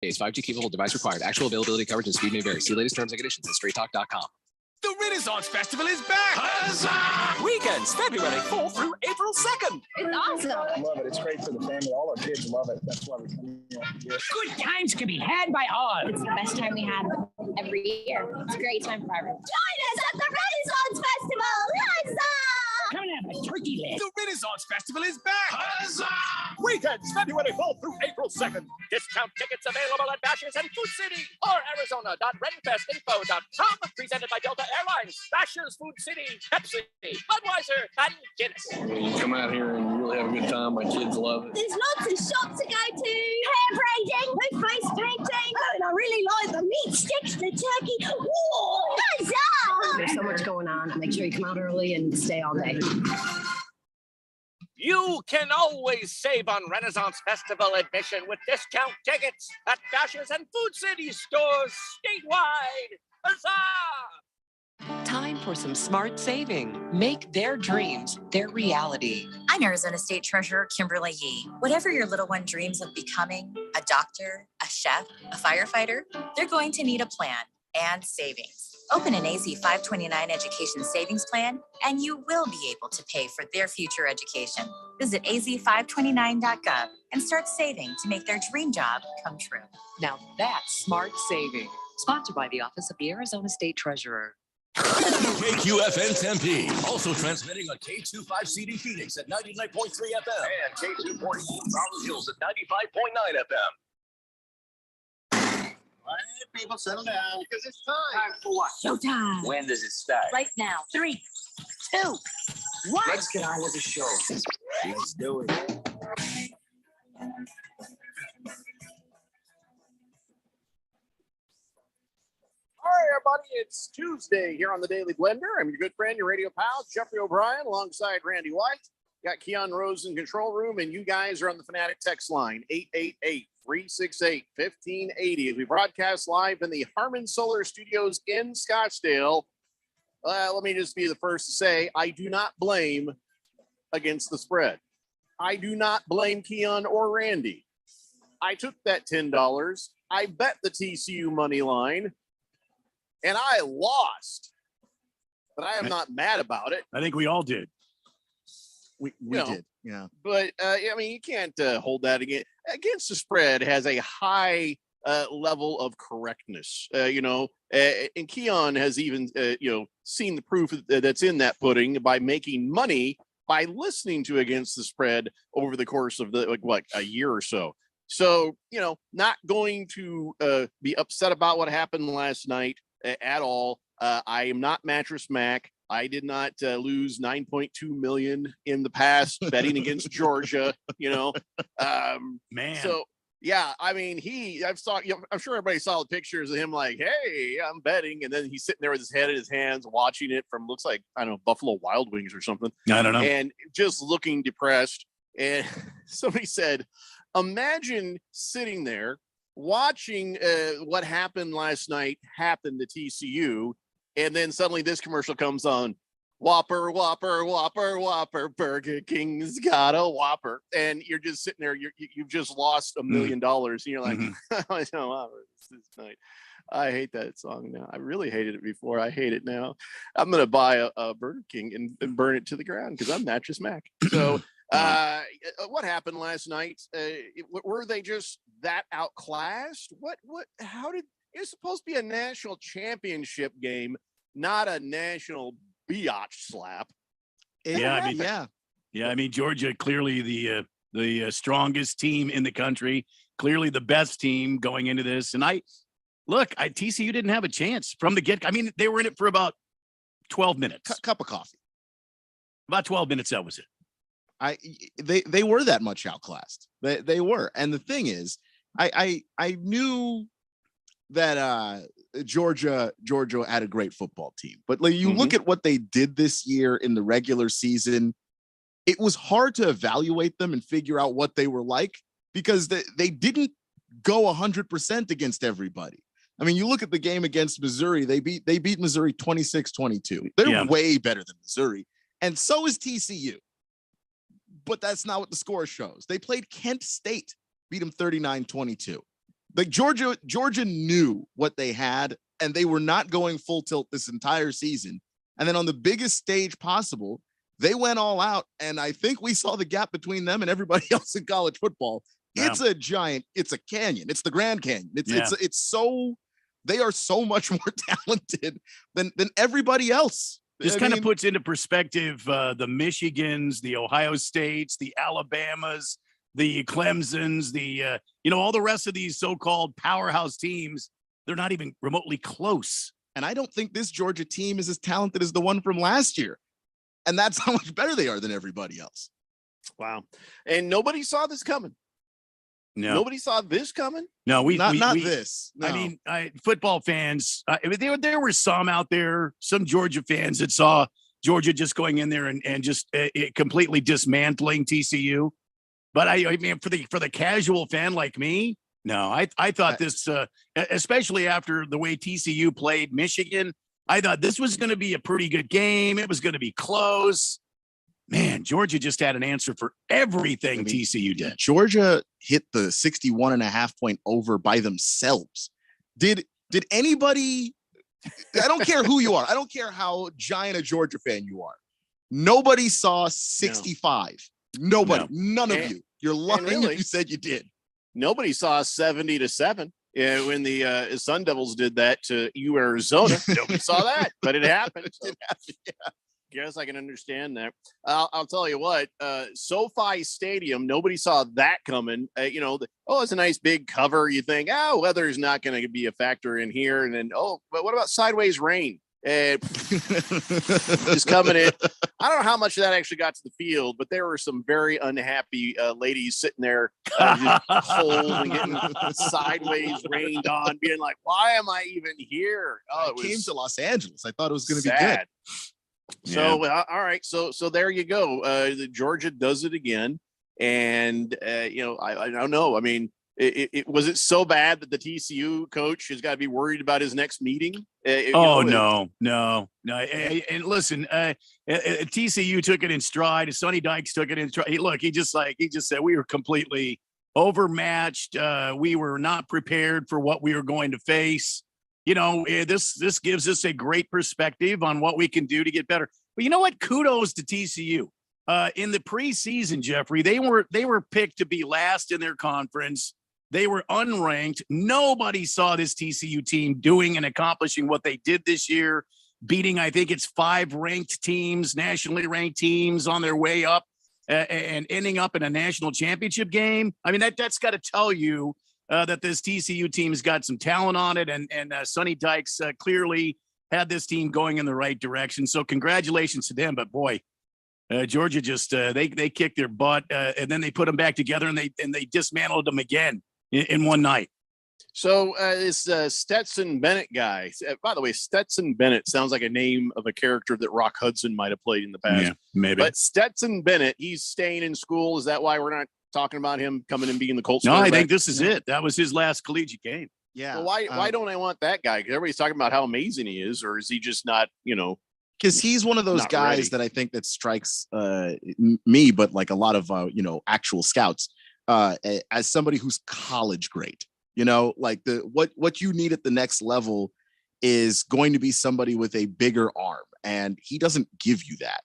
days. 5G capable device required. Actual availability, coverage, and speed may vary. See latest terms and conditions at straighttalk.com. The Renaissance Festival is back! Huzzah! Weekends, February 4th through April 2nd. It's awesome. I love it. It's great for the family. All our kids love it. That's why we come here. Good times can be had by all. It's the best time we have every year. It's a great time for everyone. Join us at the Renaissance Festival! Huzzah! Come and have a turkey leg. The Renaissance Festival is back! Huzzah! Weekends, February 4th through April 2nd. Discount tickets available at Bashers and Food City or Arizona.renfestinfo.com. Presented by Delta Airlines, Bashers, Food City, Pepsi, Budweiser, and Guinness. You come out here and you really have a good time. My kids love it. There's lots of shops to go to. Hair braiding, with face painting. Oh, and I really like the meat sticks, the turkey. Whoa, huzzah! There's so much going on. Make sure you come out early and stay all day. You can always save on Renaissance Festival admission with discount tickets at Bashers and Food City stores statewide. Huzzah! Time for some smart saving. Make their dreams their reality. I'm Arizona State Treasurer Kimberly Yee. Whatever your little one dreams of becoming, a doctor, a chef, a firefighter, they're going to need a plan and savings. Open an AZ 529 education savings plan, and you will be able to pay for their future education. Visit az529.gov and start saving to make their dream job come true. Now that's smart saving. Sponsored by the Office of the Arizona State Treasurer. KQFN Tempe, also transmitting on K25CD Phoenix at 99.3 FM and K240 Rolling Hills at 95.9 FM. All right, people, settle down because it's time. Time for what? Showtime. When does it start? Right now. 3, 2, 1. Let's get on with the show. Let's do it. All right, everybody, it's Tuesday here on the Daily Blender. I'm your good friend, your radio pal, Jeffrey O'Brien, alongside Randy White. Got Keon Rose in control room, and you guys are on the Fanatic text line, 888-368-1580. As we broadcast live in the Harman Solar Studios in Scottsdale. Let me just be the first to say, I do not blame against the spread. I do not blame Keon or Randy. I took that $10. I bet the TCU money line, and I lost. But I am not mad about it. I think we all did. We did, yeah. But, I mean, you can't hold that against the spread has a high level of correctness, and Keon has even, seen the proof that's in that pudding by making money by listening to Against the Spread over the course of a year or so. So, not going to be upset about what happened last night at all. I am not Mattress Mac. I did not lose $9.2 million in the past betting against Georgia, Man. So, yeah, I mean, I'm sure everybody saw the pictures of him like, hey, I'm betting. And then he's sitting there with his head in his hands, watching it from, looks like, I don't know, Buffalo Wild Wings or something. I don't know. And just looking depressed. And somebody said, imagine sitting there watching what happened last night happen to TCU. And then suddenly this commercial comes on. Whopper, Whopper, Whopper, Whopper, Burger King's got a Whopper. And you're just sitting there, you've just lost $1 million. And you're like, I know, Whopper, this is night. I hate that song now. I really hated it before. I hate it now. I'm going to buy a Burger King and burn it to the ground because I'm Mattress Mac. So what happened last night? Were they just that outclassed? It's supposed to be a national championship game, not a national biatch slap. I mean, Georgia clearly the strongest team in the country, clearly the best team going into this. And TCU didn't have a chance from the get. I mean, they were in it for about 12 minutes. Cup of coffee. About 12 minutes. That was it. They were that much outclassed. They were. And the thing is, I knew that Georgia had a great football team, but you look at what they did this year in the regular season, it was hard to evaluate them and figure out what they were like because they didn't go 100% against everybody. I mean, you look at the game against Missouri, they beat Missouri 26-22. They're way better than Missouri, and so is TCU. But that's not what the score shows. They played Kent State, beat them 39-22. Like Georgia knew what they had, and they were not going full tilt this entire season. And then on the biggest stage possible, they went all out. And I think we saw the gap between them and everybody else in college football. Yeah. It's a giant, it's a canyon. It's the Grand Canyon. It's so, they are so much more talented than everybody else. This kind of puts into perspective the Michigans, the Ohio States, the Alabamas, the Clemsons, the all the rest of these so-called powerhouse teams. They're not even remotely close. And I don't think this Georgia team is as talented as the one from last year. And that's how much better they are than everybody else. Wow. And nobody saw this coming. No, nobody saw this coming. No, not this. No. I mean, football fans. There were some out there, some Georgia fans that saw Georgia just going in there and just completely dismantling TCU. But I mean, for the casual fan like me, no, I thought this, especially after the way TCU played Michigan, I thought this was going to be a pretty good game. It was going to be close. Man, Georgia just had an answer for everything TCU did. Georgia hit the 61.5 point over by themselves. Did anybody, I don't care who you are. I don't care how giant a Georgia fan you are. Nobody saw 65. No. Nobody, none of you. You're lying if you said you did. Nobody saw 70-7 when the Sun Devils did that to Arizona. Nobody saw that, but it happened. So. Guess I can understand that. I'll tell you what, SoFi Stadium, nobody saw that coming. It's a nice big cover. You think, weather's not going to be a factor in here. And then, but what about sideways rain? Just coming in. I don't know how much of that actually got to the field, but there were some very unhappy ladies sitting there just cold and getting sideways rained on, being like, why am I even here? I came to Los Angeles. I thought it was going to be good. So, all right. So there you go. Georgia does it again. And, I don't know. I mean, was it so bad that the TCU coach has got to be worried about his next meeting? No. And listen, TCU took it in stride. Sonny Dykes took it in stride. He just said we were completely overmatched. We were not prepared for what we were going to face. This gives us a great perspective on what we can do to get better. But you know what? Kudos to TCU. In the preseason, Jeffrey, they were picked to be last in their conference. They were unranked. Nobody saw this TCU team doing and accomplishing what they did this year, beating, I think it's 5 ranked teams, nationally ranked teams on their way up and ending up in a national championship game. I mean, that's got to tell you that this TCU team's got some talent on it, and Sonny Dykes clearly had this team going in the right direction. So congratulations to them. But boy, Georgia just they kicked their butt, and then they put them back together, and they dismantled them again in one night. So this Stetson Bennett guy, by the way, Stetson Bennett sounds like a name of a character that Rock Hudson might have played in the past. Yeah, maybe. But Stetson Bennett, he's staying in school. Is that why we're not talking about him coming and being the Colts? No, I think this is it. That was his last collegiate game. Yeah. Well, why don't I want that guy? Because everybody's talking about how amazing he is, or is he just not, Because he's one of those guys that I think that strikes me, but like a lot of, actual scouts as somebody who's college great. Like what you need at the next level is going to be somebody with a bigger arm, and he doesn't give you that.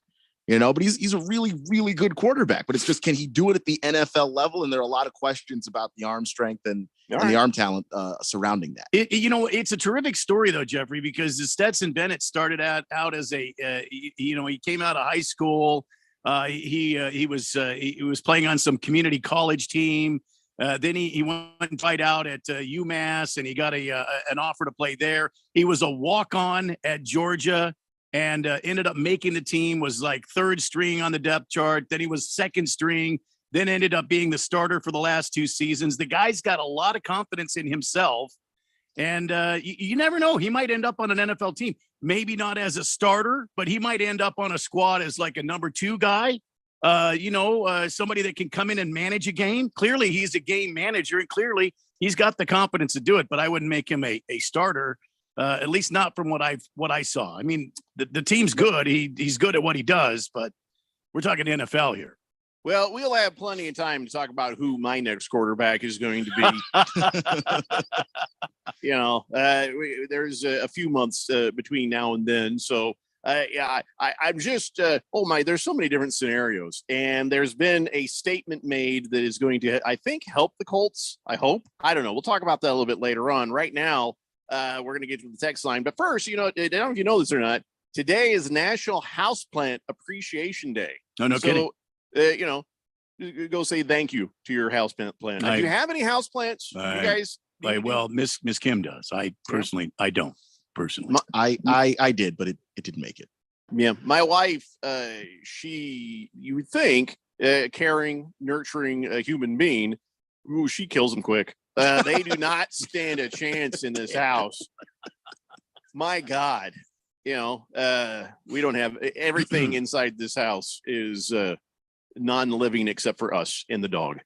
But he's a really, really good quarterback, but it's just, can he do it at the NFL level? And there are a lot of questions about the arm strength and the arm talent surrounding that. It's a terrific story though, Jeffrey, because Stetson Bennett started out as he came out of high school. He was playing on some community college team. Then he went and tried out at UMass, and he got an offer to play there. He was a walk-on at Georgia, and ended up making the team, was like 3rd string on the depth chart. Then he was 2nd string, then ended up being the starter for the last 2 seasons. The guy's got a lot of confidence in himself, and you never know. He might end up on an NFL team, maybe not as a starter, but he might end up on a squad as like a number 2 guy, somebody that can come in and manage a game. Clearly he's a game manager, and clearly he's got the confidence to do it, but I wouldn't make him a starter. At least not from what I saw. I mean, the team's good. He's good at what he does, but we're talking NFL here. Well, we'll have plenty of time to talk about who my next quarterback is going to be. There's a few months between now and then. So, I'm just, there's so many different scenarios. And there's been a statement made that is going to, I think, help the Colts. I hope. I don't know. We'll talk about that a little bit later on. Right now, we're going to get to the text line. But first, I don't know if you know this or not. Today is National Houseplant Appreciation Day. No kidding. Go say thank you to your houseplant plant. Do you have any houseplants? You guys? Miss Kim does. I don't personally. I did, but it didn't make it. Yeah, my wife, you would think, caring, nurturing a human being, she kills them quick. They do not stand a chance in this house. My God, we don't have everything inside this house is non-living except for us and the dog.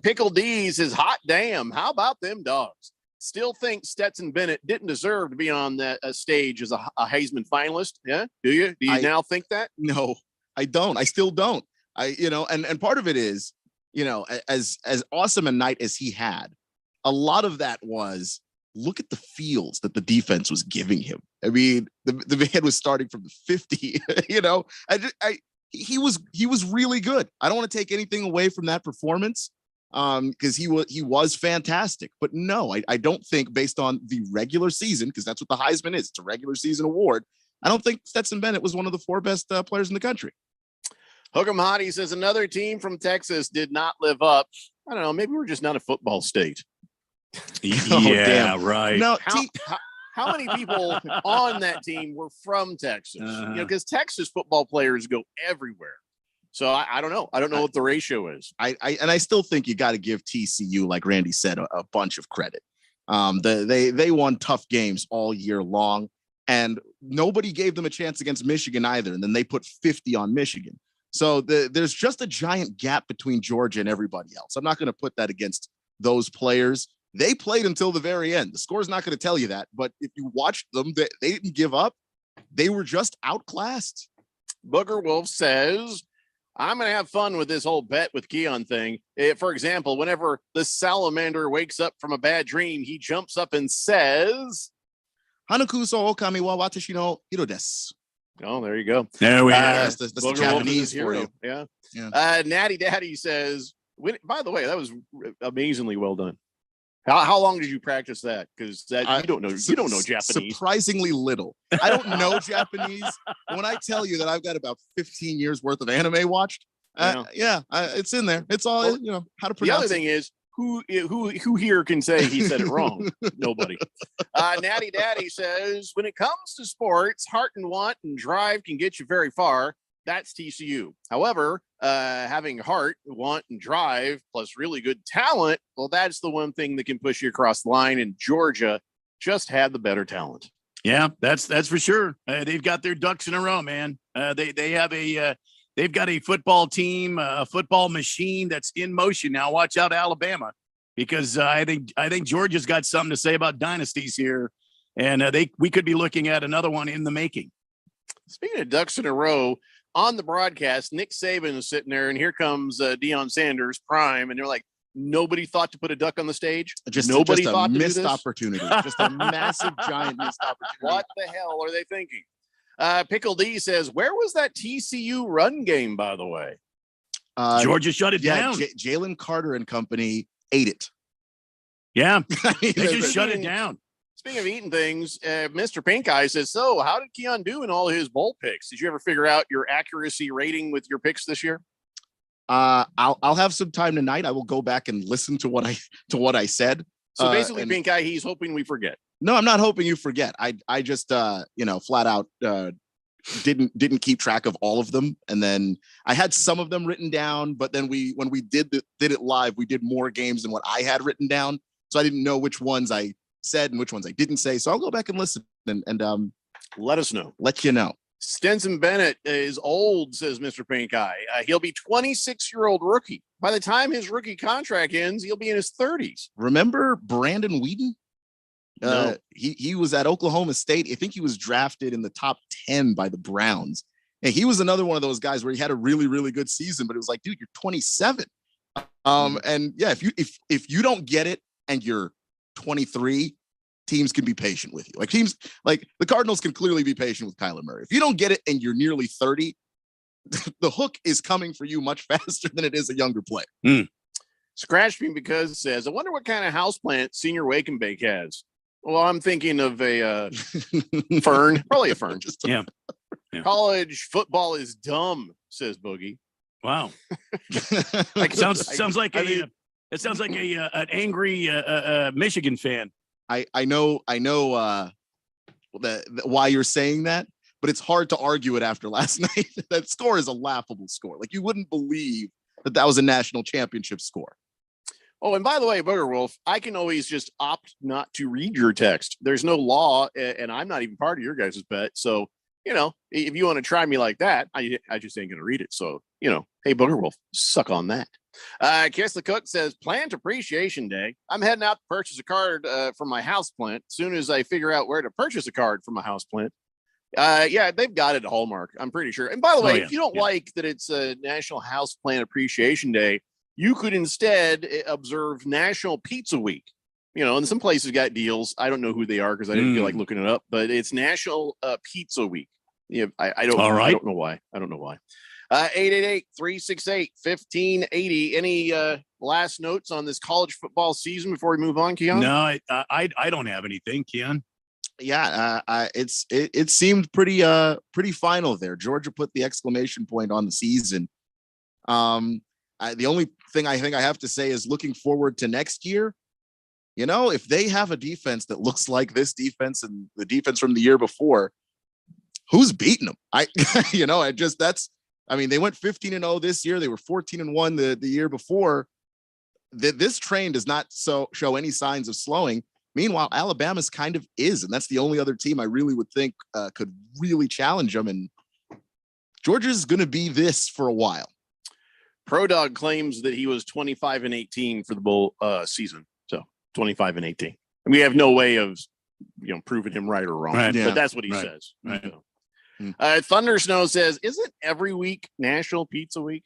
Pickle D says, hot damn, how about them dogs? Still think Stetson Bennett didn't deserve to be on that stage as a Heisman finalist. Yeah, do you now think that? No, I don't. I still don't. And part of it is, as awesome a night as he had, a lot of that was, look at the fields that the defense was giving him. I mean, the man was starting from the 50. He was really good. I don't want to take anything away from that performance because he was fantastic. But no, I don't think, based on the regular season, because that's what the Heisman is, it's a regular season award, I don't think Stetson Bennett was one of the 4 best players in the country. Hook'em Hottie says another team from Texas did not live up. I don't know. Maybe we're just not a football state. Yeah, right. No, how many people on that team were from Texas? Because Texas football players go everywhere. So I don't know. I don't know what the ratio is. I still think you got to give TCU, like Randy said, a bunch of credit. They won tough games all year long, and nobody gave them a chance against Michigan either. And then they put 50 on Michigan. So there's just a giant gap between Georgia and everybody else. I'm not going to put that against those players. They played until the very end. The score's not going to tell you that, but if you watched them, they didn't give up. They were just outclassed. Booger Wolf says, I'm going to have fun with this whole bet with Keon thing. For example, whenever the salamander wakes up from a bad dream, he jumps up and says, Hanakuso okami wa watashi no hiro desu. Oh, there you go. There we are. That's the Japanese for you. Yeah. Natty Daddy says, by the way, that was amazingly well done. How long did you practice that? Because you don't know Japanese. Surprisingly little. I don't know Japanese. When I tell you that I've got about 15 years worth of anime watched, it's in there. It's all how to pronounce. The other thing is, who here can say he said it wrong? Nobody. Natty Daddy says, when it comes to sports, heart and want and drive can get you very far. That's TCU. However, having heart, want, and drive, plus really good talent, well, that's the one thing that can push you across the line. And Georgia just had the better talent. Yeah, that's for sure. They've got their ducks in a row, man. They've got a football team, a football machine that's in motion now. Watch out, Alabama, because I think Georgia's got something to say about dynasties here, and we could be looking at another one in the making. Speaking of ducks in a row, on the broadcast, Nick Saban is sitting there, and here comes Deion Sanders, prime, and they're like, nobody thought to put a duck on the stage. Nobody thought to missed opportunity. Just a massive, giant missed opportunity. What the hell are they thinking? Pickle D says, where was that TCU run game, by the way? Georgia shut it down. Jalen Carter and company ate it. Yeah, they just shut it down. Speaking of eating things, Mr. Pink Eye says, so how did Keon do in all his bowl picks? Did you ever figure out your accuracy rating with your picks this year? I'll have some time tonight. I will go back and listen to what I said. So basically, Pink Eye, he's hoping we forget. No, I'm not hoping you forget. I just flat out didn't keep track of all of them, and then I had some of them written down. But then when we did it live, we did more games than what I had written down, so I didn't know which ones I said and which ones I didn't say. So I'll go back and listen and let us know. Let you know. Stetson Bennett is old, says Mr. Pink Eye. He'll be 26-year-old rookie. By the time his rookie contract ends, he'll be in his 30s. Remember Brandon Whedon? No. He was at Oklahoma State. I think he was drafted in the top 10 by the Browns. And he was another one of those guys where he had a really, really good season, but it was like, dude, you're 27. And yeah, if you don't get it and you're 23, teams can be patient with you. Like teams like the Cardinals can clearly be patient with Kyler Murray. If you don't get it and you're nearly 30, the hook is coming for you much faster than it is a younger player. Scratch Me Because says, I wonder what kind of houseplant Senior Wake and Bake has. Well, I'm thinking of a fern, probably a fern. Yeah. College football is dumb, says Boogie. Wow. sounds like an angry Michigan fan. I know that why you're saying that, but it's hard to argue it after last night. That score is a laughable score. Like you wouldn't believe that was a national championship score. Oh, and by the way, Booger Wolf, I can always just opt not to read your text. There's no law, and I'm not even part of your guys' bet. So, if you want to try me like that, I just ain't going to read it. So, hey, Booger Wolf, suck on that. Kiss the Cook says, Plant Appreciation Day. I'm heading out to purchase a card for my house plant. As soon as I figure out where to purchase a card for my house plant. Yeah, they've got it at Hallmark, I'm pretty sure. And by the way, if you don't like that it's a National House Plant Appreciation Day, you could instead observe National Pizza Week. And some places got deals. I don't know who they are because I didn't feel like looking it up, but it's National Pizza Week. Yeah, I don't know why. 888-368-1580. Any last notes on this college football season before we move on, Keon? No, I don't have anything, Keon. Yeah, it seemed pretty final there. Georgia put the exclamation point on the season. The only thing I think I have to say is looking forward to next year. If they have a defense that looks like this defense and the defense from the year before, who's beating them? They went 15-0 this year. They were 14-1 the year before. This train does not show any signs of slowing. Meanwhile, Alabama's kind of is, and that's the only other team I really would think could really challenge them. And Georgia's going to be this for a while. Pro Dog claims that he was 25-18 for the bowl season. So 25-18. And we have no way of, proving him right or wrong. Right, yeah. But that's what he says. Right. Thunder Snow says, isn't every week National Pizza Week?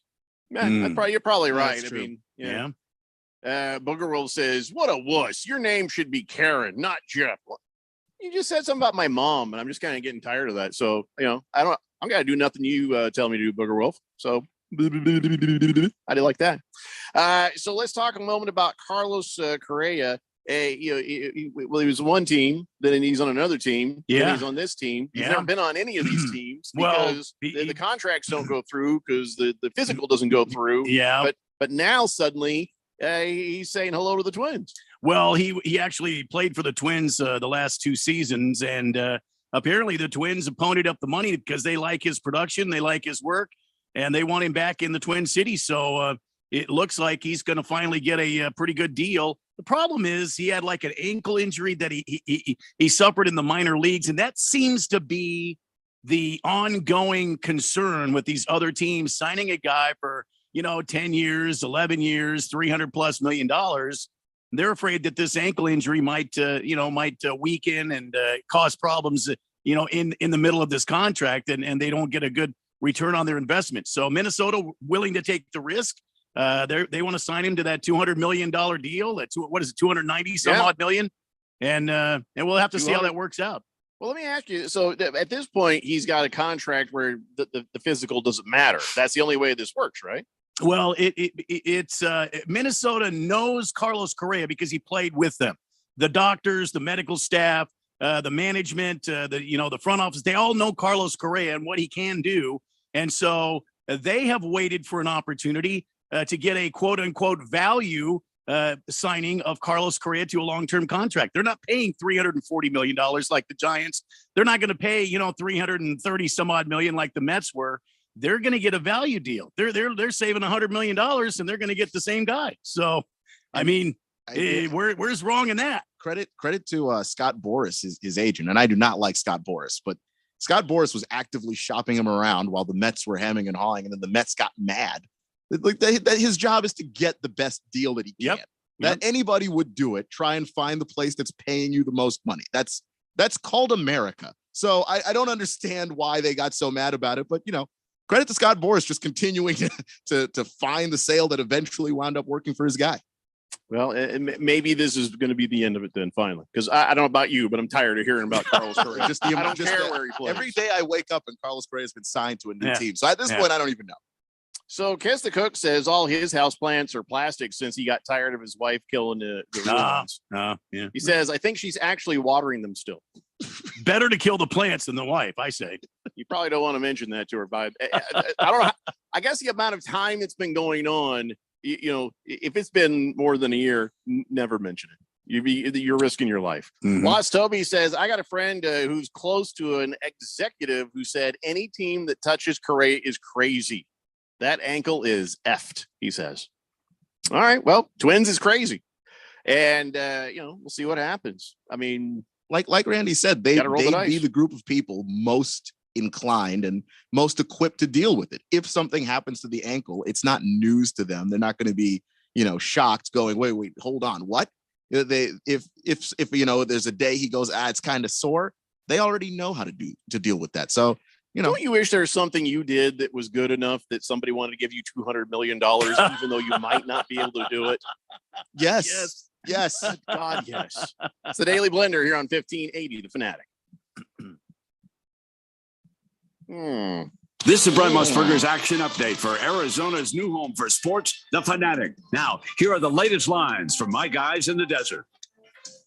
Man, you're probably right. I mean, yeah. Booger Wolf says, what a wuss. Your name should be Karen, not Jeff. You just said something about my mom, and I'm just kind of getting tired of that. So, I'm going to do nothing you tell me to do, Booger Wolf. So I didn't like that. So let's talk a moment about Carlos Correa. He was on one team, then he's on another team, then he's on this team. He's never been on any of these teams because the contracts don't go through because the physical doesn't go through. Yeah. But now suddenly he's saying hello to the Twins. Well, he actually played for the Twins the last two seasons, and apparently the Twins have ponied up the money because they like his production, they like his work, and they want him back in the Twin Cities. So it looks like he's going to finally get a pretty good deal. The problem is he had like an ankle injury that he suffered in the minor leagues, and that seems to be the ongoing concern with these other teams signing a guy for 10 years, 11 years, $300+ million. They're afraid that this ankle injury might weaken and cause problems, in the middle of this contract, and they don't get a good return on their investment. So Minnesota willing to take the risk. They want to sign him to that $200 million deal. That's what is it, 290 some odd million, and we'll have to see how that works out. Well, let me ask you. So at this point, he's got a contract where the physical doesn't matter. That's the only way this works, right? Well, it's Minnesota knows Carlos Correa because he played with them. The doctors, the medical staff, the management, the front office, they all know Carlos Correa and what he can do. And so they have waited for an opportunity to get a quote unquote value signing of Carlos Correa to a long-term contract. They're not paying $340 million like the Giants. They're not going to pay, 330 some odd million like the Mets were. They're going to get a value deal. They're saving $100 million and they're going to get the same guy. So, I mean, where's wrong in that? Credit to Scott Boras, his agent. And I do not like Scott Boras, but Scott Boras was actively shopping him around while the Mets were hemming and hawing, and then the Mets got mad. Like his job is to get the best deal that he can. That anybody would do it. Try and find the place that's paying you the most money. That's called America. So I don't understand why they got so mad about it. But, credit to Scott Boras just continuing to find the sale that eventually wound up working for his guy. Well, maybe this is going to be the end of it then, finally. Because I don't know about you, but I'm tired of hearing about Carlos Correa. I don't care where he plays. Every day I wake up and Carlos Correa has been signed to a new team. So at this point, I don't even know. So Kiss the Cook says all his houseplants are plastic since he got tired of his wife killing the ones. Yeah. He says, I think she's actually watering them still. Better to kill the plants than the wife, I say. You probably don't want to mention that to her, but I don't know. I guess the amount of time it's been going on, if it's been more than a year, never mention it. You're risking your life. Mm-hmm. Lost Toby says, I got a friend who's close to an executive who said any team that touches Correa is crazy. That ankle is effed, he says. All right. Well, Twins is crazy. And, we'll see what happens. I mean, like Randy said, they'd be the group of people most inclined and most equipped to deal with it. If something happens to the ankle, it's not news to them. They're not going to be, shocked going, wait, hold on. What? If there's a day he goes, it's kind of sore. They already know how to deal with that. So, don't you wish there was something you did that was good enough that somebody wanted to give you $200 million, even though you might not be able to do it? Yes. God, yes. It's the Daily Blender here on 1580, The Fanatic. This is Brent Musburger's action update for Arizona's new home for sports, The Fanatic. Now, here are the latest lines from my guys in the desert.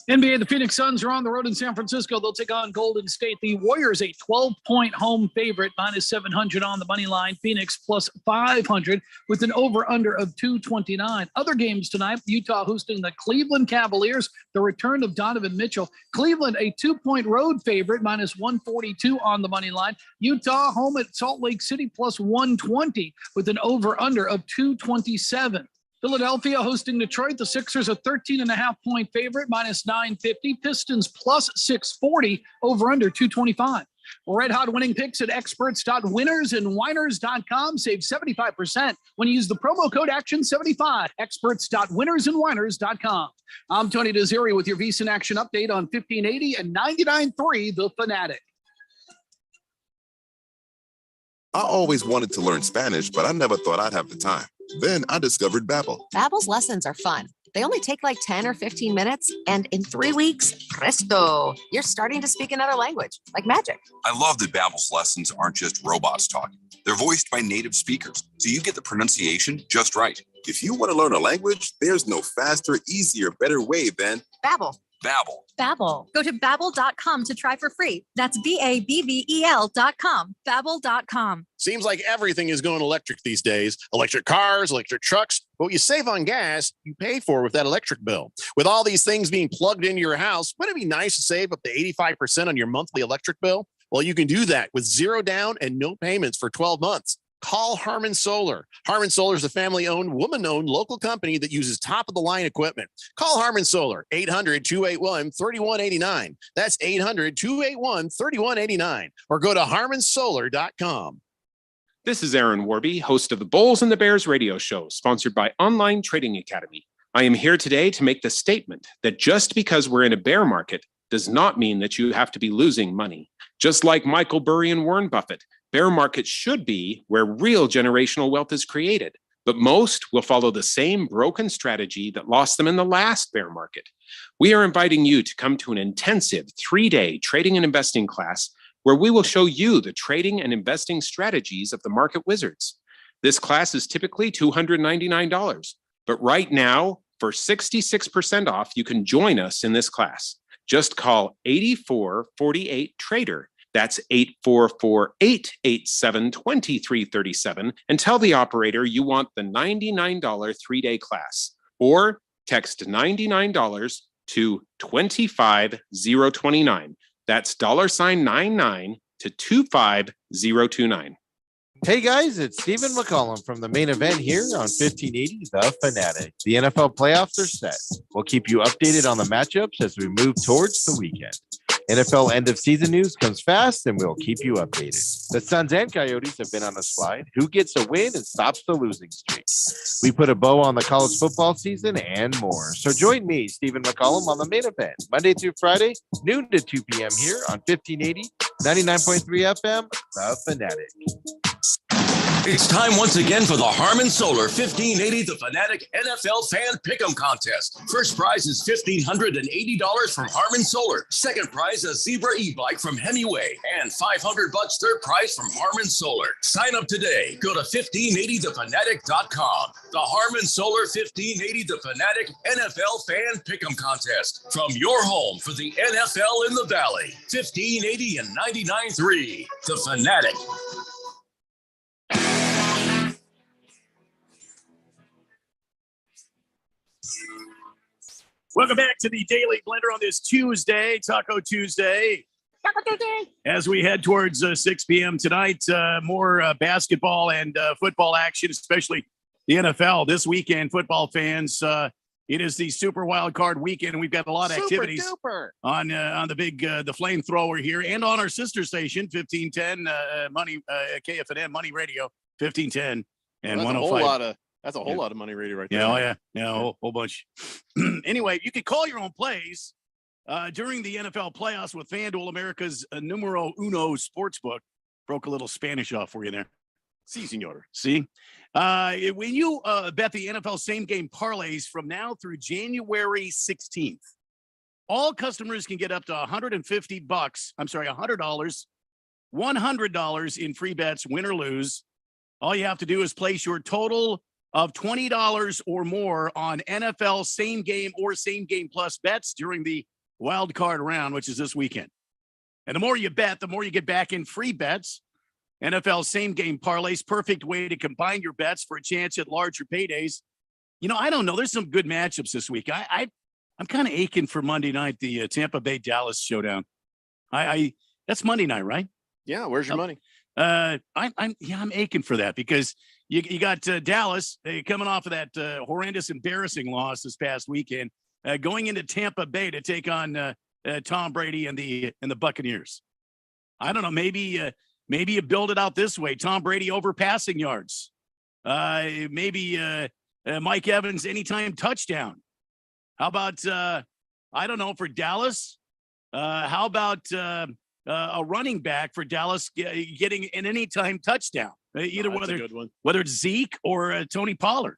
NBA, the Phoenix Suns are on the road in San Francisco. They'll take on Golden State. The Warriors, a 12-point home favorite, minus 700 on the money line. Phoenix plus 500 with an over-under of 229. Other games tonight, Utah hosting the Cleveland Cavaliers, the return of Donovan Mitchell. Cleveland, a 2-point road favorite, minus 142 on the money line. Utah home at Salt Lake City plus 120 with an over-under of 227. Philadelphia hosting Detroit. The Sixers a 13.5-point favorite, minus 950. Pistons plus 640, over under 225. Red hot winning picks at experts.winnersandwiners.com. Save 75% when you use the promo code ACTION75. Experts.winnersandwiners.com. I'm Tony Desiri with your VSiN Action Update on 1580 and 99.3 The Fanatic. I always wanted to learn Spanish, but I never thought I'd have the time. Then I discovered Babbel. Babbel's lessons are fun. They only take like 10 or 15 minutes, and in 3 weeks, presto, you're starting to speak another language, like magic. I love that Babbel's lessons aren't just robots talking. They're voiced by native speakers, so you get the pronunciation just right. If you want to learn a language, there's no faster, easier, better way than Babbel. Babbel. Babbel. Go to Babbel.com to try for free. That's BABBEL.com. Babbel.com. Seems like everything is going electric these days. Electric cars, electric trucks. But what you save on gas, you pay for with that electric bill. With all these things being plugged into your house, wouldn't it be nice to save up to 85% on your monthly electric bill? Well, you can do that with zero down and no payments for 12 months. Call Harmon Solar. Harmon Solar is a family-owned, woman-owned local company that uses top-of-the-line equipment. Call Harmon Solar, 800-281-3189. That's 800-281-3189. Or go to harmonsolar.com. This is Aaron Warby, host of the Bulls and the Bears radio show, sponsored by Online Trading Academy. I am here today to make the statement that just because we're in a bear market does not mean that you have to be losing money. Just like Michael Burry and Warren Buffett, bear markets should be where real generational wealth is created, but most will follow the same broken strategy that lost them in the last bear market. We are inviting you to come to an intensive 3-day trading and investing class where we will show you the trading and investing strategies of the market wizards. This class is typically $299, but right now, for 66% off, you can join us in this class. Just call 8448-TRADER. That's 8448-87-2337 and tell the operator you want the $99 3-day class, or text $99 to 25029. That's $99 to 25029. Hey guys, it's Stephen McCollum from the main event here on 1580 The Fanatic. The NFL playoffs are set. We'll keep you updated on the matchups as we move towards the weekend. NFL end of season news comes fast and we'll keep you updated. The Suns and Coyotes have been on a slide. Who gets a win and stops the losing streak? We put a bow on the college football season and more. So join me, Stephen McCollum, on the main event, Monday through Friday, noon to 2 p.m. here on 1580 99.3 FM, The Fanatic. It's time once again for the Harman Solar 1580 The Fanatic NFL Fan Pick'em Contest. First prize is $1,580 from Harman Solar. Second prize, a Zebra e-bike from Hemingway. And $500 third prize from Harman Solar. Sign up today. Go to 1580thefanatic.com. The Harman Solar 1580 The Fanatic NFL Fan Pick'em Contest. From your home for the NFL in the Valley. 1580 and 99.3. The Fanatic. Welcome back to the Daily Blender on this Tuesday, Taco Tuesday. As we head towards 6 p.m. tonight, more basketball and football action, especially the NFL. This weekend, football fans, it is the Super Wild Card weekend, and we've got a lot of activities on the big the flamethrower here and on our sister station, 1510 Money KFNN Money Radio, 1510 and 105. That's a whole lot of money radio right there. Yeah, oh yeah, a whole bunch. Anyway, you could call your own plays during the NFL playoffs with FanDuel, America's numero uno sportsbook. Broke a little Spanish off for you there. Si, senor. See, when you bet the NFL same game parlays from now through January 16th, all customers can get up to $150. I'm sorry, $100 in free bets, win or lose. All you have to do is place your total of $20 or more on NFL same game or same game plus bets during the wild card round, which is this weekend. And the more you bet, the more you get back in free bets. NFL same game parlays, perfect way to combine your bets for a chance at larger paydays. You know, I don't know. There's some good matchups this week. I'm kind of aching for Monday night, the Tampa Bay Dallas showdown. That's Monday night, right? Yeah. Where's your money? I'm aching for that because you got Dallas coming off of that horrendous, embarrassing loss this past weekend, going into Tampa Bay to take on Tom Brady and the Buccaneers. I don't know. Maybe you build it out this way: Tom Brady over passing yards. Maybe Mike Evans anytime touchdown. How about I don't know, for Dallas? How about a running back for Dallas getting an anytime touchdown, whether it's Zeke or Tony Pollard?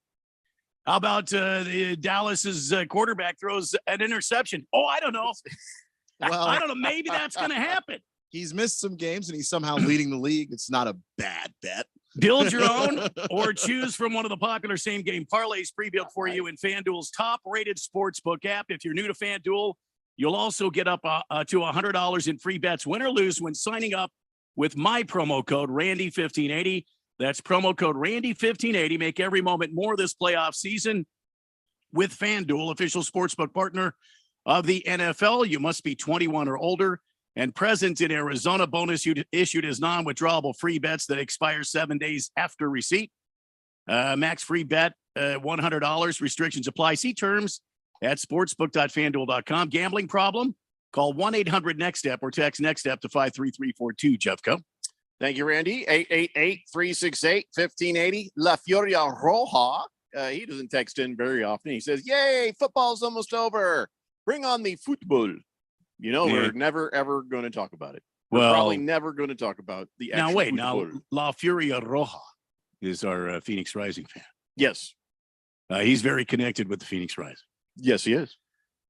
How about Dallas's quarterback throws an interception? Oh, I don't know. Well, I don't know. Maybe that's going to happen. He's missed some games and he's somehow leading the league. It's not a bad bet. Build your own or choose from one of the popular same game parlays pre-built for you in FanDuel's top rated sportsbook app. If you're new to FanDuel, you'll also get up to $100 in free bets, win or lose, when signing up with my promo code Randy1580. That's promo code Randy1580. Make every moment more this playoff season with FanDuel, official sportsbook partner of the NFL. You must be 21 or older and present in Arizona. Bonus issued as non-withdrawable free bets that expire 7 days after receipt. Max free bet, $100. Restrictions apply. See terms at sportsbook.fanduel.com. Gambling problem? Call 1-800-NEXT-STEP or text NEXT-STEP to 53342. Jeffco. Thank you, Randy. 888-368-1580. La Furia Roja. He doesn't text in very often. He says, yay, football's almost over. Bring on the football. You know, we're never, ever going to talk about it. We're probably never going to talk about the actual football. Now, La Furia Roja is our Phoenix Rising fan. Yes. He's very connected with the Phoenix Rising. Yes, he is.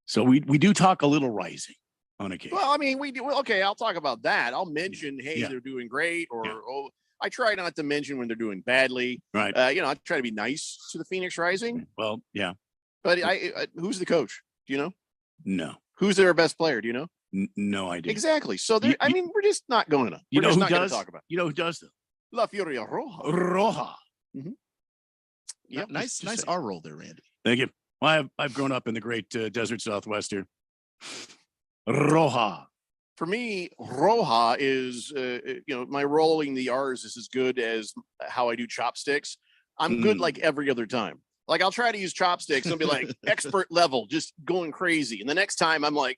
So we do talk a little Rising on occasion. Well, I mean, we do. Okay, I'll talk about that. I'll mention, hey, they're doing great, or I try not to mention when they're doing badly. Right. I try to be nice to the Phoenix Rising. Well, yeah. But who's the coach? Do you know? No. Who's their best player? Do you know? No idea. Exactly. So we're just not going to. You know who not does? Talk about. You know who does though? La Furia Roja. Roja. Mm-hmm. Yep. Nice R roll there, Randy. Thank you. Well, I've grown up in the great desert Southwest here. Roja. For me, Roja is, my rolling the R's is as good as how I do chopsticks. I'm good like every other time. Like I'll try to use chopsticks and be like expert level, just going crazy. And the next time I'm like,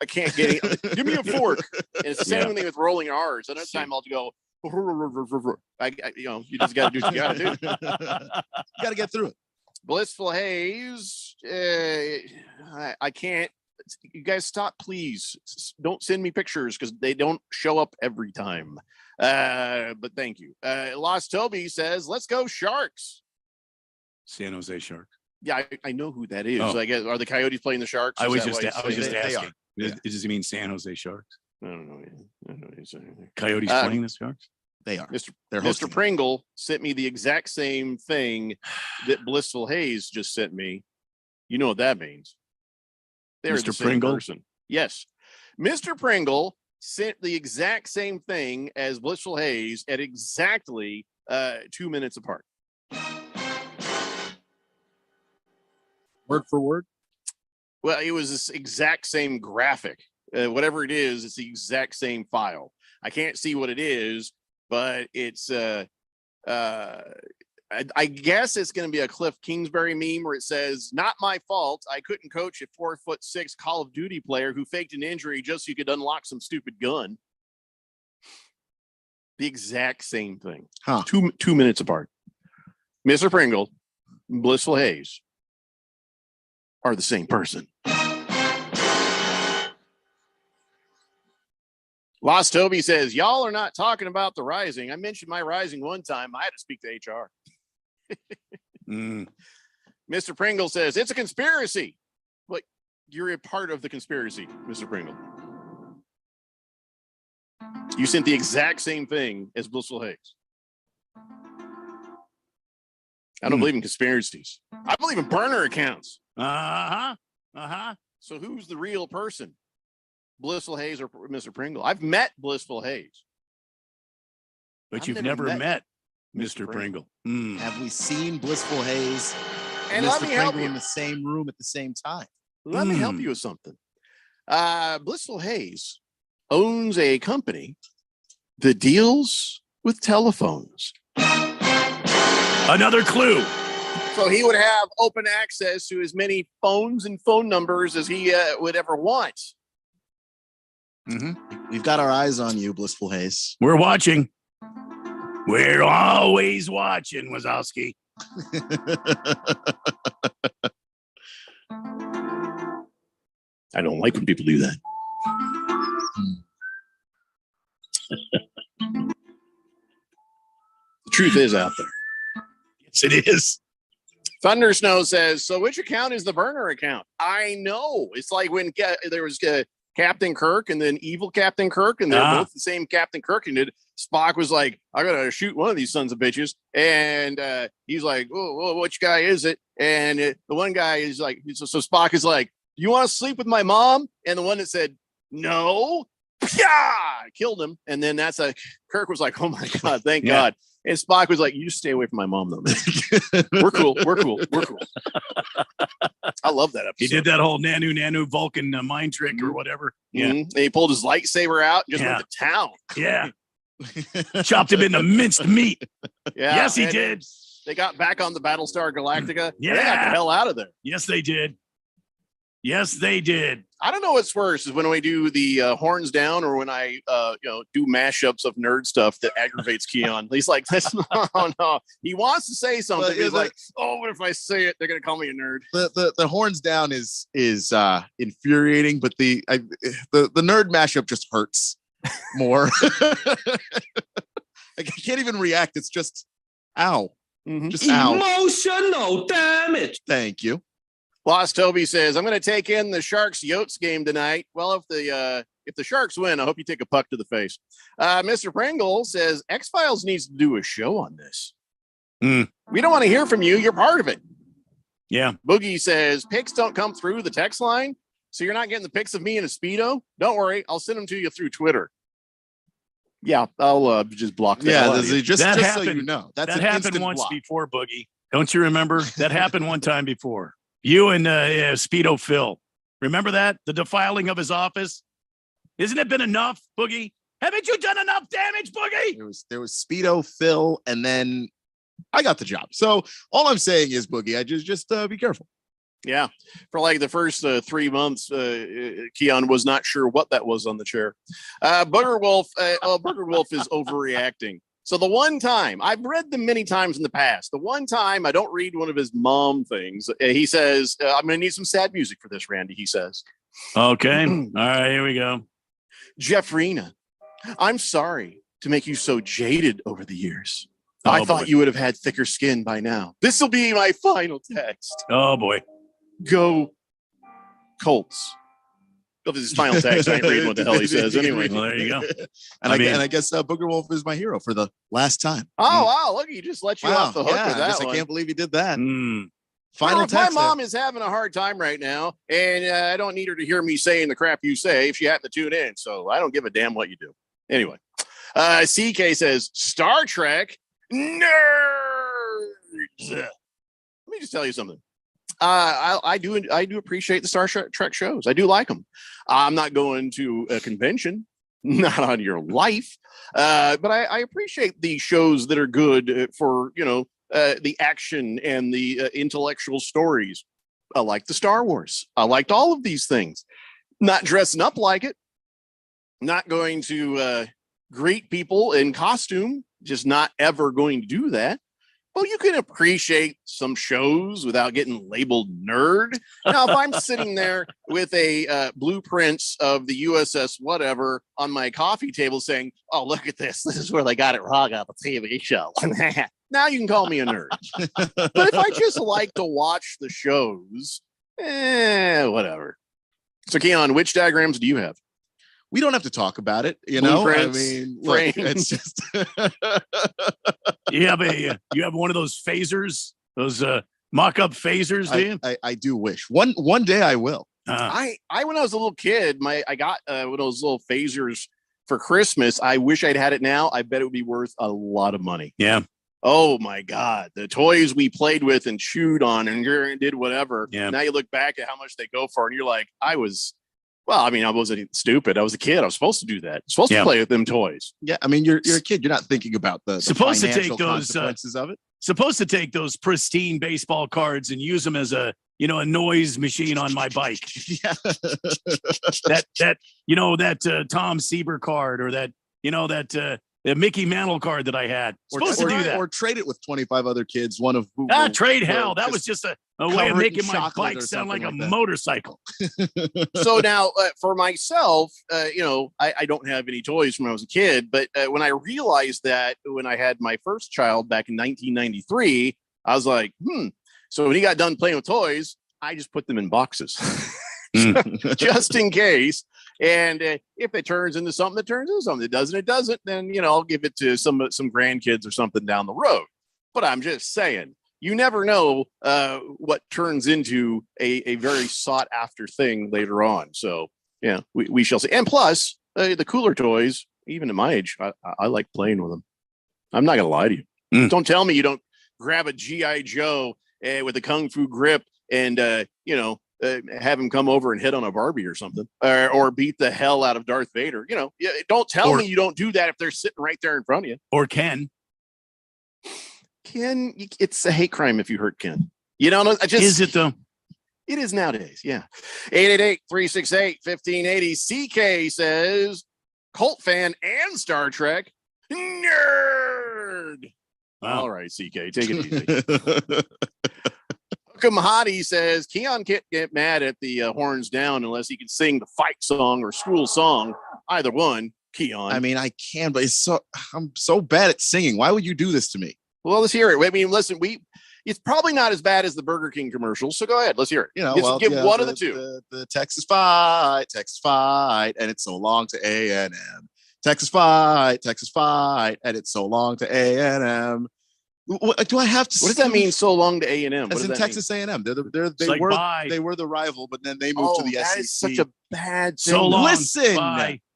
I can't get it. Give me a fork. And it's the same thing with rolling R's. Another time I'll go, you just got to do what you got to do. You got to get through it. Blissful Haze. I can't you guys stop, please. Don't send me pictures because they don't show up every time. But thank you. Lost Toby says, let's go Sharks. San Jose Sharks. Yeah, I know who that is. Oh. I guess, are the Coyotes playing the Sharks? I was Is that just why you say asking. that? Yeah. Does he mean San Jose Sharks? I don't know. I don't know what he's saying. Coyotes playing the Sharks? They are. Mr. They're hosting. Pringle sent me the exact same thing that Blissful Hayes just sent me. You know what that means. They're Mr. the same Pringle? person. Yes. Mr. Pringle sent the exact same thing as Blissful Hayes at exactly 2 minutes apart. Word for word. Well, it was this exact same graphic. Whatever it is, it's the exact same file. I can't see what it is, but it's I guess it's going to be a Cliff Kingsbury meme where it says, "Not my fault. I couldn't coach a 4'6" Call of Duty player who faked an injury just so you could unlock some stupid gun." The exact same thing. Huh. 2 minutes apart. Mr. Pringle, Blissful Hayes are the same person. Lost Toby says, y'all are not talking about the Rising. I mentioned my Rising one time. I had to speak to HR. Mr. Pringle says, it's a conspiracy. But you're a part of the conspiracy, Mr. Pringle. You sent the exact same thing as Blissful Hayes. I don't believe in conspiracies. I believe in burner accounts. So who's the real person? Blissful Hayes or Mr. Pringle? I've met Blissful Hayes. But you've never met Mr. Pringle. Have we seen Blissful Hayes and Mr. let me help Pringle you in the same room at the same time? Let me help you with something. Blissful Hayes owns a company that deals with telephones. Another clue. So he would have open access to as many phones and phone numbers as he would ever want. We've got our eyes on you, Blissful Hayes. We're watching. We're always watching, Wazowski. I don't like when people do that. The truth is out there. Yes, it is. Thunder Snow says, so which account is the burner account? I know. It's like when there was Captain Kirk and then evil Captain Kirk, and they're both the same Captain Kirk. And Spock was like, I gotta shoot one of these sons of bitches. And he's like, oh, which guy is it? And the one guy is like, so Spock is like, you want to sleep with my mom? And the one that said, no, killed him. And then Kirk was like, oh my God, thank God. And Spock was like, you stay away from my mom, though, man. We're cool. We're cool. We're cool. I love that episode. He did that whole Nanu Vulcan mind trick or whatever. Yeah. And he pulled his lightsaber out and just went to town. Yeah. Chopped him into minced meat. Yeah. Yes, he did. They got back on the Battlestar Galactica. Yeah. They got the hell out of there. Yes, they did. Yes, they did. I don't know what's worse is when we do the horns down or when I do mashups of nerd stuff that aggravates Keon. He's like, no. He wants to say something. He's like, oh, what if I say it? They're gonna call me a nerd. The horns down is infuriating, but the nerd mashup just hurts more. I can't even react. It's just ow. Just ow. Emotional damage. Thank you. Lost Toby says, I'm going to take in the Sharks Yotes game tonight. Well, if the Sharks win, I hope you take a puck to the face. Mr. Pringle says, X-Files needs to do a show on this. We don't want to hear from you. You're part of it. Yeah. Boogie says, pics don't come through the text line, so you're not getting the pics of me in a Speedo? Don't worry. I'll send them to you through Twitter. Yeah, I'll just block that. Yeah, just so you know. That happened once before, Boogie. Don't you remember? That happened one time before. You and Speedo Phil. Remember that? The defiling of his office? Isn't it been enough, Boogie? Haven't you done enough damage, Boogie? There was Speedo Phil, and then I got the job. So all I'm saying is, Boogie, I just be careful. Yeah. For like the first 3 months, Keon was not sure what that was on the chair. Booger Wolf is overreacting. So the one time, I've read them many times in the past, the one time I don't read one of his mom things, he says, I'm going to need some sad music for this, Randy, he says. Okay. All right, here we go. Jeffrina, I'm sorry to make you so jaded over the years. I Oh, thought boy. you would have had thicker skin by now. This will be my final text. Oh, boy. Go Colts. If it's his final text, I ain't reading what the hell he says anyway. Well, there you go. And I mean- I guess Booger Wolf is my hero for the last time. Oh, wow. Look, he just let you off the hook yeah, with I that guess one. I can't believe he did that. Mm. Final Well, text. my mom is having a hard time right now, and I don't need her to hear me saying the crap you say if she happened to tune in. So I don't give a damn what you do. Anyway, CK says Star Trek nerds. Let me just tell you something. I do appreciate the Star Trek shows. I do like them. I'm not going to a convention, not on your life, but I appreciate the shows that are good for the action and the intellectual stories. I like the Star Wars. I liked all of these things. Not dressing up like it. Not going to greet people in costume. Just not ever going to do that. Well, you can appreciate some shows without getting labeled nerd. Now, if I'm sitting there with a blueprints of the USS whatever on my coffee table saying, oh, look at this. This is where they got it wrong on the TV show. Now you can call me a nerd. But if I just like to watch the shows, whatever. So, Keon, which diagrams do you have? We don't have to talk about it. You know, I Blueprints, mean, look, frames. it's just. You have one of those phasers, those mock-up phasers, do you? I do wish one day I will. I when I was a little kid, I got one of those little phasers for Christmas. I wish I'd had it now. I bet it would be worth a lot of money. Yeah. Oh my God. The toys we played with and chewed on and did whatever. Yeah. Now you look back at how much they go for and you're like, I wasn't stupid. I was a kid. I was supposed to do that. Supposed to play with them toys. Yeah. I mean, you're a kid. You're not thinking about the Supposed to financial take those consequences of it. Supposed to take those pristine baseball cards and use them as a noise machine on my bike. Yeah. that Tom Sieber card or that the Mickey Mantle card that I had. Supposed to do that. Or trade it with 25 other kids. One of who trade hell. That was just a way of making my bike sound like a motorcycle. So now for myself, I don't have any toys from when I was a kid, but when I realized that when I had my first child back in 1993, I was like, So when he got done playing with toys, I just put them in boxes just in case. And if it turns into something, it turns into something. It doesn't, then, I'll give it to some grandkids or something down the road. But I'm just saying, you never know what turns into a very sought after thing later on. So, yeah, we shall see. And plus, the cooler toys, even at my age, I like playing with them. I'm not going to lie to you. Don't tell me you don't grab a G.I. Joe with a Kung Fu grip and, have him come over and hit on a Barbie or something, or beat the hell out of Darth Vader. Don't tell me you don't do that if they're sitting right there in front of you. Or Ken, it's a hate crime if you hurt Ken. Is it though? It is nowadays. Yeah. 888-368-1580. CK says Colt fan and Star Trek nerd. Wow. All right, CK, take it easy. Hookem Hottie says Keon can't get mad at the horns down unless he can sing the fight song or school song. Either one, Keon. I mean, I can, but I'm so bad at singing. Why would you do this to me? Well, let's hear it. I mean, listen, it's probably not as bad as the Burger King commercials. So go ahead, let's hear it. Give one of the two. The Texas fight, and it's so long to A&M. Texas fight, and it's so long to A&M. What do I have to? What does that mean? So long to A&M? As in Texas A&M, they were the rival, but then they moved to the SEC. That is such a bad thing. So long.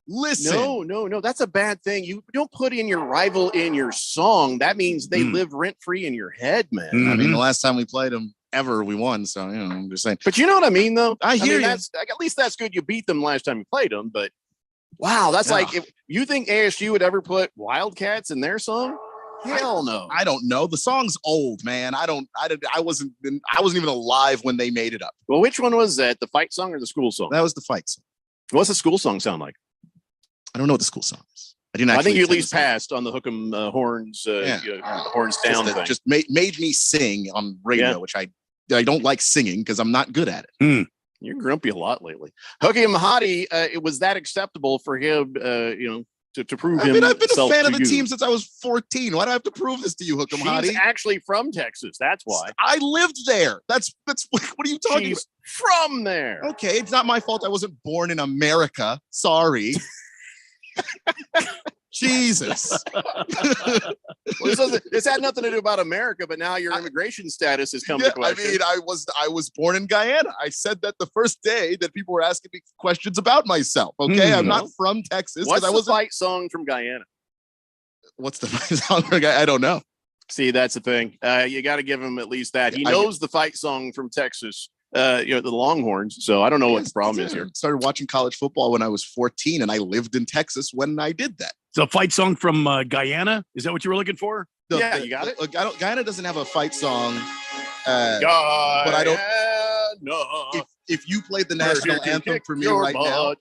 Listen. No, that's a bad thing. You don't put in your rival in your song. That means they live rent free in your head, man. I mean, the last time we played them ever, we won. So I'm just saying. But you know what I mean, though. I hear you. At least that's good. You beat them last time you played them. But wow, that's like if you think ASU would ever put Wildcats in their song. Hell no. I don't know. The song's old, man. I wasn't even alive when they made it up. Well, which one was that? The fight song or the school song? That was the fight song. What's the school song sound like? I don't know what the school song is. I think you at least passed on the Hookem horns, horns down thing. Just made me sing on radio, which I don't like singing because I'm not good at it. You're grumpy a lot lately. Hooky Mahadi, it was that acceptable for him, to prove him. I've been a fan of the team since I was 14. Why do I have to prove this to you, Hooky Mahadi? She's actually from Texas. That's why. I lived there. That's what are you talking She's from there. Okay, it's not my fault. I wasn't born in America. Sorry. Jesus. Well, this had nothing to do about America, but now your immigration status has come to question. I mean, I was born in Guyana. I said that the first day that people were asking me questions about myself. Okay, I'm not from Texas. What's the fight song from Guyana? What's the fight song from Guyana? I don't know. See, that's the thing. You got to give him at least that. He knows the fight song from Texas. The Longhorns. So I don't know what the problem is here. Started watching college football when I was 14, and I lived in Texas when I did that. It's a fight song from Guyana. Is that what you were looking for? You got it. Guyana doesn't have a fight song, but I don't. If you played the national anthem for me right now,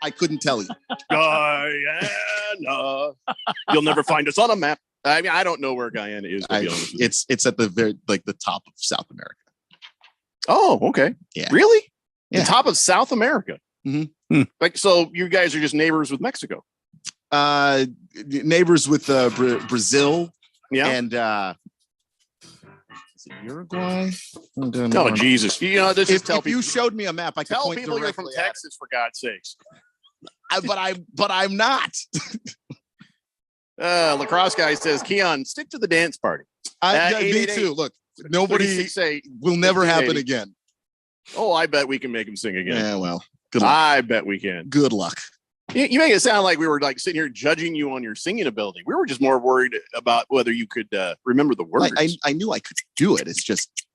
I couldn't tell you. Guyana. You'll never find us on a map. I mean, I don't know where Guyana is. It's at the very the top of South America. Oh, okay. Yeah. Really? Yeah. The top of South America. Mm-hmm. Like, so you guys are just neighbors with Mexico. Neighbors with Brazil. Yeah. And is it Uruguay? Oh, Jesus. This is if you showed me a map, I could tell point people you're from directly at Texas, for God's sakes. But I'm not. Lacrosse guy says, Keon, stick to the dance party. Me too. Look, nobody will never happen again. Oh, I bet we can make him sing again. Yeah, well, good luck. I bet we can. Good luck. You make it sound like we were like sitting here judging you on your singing ability. We were just more worried about whether you could remember the words. I knew I could do it. It's just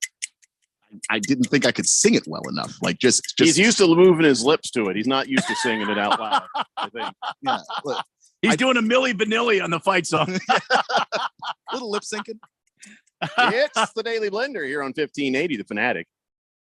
I didn't think I could sing it well enough. Like just he's used to moving his lips to it. He's not used to singing it out loud. I think. Yeah, look, he's doing a Milli Vanilli on the fight song. Little lip syncing. It's the Daily Blender here on 1580 The Fanatic.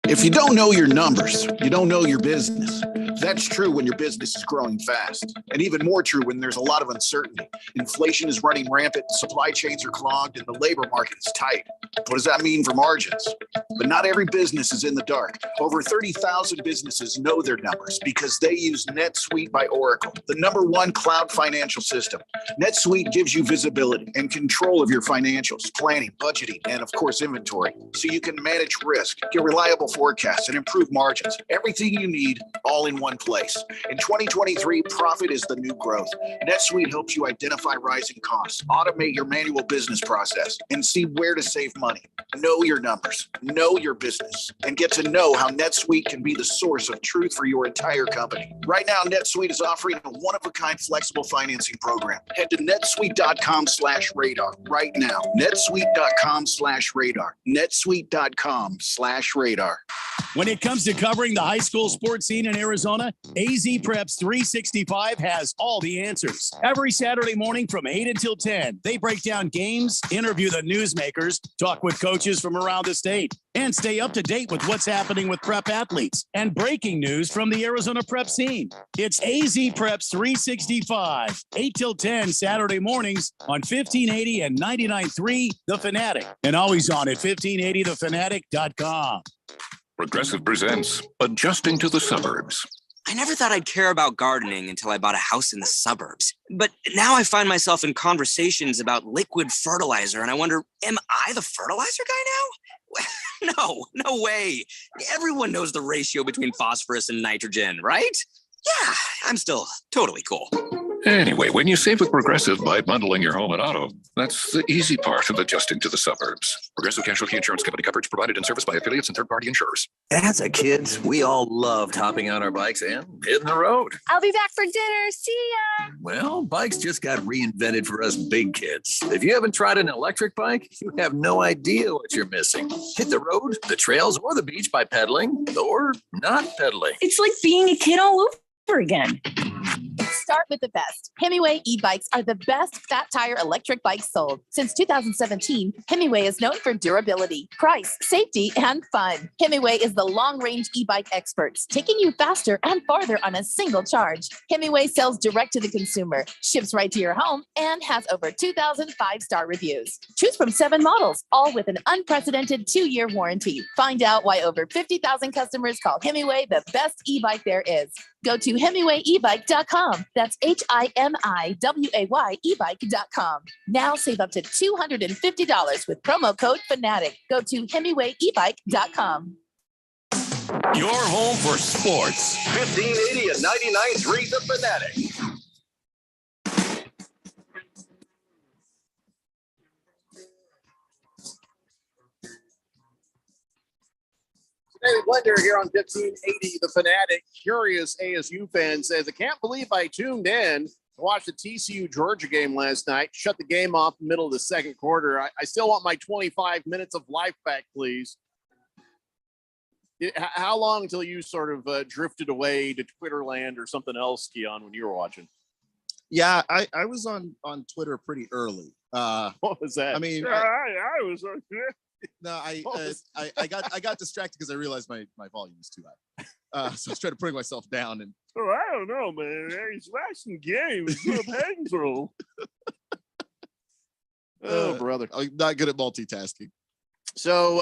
If you don't know your numbers, you don't know your business. That's true when your business is growing fast, and even more true when there's a lot of uncertainty. Inflation is running rampant, supply chains are clogged, and the labor market is tight. What does that mean for margins? But not every business is in the dark. Over 30,000 businesses know their numbers because they use NetSuite by Oracle, the #1 cloud financial system. NetSuite gives you visibility and control of your financials, planning, budgeting, and of course, inventory, so you can manage risk, get reliable forecasts, and improve margins. Everything you need, all in one place. In 2023, profit is the new growth. NetSuite helps you identify rising costs, automate your manual business process, and see where to save money. Know your numbers, know your business, and get to know how NetSuite can be the source of truth for your entire company. Right now, NetSuite is offering a one-of-a-kind flexible financing program. Head to netsuite.com/radar right now. netsuite.com/radar. netsuite.com/radar. When it comes to covering the high school sports scene in Arizona, AZ Preps 365 has all the answers. Every Saturday morning from 8 until 10, they break down games, interview the newsmakers, talk with coaches from around the state, and stay up to date with what's happening with prep athletes and breaking news from the Arizona prep scene. It's AZ Preps 365, 8 till 10 Saturday mornings on 1580 and 99.3 The Fanatic, and always on at 1580thefanatic.com. Progressive presents Adjusting to the Suburbs. I never thought I'd care about gardening until I bought a house in the suburbs. But now I find myself in conversations about liquid fertilizer, and I wonder, am I the fertilizer guy now? No way. Everyone knows the ratio between phosphorus and nitrogen, right? Yeah, I'm still totally cool. Anyway, when you save with Progressive by bundling your home and auto, that's the easy part of adjusting to the suburbs. Progressive Casualty Insurance Company, coverage provided and serviced by affiliates and third-party insurers. As a kids, we all loved hopping on our bikes and hitting the road. I'll be back for dinner. See ya. Well, bikes just got reinvented for us big kids. If you haven't tried an electric bike, you have no idea what you're missing. Hit the road, the trails, or the beach by pedaling or not pedaling. It's like being a kid all over again. start with the best. Hemingway e-bikes are the best fat tire electric bikes sold. Since 2017, Hemingway is known for durability, price, safety, and fun. Hemingway is the long-range e-bike experts, taking you faster and farther on a single charge. Hemingway sells direct to the consumer, ships right to your home, and has over 2,000 five-star reviews. Choose from 7 models, all with an unprecedented 2-year warranty. Find out why over 50,000 customers call Hemingway the best e-bike there is. Go to HemingwayEbike.com. That's HIMIWAY ebike.com. Now save up to $250 with promo code FANATIC. Go to HemingwayEbike.com. Your home for sports. 1580 and 99.3 The Fanatic. Daily Blender here on 1580 The Fanatic. Curious ASU fan says, I can't believe I tuned in to watch the TCU Georgia game last night. Shut the game off in the middle of the second quarter. I still want my 25 minutes of life back, please. How long until you sort of drifted away to Twitter land or something else, Keon, when you were watching? Yeah, I was on Twitter pretty early. What was that? I mean, I was. No, I got distracted because I realized my volume was too high. So I was trying to bring myself down and. Oh, I don't know, man. He's watching games. Oh, brother, I'm not good at multitasking. So,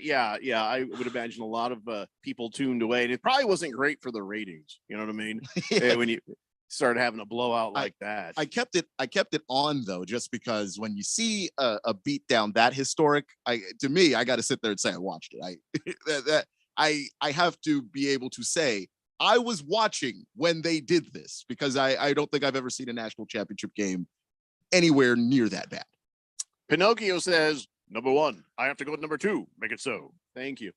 yeah, I would imagine a lot of people tuned away, and it probably wasn't great for the ratings. You know what I mean? Yeah. When you started having a blowout like that. I kept it on though, just because when you see a beat down that historic, I got to sit there and say I watched it. I have to be able to say I was watching when they did this, because I don't think I've ever seen a national championship game anywhere near that bad. Pinocchio says, number 1, I have to go with number 2. Make it so. Thank you.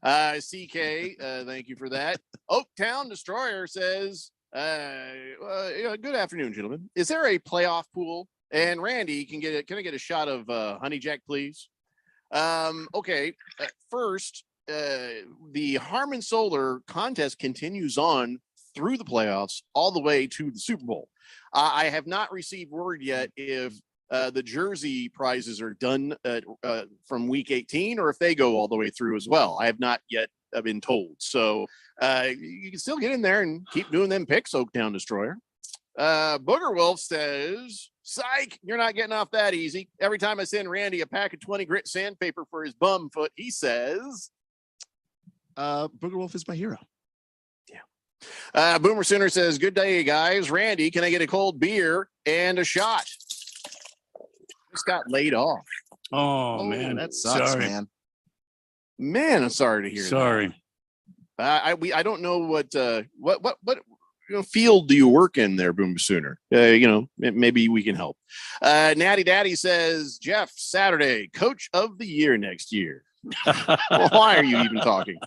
CK, thank you for that. Oaktown Destroyer says, good afternoon, gentlemen. Is there a playoff pool? And Randy, can I get a shot of Honey Jack, please? Okay. First, the Harmon Solar contest continues on through the playoffs all the way to the Super Bowl. I have not received word yet if the jersey prizes are done from week 18 or if they go all the way through as well. I have not yet been told. So you can still get in there and keep doing them picks, Oaktown Destroyer. Booger Wolf says, psych, you're not getting off that easy. Every time I send Randy a pack of 20 grit sandpaper for his bum foot, he says, Booger Wolf is my hero. Yeah. Boomer Sooner says, good day, guys. Randy, can I get a cold beer and a shot? Just got laid off. Oh man, that sucks, sorry. Man, I'm sorry to hear Sorry. that. I don't know what field do you work in there, Boomer Sooner? Maybe we can help. Natty Daddy says, Jeff, Saturday, coach of the year next year. Why are you even talking?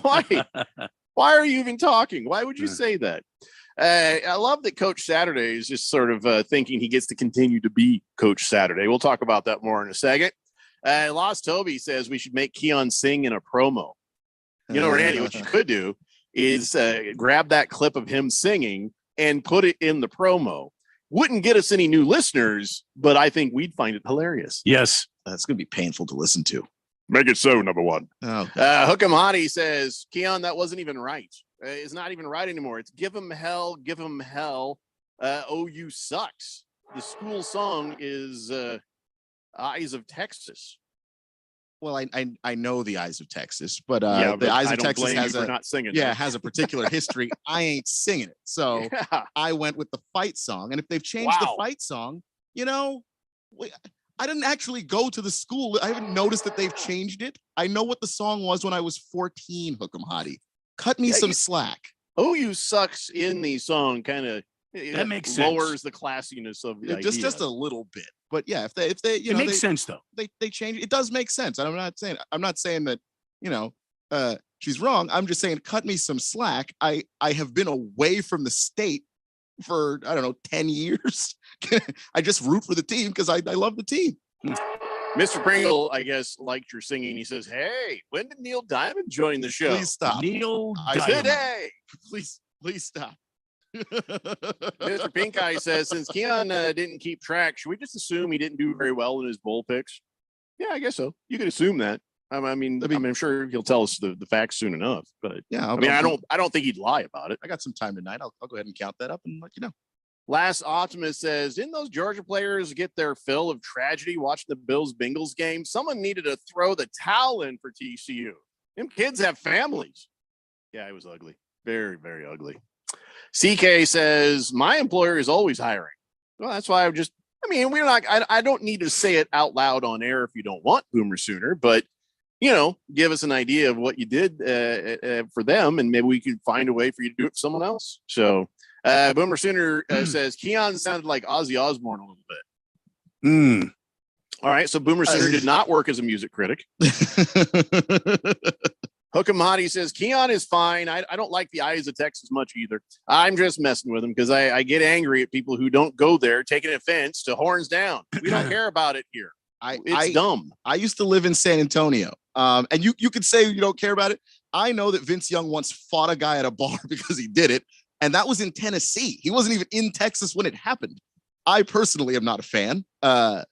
Why are you even talking? Why would you say that? I love that Coach Saturday is just sort of thinking he gets to continue to be Coach Saturday. We'll talk about that more in a second. Lost Toby says we should make Keon sing in a promo. You know, Randy, what you could do is grab that clip of him singing and put it in the promo. Wouldn't get us any new listeners, but I think we'd find it hilarious. Yes. That's going to be painful to listen to. Make it so, number 1. Oh. Hook'em Hottie says, Keon, that wasn't even right. It's not even right anymore. It's give 'em hell, give 'em hell. OU sucks. The school song is Eyes of Texas. Well, I know the Eyes of Texas, but but the Eyes I of don't Texas blame has you for not singing it. has a particular history. I ain't singing it, so I went with the fight song. And if they've changed the fight song, I didn't actually go to the school. I haven't noticed that they've changed it. I know what the song was when I was 14. Hook'em Hottie, cut me some slack. OU sucks in the song, kind of. That makes lowers sense. the classiness of the just idea. a little bit. But yeah, if they it makes sense though. They change it. Does make sense. I'm not saying that she's wrong. I'm just saying cut me some slack. I have been away from the state for 10 years. I just root for the team because I love the team. Mr. Pringle, I guess, liked your singing. He says, hey, when did Neil Diamond join the show? Please stop. Neil I Diamond. said, hey. Please stop. Mr. Pink Eye says, since Keon didn't keep track, should we just assume he didn't do very well in his bowl picks? Yeah, I guess so. You could assume that. I'm sure he'll tell us the facts soon enough. But yeah, I don't think he'd lie about it. I got some time tonight. I'll go ahead and count that up and let you know. Last Optimist says, didn't those Georgia players get their fill of tragedy watching the Bills-Bengals game? Someone needed to throw the towel in for TCU. Them kids have families. Yeah, it was ugly. Very, very ugly. CK says, my employer is always hiring. Well, that's why we're not, I don't need to say it out loud on air if you don't want Boomer Sooner, but, give us an idea of what you did for them, and maybe we could find a way for you to do it for someone else. So, Boomer Sooner says Keon sounded like Ozzy Osbourne a little bit. All right. So Boomer Sooner did not work as a music critic. Hookamati says Keon is fine. I don't like the Eyes of Texas much either. I'm just messing with him because I get angry at people who don't go there, taking offense to horns down. We don't care about it here. It's dumb. I used to live in San Antonio. And you could say you don't care about it. I know that Vince Young once fought a guy at a bar because he did it. And that was in Tennessee. He wasn't even in Texas when it happened. I personally am not a fan. Of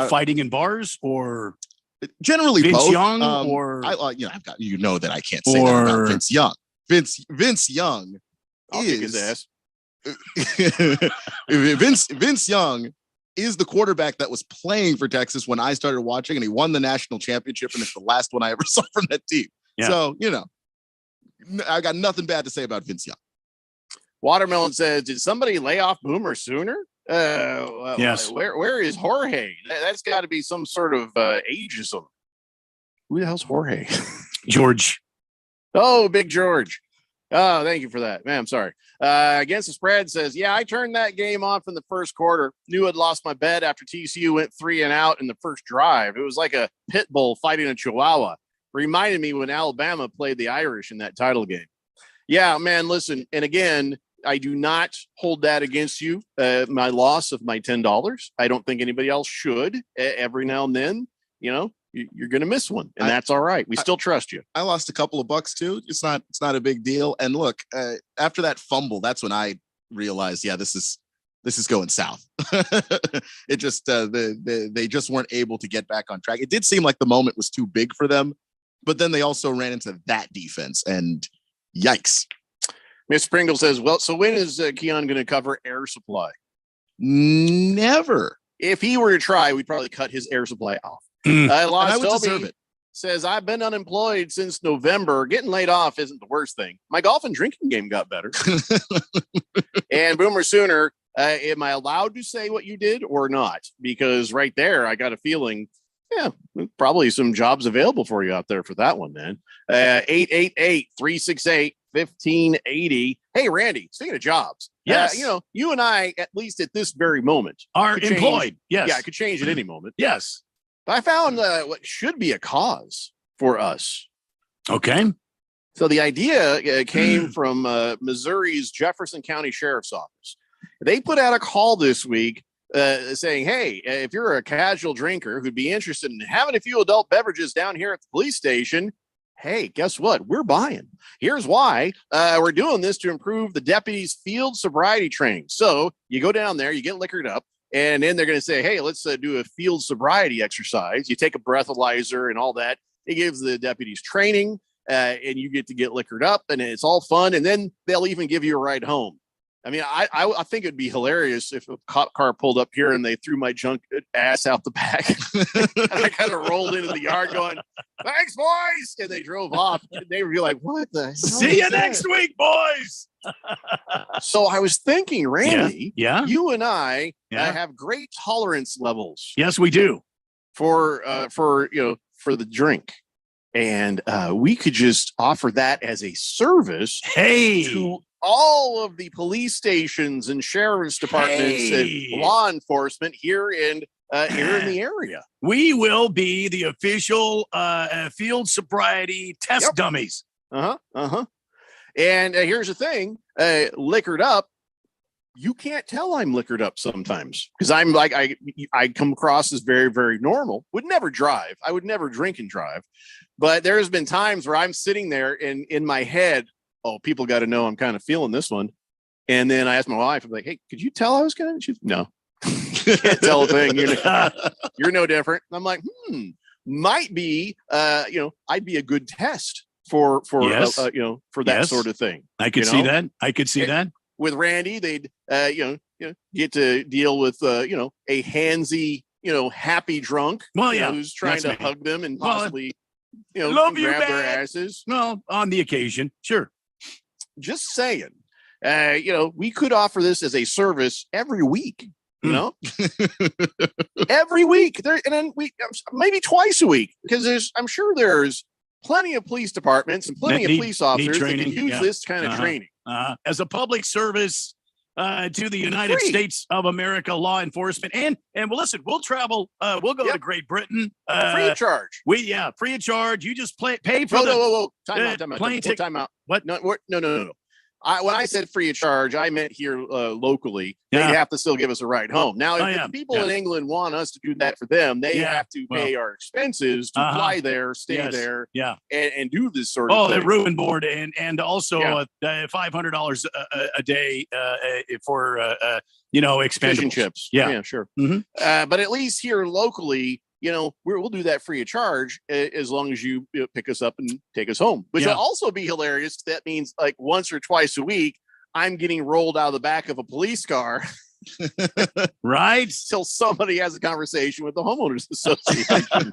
fighting in bars or generally Vince both. Young I've got that I can't say that about Vince Young. Vince Young I'll kick his ass. Vince Young is the quarterback that was playing for Texas when I started watching, and he won the national championship, and it's the last one I ever saw from that team. Yeah. So I got nothing bad to say about Vince Young. Watermelon says, did somebody lay off Boomer Sooner? Yes. Where is Jorge? That's got to be some sort of ageism. Who the hell's Jorge? George. Oh, Big George. Oh, thank you for that. Man, I'm sorry. Against the Spread says, yeah, I turned that game off in the first quarter. Knew I'd lost my bet after TCU went 3 and out in the first drive. It was like a pit bull fighting a chihuahua. Reminded me when Alabama played the Irish in that title game. Yeah, man, listen. And again, I do not hold that against you. My loss of my $10. I don't think anybody else should. Every now and then, you're going to miss one, and that's all right. We still trust you. I lost a couple of bucks too. It's not a big deal. And look, after that fumble, that's when I realized, yeah, this is going south. It just they just weren't able to get back on track. It did seem like the moment was too big for them, but then they also ran into that defense, and yikes. Miss Pringle says, well, so when is Keon going to cover air supply? Never. If he were to try, we'd probably cut his air supply off. I would deserve it. Says, I've been unemployed since November. Getting laid off isn't the worst thing. My golf and drinking game got better. And Boomer Sooner, am I allowed to say what you did or not? Because right there, I got a feeling, probably some jobs available for you out there for that one, man. 888-368-1580. Hey, Randy, speaking of jobs. Yes. You and I, at least at this very moment, are employed. Yes. Yeah, I could change at any moment. Yes. But I found what should be a cause for us. Okay. So the idea came from Missouri's Jefferson County Sheriff's Office. They put out a call this week saying, hey, if you're a casual drinker who'd be interested in having a few adult beverages down here at the police station, hey, guess what? We're buying. Here's why. We're doing this to improve the deputies' field sobriety training. So you go down there, you get liquored up, and then they're going to say, hey, let's do a field sobriety exercise. You take a breathalyzer and all that. It gives the deputies training, and you get to get liquored up, and it's all fun. And then they'll even give you a ride home. I mean, I think it'd be hilarious if a cop car pulled up here and they threw my junk ass out the back. And I kind of rolled into the yard going, thanks, boys. And they drove off. And they would be like, what the hell? See you next week, boys. So I was thinking, Randy, yeah? You and I have great tolerance levels. Yes, we do. For the drink. And we could just offer that as a service to all of the police stations and sheriff's departments and law enforcement here in the area. We will be the official field sobriety test dummies. And here's the thing, liquored up, you can't tell I'm liquored up sometimes because I'm like, I come across as very, very normal. Would never drive. I would never drink and drive. But there's been times where I'm sitting there and in my head, oh, people got to know I'm kind of feeling this one. And then I asked my wife, I'm like, hey, could you tell I was going to? She's no, can't tell a thing. You're no different. And I'm like, might be, I'd be a good test for Yes. for that Yes. sort of thing. I could see that. I could see that. With Randy, they'd, get to deal with, a handsy, happy drunk. Well, yeah, who's trying that's to me. hug them and Well, possibly, love you, grab their man. asses. Well, on the occasion, sure. Just saying. We could offer this as a service every week. Every week there, and then maybe twice a week, because I'm sure there's plenty of police departments and plenty of police officers that could use this kind of training. As a public service to the United States of America law enforcement. And well, listen, we'll travel. We'll go to Great Britain. Free of charge. Free of charge. You just pay for whoa. Time out. plane ticket. Time out. What? No. When I said free of charge, I meant here locally. They'd have to still give us a ride home. Now, if the people in England want us to do that for them, they have to pay our expenses to fly there, stay there, and do this sort of thing. The room and board, and also $500 a day for expendables. Fish and chips. Yeah, sure. But at least here locally, we'll do that free of charge as long as you pick us up and take us home, which will also be hilarious. That means like once or twice a week, I'm getting rolled out of the back of a police car. Right. Till somebody has a conversation with the homeowners association.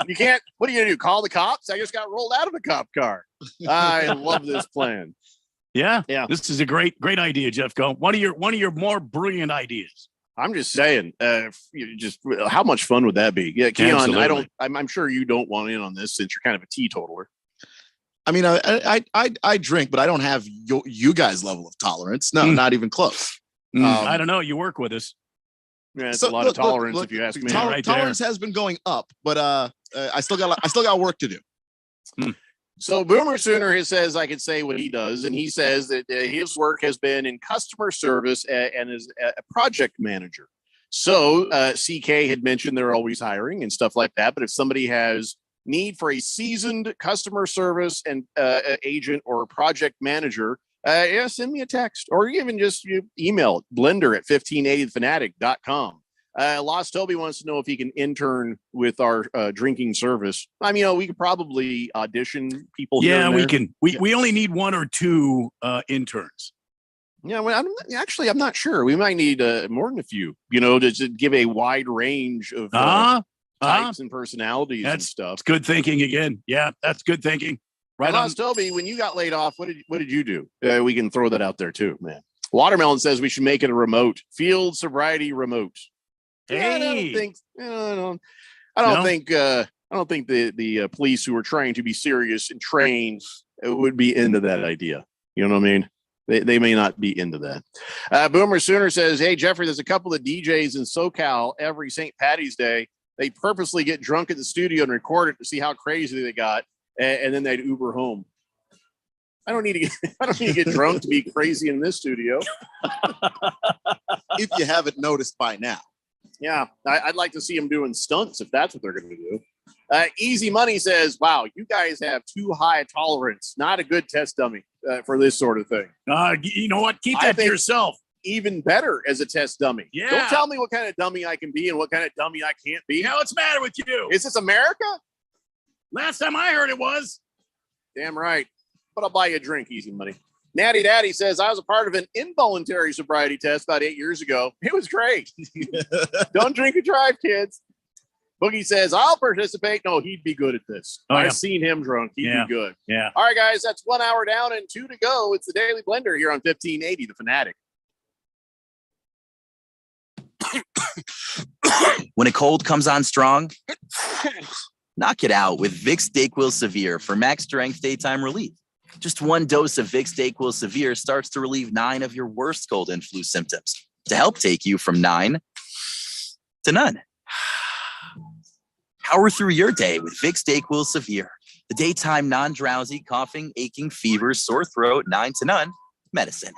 You can't, what are you going to do? Call the cops? I just got rolled out of a cop car. I love this plan. Yeah. This is a great idea, Jeff. One of your more brilliant ideas. I'm just saying, just how much fun would that be? Yeah, Keon, Absolutely. I'm sure you don't want in on this since you're kind of a teetotaler. I mean, I drink, but I don't have you guys' level of tolerance. No, not even close. I don't know. You work with us. Yeah, it's a lot of tolerance if you ask me. Tolerance has been going up, but I still got work to do. So Boomer Sooner says I can say what he does, and he says that his work has been in customer service and is a project manager. So CK had mentioned they're always hiring and stuff like that. But if somebody has need for a seasoned customer service and agent or project manager, send me a text or even just email it, blender@1580thefanatic.com. Lost Toby wants to know if he can intern with our drinking service. I mean, we could probably audition people. Yeah, we can. We only need one or two interns. Yeah, well, I'm not sure. We might need more than a few, to give a wide range of types and personalities and stuff. That's good thinking again. Yeah, that's good thinking. Right, Lost Toby, when you got laid off, what did you do? We can throw that out there too, man. Watermelon says we should make it a remote field sobriety remote. Hey. Yeah, I don't think the police who are trying to be serious and trained would be into that idea. You know what I mean? They may not be into that. Boomer Sooner says, hey, Jeffrey, there's a couple of DJs in SoCal every St. Patty's Day. They purposely get drunk at the studio and record it to see how crazy they got, and then they'd Uber home. I don't need to get drunk to be crazy in this studio. If you haven't noticed by now. Yeah, I'd like to see them doing stunts if that's what they're going to do. Easy Money says, wow, you guys have too high a tolerance. Not a good test dummy for this sort of thing. You know what? Keep that to yourself. Even better as a test dummy. Yeah. Don't tell me what kind of dummy I can be and what kind of dummy I can't be. Yeah, what's the matter with you? Is this America? Last time I heard it was. Damn right. But I'll buy you a drink, Easy Money. Natty Daddy says, I was a part of an involuntary sobriety test about 8 years ago. It was great. Don't drink and drive, kids. Boogie says, I'll participate. No, he'd be good at this. I've seen him drunk. He'd be good. Yeah. All right, guys, that's 1 hour down and 2 to go. It's the Daily Blender here on 1580, The Fanatic. When a cold comes on strong, knock it out with Vicks DayQuil Severe for max strength daytime relief. Just one dose of Vicks DayQuil Severe starts to relieve 9 of your worst cold and flu symptoms to help take you from 9 to none. Power through your day with Vicks DayQuil Severe, the daytime non-drowsy, coughing, aching, fever, sore throat, 9 to none medicine.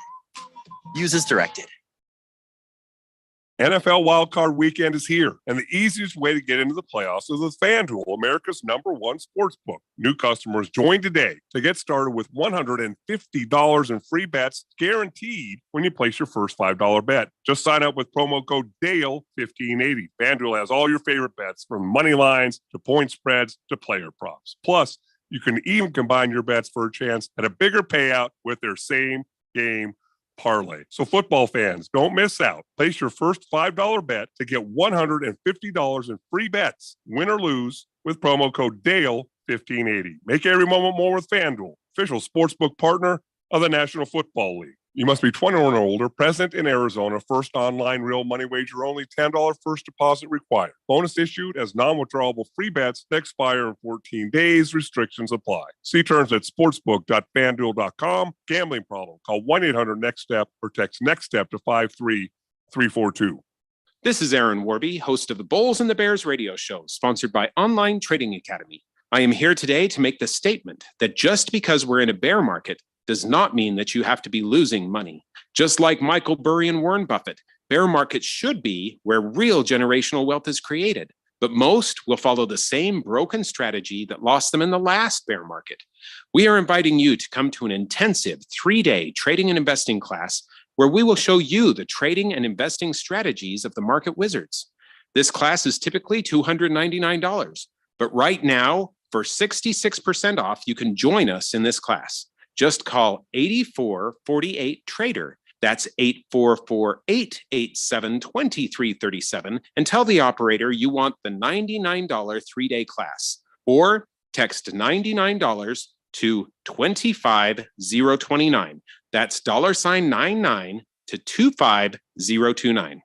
Use as directed. NFL Wildcard Weekend is here, and the easiest way to get into the playoffs is with FanDuel, America's #1 sportsbook. New customers join today to get started with $150 in free bets guaranteed when you place your first $5 bet. Just sign up with promo code DALE1580. FanDuel has all your favorite bets, from money lines to point spreads to player props. Plus, you can even combine your bets for a chance at a bigger payout with their same game parlay. So football fans, don't miss out. Place your first $5 bet to get $150 in free bets, win or lose, with promo code DALE1580. Make every moment more with FanDuel, official sportsbook partner of the National Football League. You must be 21 or older, present in Arizona. First online real money wager only. $10 first deposit required. Bonus issued as non-withdrawable free bets that expire in 14 days. Restrictions apply. See terms at sportsbook.fanduel.com. Gambling problem? Call 1-800-NEXT-STEP or text NEXT-STEP to 53342. This is Aaron Warby, host of the Bulls and the Bears radio show, sponsored by Online Trading Academy. I am here today to make the statement that just because we're in a bear market does not mean that you have to be losing money. Just like Michael Burry and Warren Buffett, bear markets should be where real generational wealth is created. But most will follow the same broken strategy that lost them in the last bear market. We are inviting you to come to an intensive 3-day trading and investing class where we will show you the trading and investing strategies of the market wizards. This class is typically $299, but right now, for 66% off, you can join us in this class. Just call 8448-TRADER. That's 844-887-2337 and tell the operator you want the $99 3-day class, or text $99 to 25029. That's $99 to 25029.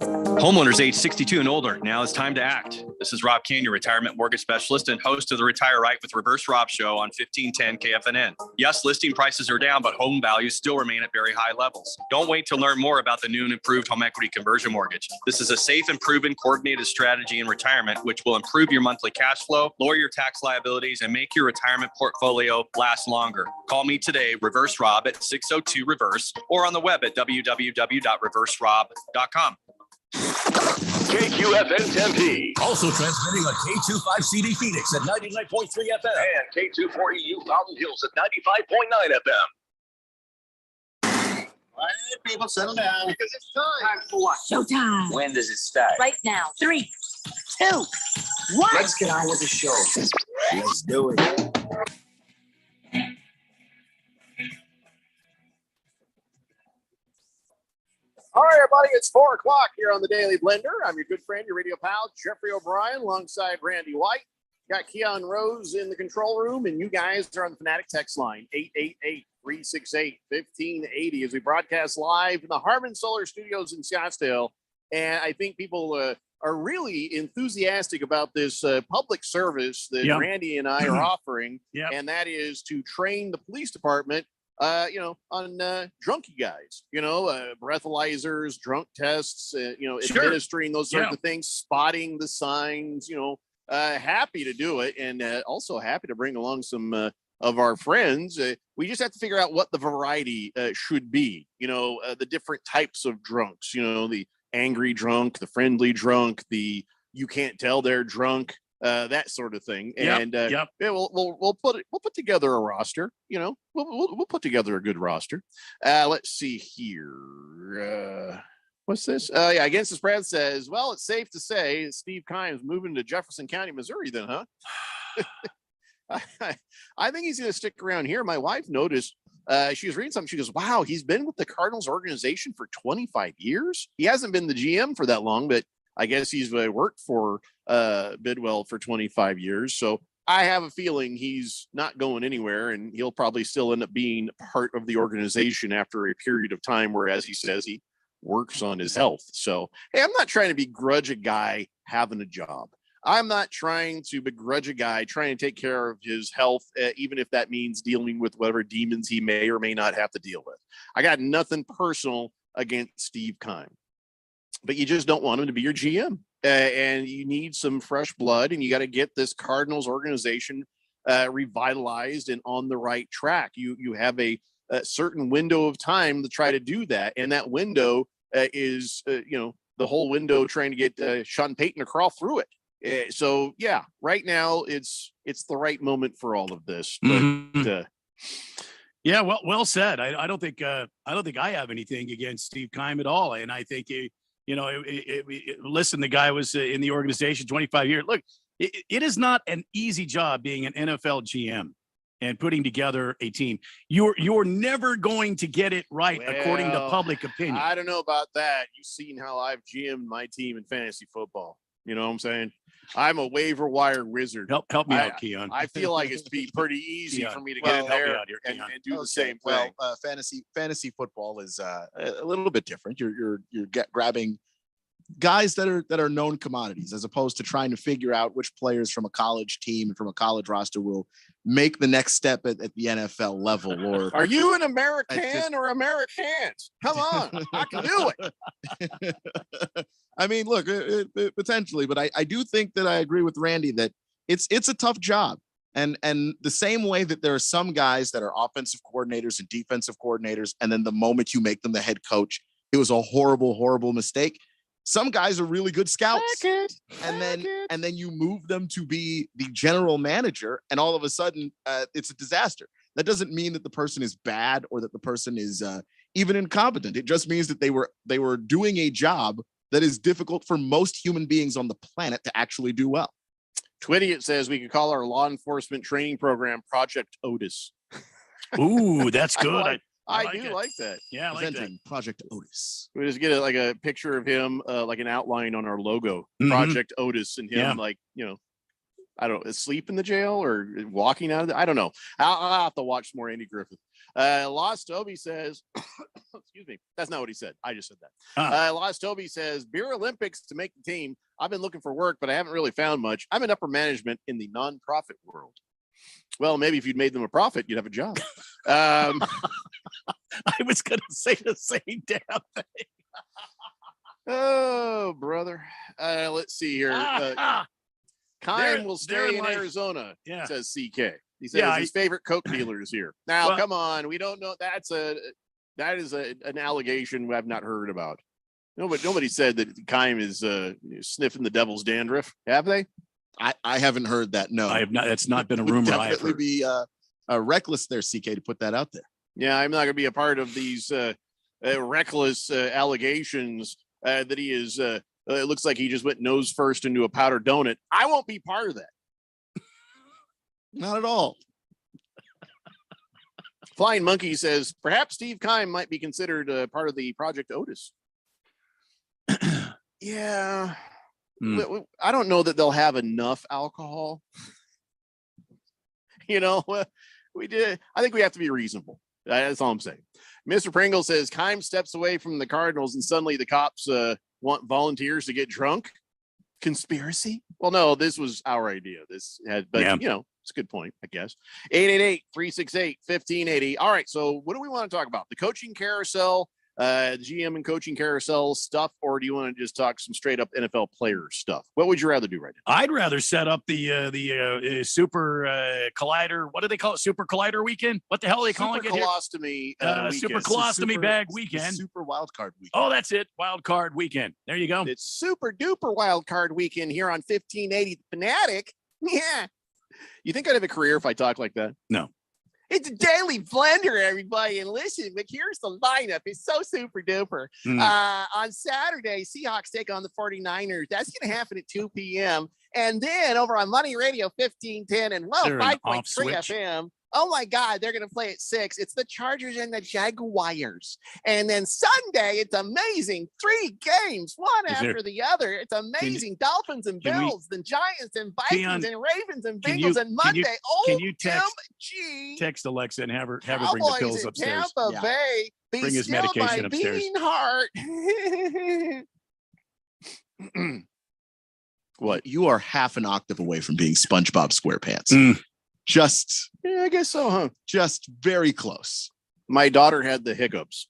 Homeowners age 62 and older, now it's time to act. This is Rob Kane, your retirement mortgage specialist and host of the Retire Right with Reverse Rob show on 1510 KFNN. Yes, listing prices are down, but home values still remain at very high levels. Don't wait to learn more about the new and improved home equity conversion mortgage. This is a safe and proven coordinated strategy in retirement, which will improve your monthly cash flow, lower your tax liabilities, and make your retirement portfolio last longer. Call me today, Reverse Rob, at 602-REVERSE, or on the web at www.reverserob.com. KQFN Tempe. Also transmitting on K25CD Phoenix at 99.3 FM. And K240U Fountain Hills at 95.9 FM. All right, people, settle down. Because it's time. Time for what? Showtime. When does it start? Right now. 3, 2, 1. Let's get on with the show. Let's do it. All right, everybody, it's 4 o'clock here on the Daily Blender. I'm your good friend, your radio pal, Jeffrey O'Brien, alongside Randy White. Got Keon Rose in the control room, and you guys are on the Fanatic text line, 888-368-1580, as we broadcast live in the Harmon Solar Studios in Scottsdale. And I think people are really enthusiastic about this public service that Randy and I are offering, and that is to train the police department on drunky guys, breathalyzers, drunk tests, administering those sorts of things, spotting the signs, happy to do it. And also happy to bring along some of our friends. We just have to figure out what the variety should be, the different types of drunks, the angry drunk, the friendly drunk, the you can't tell they're drunk. That sort of thing, and we'll put together a roster. We'll put together a good roster. Let's see here. What's this? Against the Spread says, well, it's safe to say Steve Kimes moving to Jefferson County, Missouri. Then, huh? I think he's going to stick around here. My wife noticed. She was reading something. She goes, wow, he's been with the Cardinals organization for 25 years. He hasn't been the GM for that long, but I guess he's worked for Bidwell for 25 years. So I have a feeling he's not going anywhere, and he'll probably still end up being part of the organization after a period of time where, as he says, he works on his health. So, hey, I'm not trying to begrudge a guy having a job. I'm not trying to begrudge a guy trying to take care of his health, even if that means dealing with whatever demons he may or may not have to deal with. I got nothing personal against Steve Keim. But you just don't want him to be your GM, and you need some fresh blood, and you got to get this Cardinals organization revitalized and on the right track. You have a certain window of time to try to do that, and that window is the whole window trying to get Sean Payton to crawl through it. So yeah, right now it's the right moment for all of this. But yeah, well said. I don't think I have anything against Steve Keim at all, and I think listen, the guy was in the organization 25 years. Look, it is not an easy job being an NFL GM and putting together a team. You're never going to get it right according to public opinion. I don't know about that. You've seen how I've GM'd my team in fantasy football. You know what I'm saying? I'm a waiver wire wizard. Help me out, Keon. I feel like it's be pretty easy for me to get in there and do the same thing. Well, fantasy football is a little bit different. You're grabbing guys that are known commodities, as opposed to trying to figure out which players from a college team and from a college roster will make the next step at the NFL level. Or are you an American or Americans? Come on, I can do it. I mean, look, potentially, but I do think that I agree with Randy that it's a tough job. And the same way that there are some guys that are offensive coordinators and defensive coordinators, and then the moment you make them the head coach, it was a horrible mistake. Some guys are really good scouts, and then you move them to be the general manager, and all of a sudden it's a disaster. That doesn't mean that the person is bad or that the person is even incompetent. It just means that they were doing a job that is difficult for most human beings on the planet to actually do well. Twitty, it says we could call our law enforcement training program Project Otis. Ooh, that's good. I do like that. Yeah, I like that. Project Otis. We just get a picture of him, like an outline on our logo, Project Otis, and him I don't know, asleep in the jail or walking out of the, I don't know. I'll have to watch more Andy Griffith. Lost Toby says, excuse me, that's not what he said. I just said that. Lost Toby says, Beer Olympics to make the team. I've been looking for work, but I haven't really found much. I'm in upper management in the nonprofit world. Well, maybe if you'd made them a profit, you'd have a job. I was going to say the same damn thing. Oh, brother. Let's see here. Keim will stay in Arizona, says CK. He says his favorite Coke dealer is here. Now, come on. We don't know. That is an allegation I've not heard about. Nobody said that Keim is sniffing the devil's dandruff. Have they? I haven't heard that. No, I have not. That's not been a rumor. I have heard. Be reckless there, CK, to put that out there. Yeah, I'm not going to be a part of these reckless allegations that he is. It looks like he just went nose first into a powdered donut. I won't be part of that. Not at all. Flying Monkey says perhaps Steve Keim might be considered part of the Project Otis. Yeah. I don't know that they'll have enough alcohol. We did. I think we have to be reasonable. That's all I'm saying. Mr. Pringle says Keim steps away from the Cardinals and suddenly the cops want volunteers to get drunk. Conspiracy? Well, no, this was our idea. It's a good point, I guess. 888-368-1580. All right. So what do we want to talk about? The coaching carousel, GM and coaching carousel stuff, or do you want to just talk some straight up NFL player stuff? What would you rather do right now? I'd rather set up the super collider. What do they call it? Super collider weekend? What the hell are they calling it? Colostomy super colostomy bag weekend. Super wild card weekend. Oh, that's it. Wild card weekend. There you go. It's super duper wild card weekend here on 1580 Fanatic. Yeah. You think I'd have a career if I talk like that? No. It's a daily blender, everybody. And listen, but here's the lineup. It's so super duper. On Saturday, Seahawks take on the 49ers. That's going to happen at 2 p.m. And then over on Money Radio 1510 and 5.3 FM. Oh my God, they're going to play at 6. It's the Chargers and the Jaguars. And then Sunday, it's amazing. 3 games, one after the other. It's amazing. Dolphins and Bills, then Giants and Vikings and Ravens and Bengals and Monday. Can you text Alexa and have her bring the pills upstairs? Tampa Bay. Bring his medication upstairs. Beating heart. What? You are half an octave away from being SpongeBob SquarePants. Yeah, I guess so, huh? Just very close. My daughter had the hiccups.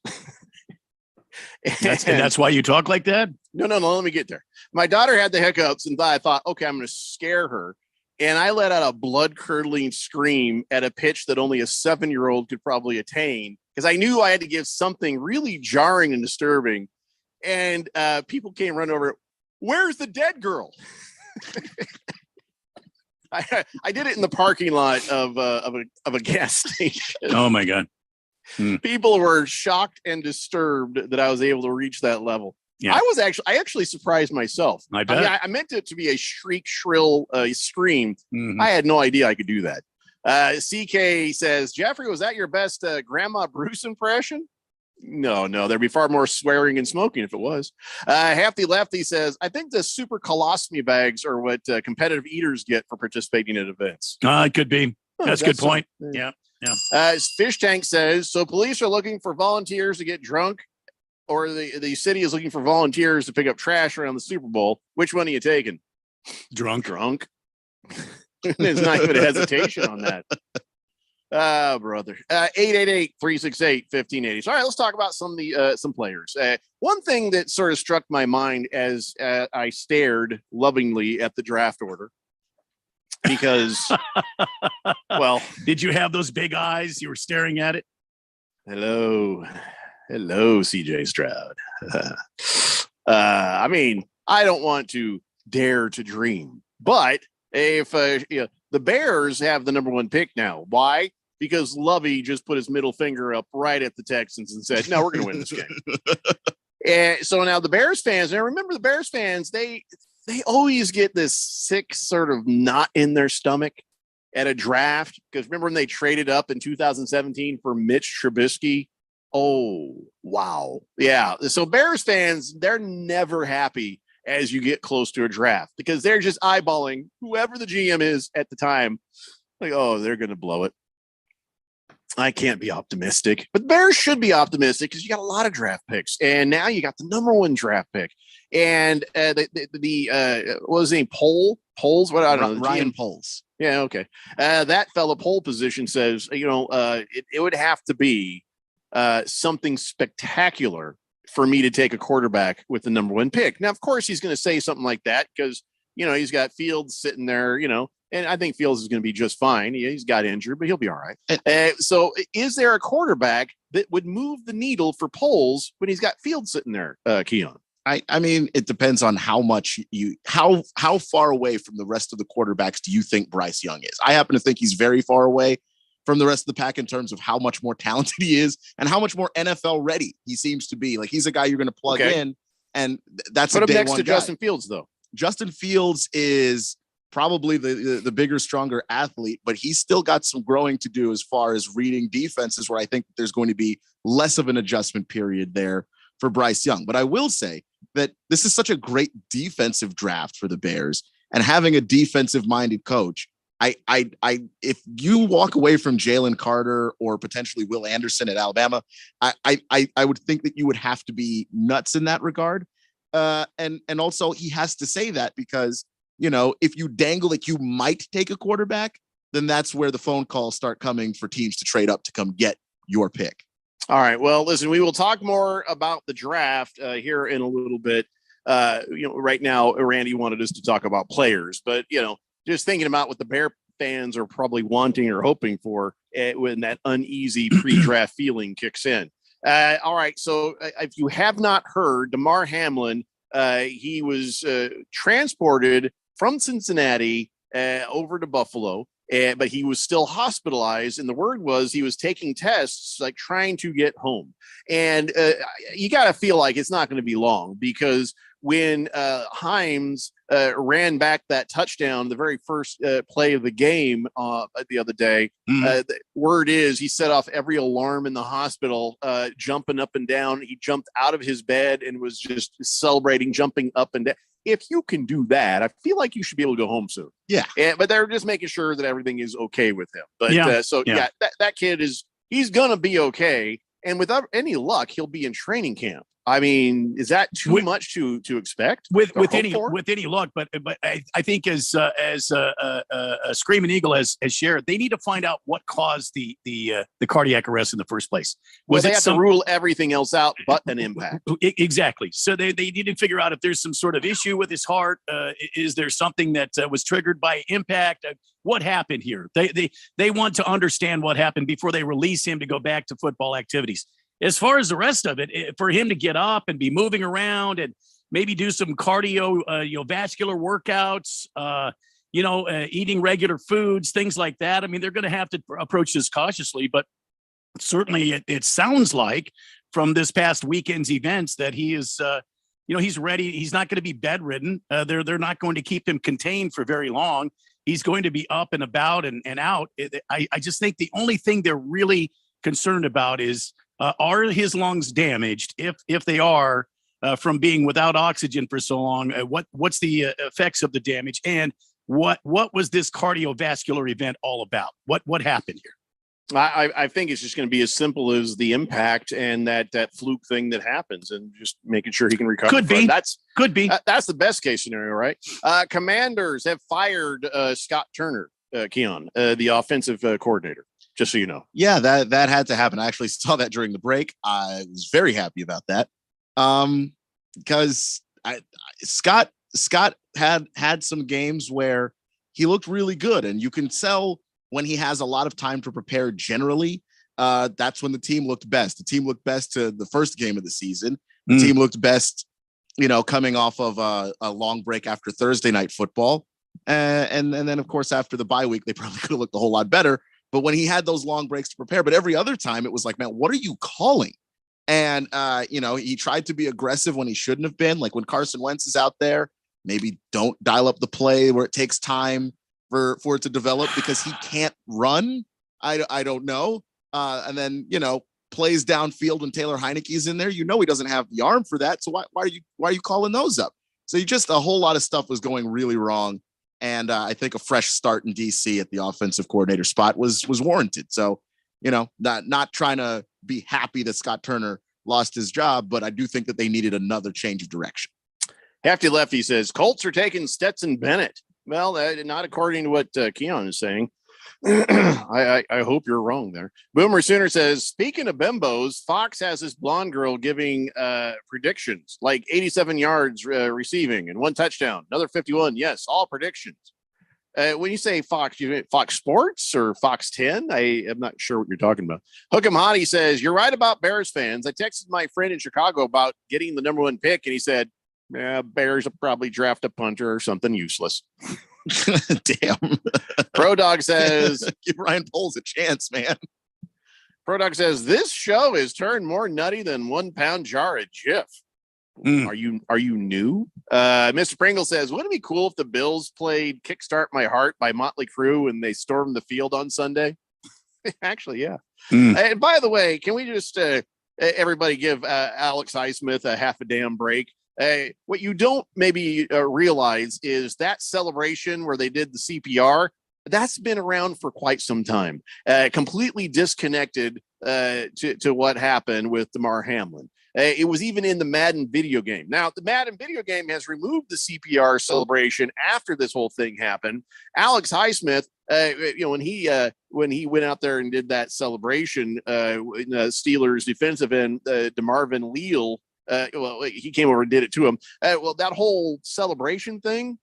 and that's why you talk like that? No, let me get there. My daughter had the hiccups, and I thought, okay, I'm going to scare her. And I let out a blood-curdling scream at a pitch that only a 7-year-old could probably attain, because I knew I had to give something really jarring and disturbing. and people came running over. Where's the dead girl? I did it in the parking lot of a gas station. Oh my God. People were shocked and disturbed that I was able to reach that level. Yeah. I actually surprised myself. I bet. mean, I meant it to be a shrill scream. Mhm. I had no idea I could do that. CK says, Jeffrey, was that your best Grandma Bruce impression? No, there'd be far more swearing and smoking if it was. Hefty Lefty says, I think the super colostomy bags are what competitive eaters get for participating in events. It could be. Oh, That's a good so- point. Yeah. Fish Tank says, so police are looking for volunteers to get drunk, or the city is looking for volunteers to pick up trash around the Super Bowl. Which one are you taking? Drunk. There's not even a hesitation on that. Brother. 888-368-1580. So, all right, let's talk about some players. One thing that sort of struck my mind as I stared lovingly at the draft order, because, well, did you have those big eyes? You were staring at it. Hello, CJ Stroud. I mean, I don't want to dare to dream, but if the Bears have the number 1 pick now, why? Because Lovey just put his middle finger up right at the Texans and said, "No, we're going to win this game." And so now the Bears fans. Now remember, the Bears fans they always get this sick sort of knot in their stomach at a draft, because remember when they traded up in 2017 for Mitch Trubisky? Oh, wow. Yeah. So Bears fans, they're never happy as you get close to a draft, because they're just eyeballing whoever the GM is at the time. Like, oh, they're going to blow it. I can't be optimistic, but the Bears should be optimistic because you got a lot of draft picks, and now you got the number 1 draft pick. And what was his name? Poles? What I don't know. Ryan Poles. Yeah, okay. That fella pole position says, it would have to be something spectacular for me to take a quarterback with the number 1 pick. Now, of course, he's going to say something like that because, he's got Fields sitting there, and I think Fields is going to be just fine. He's got injured, but he'll be all right. So is there a quarterback that would move the needle for Poles when he's got Fields sitting there, Keon? I mean, it depends on how much how far away from the rest of the quarterbacks do you think Bryce Young is? I happen to think he's very far away from the rest of the pack in terms of how much more talented he is and how much more NFL ready he seems to be. Like, he's a guy you're going to plug in, and that's Put a him day next one to guy. Justin Fields, though. Justin Fields is probably the bigger, stronger athlete, but he's still got some growing to do as far as reading defenses, where I think there's going to be less of an adjustment period there for Bryce Young. But I will say that this is such a great defensive draft for the Bears, and having a defensive minded coach, if you walk away from Jalen Carter or potentially Will Anderson at Alabama, I would think that you would have to be nuts in that regard. And also he has to say that because, if you dangle like you might take a quarterback, then that's where the phone calls start coming for teams to trade up to come get your pick. All right. Well, listen, we will talk more about the draft here in a little bit. Right now, Randy wanted us to talk about players, but, just thinking about what the Bear fans are probably wanting or hoping for when that uneasy pre-draft feeling kicks in. All right. So if you have not heard, Damar Hamlin, he was transported from Cincinnati over to Buffalo, but he was still hospitalized. And the word was he was taking tests, like trying to get home. And you got to feel like it's not going to be long, because when Himes ran back that touchdown, the very first play of the game the other day, the word is he set off every alarm in the hospital, jumping up and down. He jumped out of his bed and was just celebrating, jumping up and down. If you can do that, I feel like you should be able to go home soon. Yeah. But they're just making sure that everything is okay with him. But Yeah. that kid he's going to be okay. And without any luck, he'll be in training camp. I mean, is that too much to expect with any luck? But I think as Screaming Eagle has shared, they need to find out what caused the cardiac arrest in the first place. They have to rule everything else out but an impact? Exactly. So they need to figure out if there's some sort of issue with his heart. Is there something that was triggered by impact? What happened here? They want to understand what happened before they release him to go back to football activities. as far as the rest of it, for him to get up and be moving around and maybe do some cardio, vascular workouts, eating regular foods, things like that. I mean, they're going to have to approach this cautiously, but certainly it sounds like from this past weekend's events that he is, he's ready. He's not going to be bedridden. They're not going to keep him contained for very long. He's going to be up and about and out. I just think the only thing they're really concerned about is, are his lungs damaged? If they are, from being without oxygen for so long, what's the effects of the damage? And what was this cardiovascular event all about? What happened here? I think it's just going to be as simple as the impact and that fluke thing that happens, and just making sure he can recover. Could be. That's the best case scenario, right? Commanders have fired Scott Turner, Keon, the offensive coordinator. Just so you know. Yeah, that had to happen. I actually saw that during the break. I was very happy about that, because Scott had some games where he looked really good, and you can tell when he has a lot of time to prepare. Generally, that's when the team looked best. The team looked best to the first game of the season. The team looked best, coming off of a long break after Thursday night football, and then of course after the bye week they probably could have looked a whole lot better. But when he had those long breaks to prepare, but every other time it was like, man, what are you calling? And, he tried to be aggressive when he shouldn't have been. Like when Carson Wentz is out there, maybe don't dial up the play where it takes time for it to develop because he can't run. I don't know. And then, plays downfield when Taylor Heineke's in there, he doesn't have the arm for that. So why are you calling those up? So a whole lot of stuff was going really wrong. And I think a fresh start in DC at the offensive coordinator spot was warranted. So, not trying to be happy that Scott Turner lost his job, but I do think that they needed another change of direction. Hefty Lefty says Colts are taking Stetson Bennett. Well, not according to what Keon is saying. I hope you're wrong there. Boomer Sooner says, speaking of bimbos, Fox has this blonde girl giving predictions, like 87 yards receiving and 1 touchdown, another 51. Yes, all predictions. When you say Fox, you mean Fox Sports or Fox 10? I am not sure what you're talking about. Hook'em Hottie says, you're right about Bears fans. I texted my friend in Chicago about getting the number 1 pick, and he said, Bears will probably draft a punter or something useless. Damn. Pro Dog says, give Ryan Poles a chance, man. Pro Dog says, this show has turned more nutty than 1 pound jar of Jif. Are you new? Mr. Pringle says, wouldn't it be cool if the Bills played Kickstart My Heart by Motley Crue and they stormed the field on Sunday? Actually, yeah. And by the way, can we just everybody give Alex Highsmith a half a damn break? What you don't maybe realize is that celebration where they did the CPR, that's been around for quite some time, completely disconnected to what happened with Damar Hamlin. It was even in the Madden video game. Now, the Madden video game has removed the CPR celebration after this whole thing happened. Alex Highsmith, when he went out there and did that celebration, Steelers defensive end, DeMarvin Leal, he came over and did it to him. That whole celebration thing,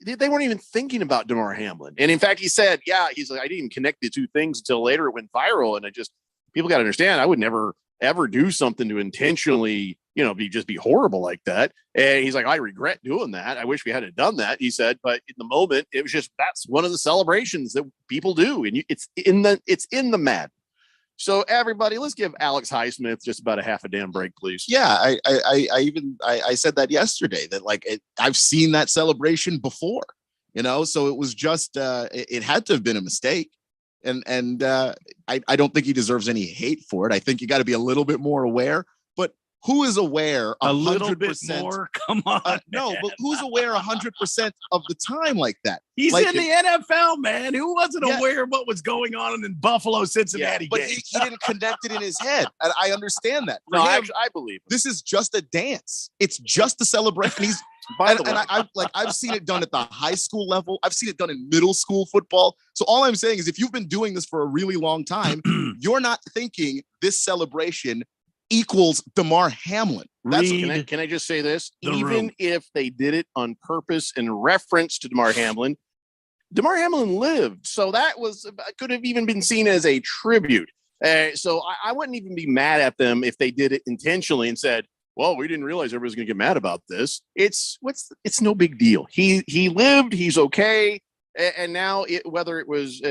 they weren't even thinking about Damar Hamlin. And in fact, he said, he's like, I didn't even connect the two things until later it went viral. And people got to understand, I would never ever do something to intentionally, be horrible like that. And he's like, I regret doing that. I wish we hadn't done that. He said, but in the moment, it was just, that's one of the celebrations that people do. And it's in the Madden. So everybody, let's give Alex Highsmith just about a half a damn break, please. Yeah, I said that yesterday that I've seen that celebration before, so it was just it had to have been a mistake, and I don't think he deserves any hate for it. I think you got to be a little bit more aware. But who is aware 100%? A little bit more? Come on. No, but who's aware 100% of the time like that? He's in the NFL, man. Who wasn't aware of what was going on in the Buffalo Cincinnati but game? He didn't connect it in his head. And I understand that. No, actually, I believe this is just a dance. It's just a celebration. He's I've seen it done at the high school level. I've seen it done in middle school football. So all I'm saying is if you've been doing this for a really long time, you're not thinking this celebration equals Damar Hamlin. Can I just say this? Even if they did it on purpose in reference to Damar Hamlin lived. So that could have even been seen as a tribute. So I wouldn't even be mad at them if they did it intentionally and said, well, we didn't realize everybody's going to get mad about this. It's no big deal. He lived, he's okay. And now whether it was,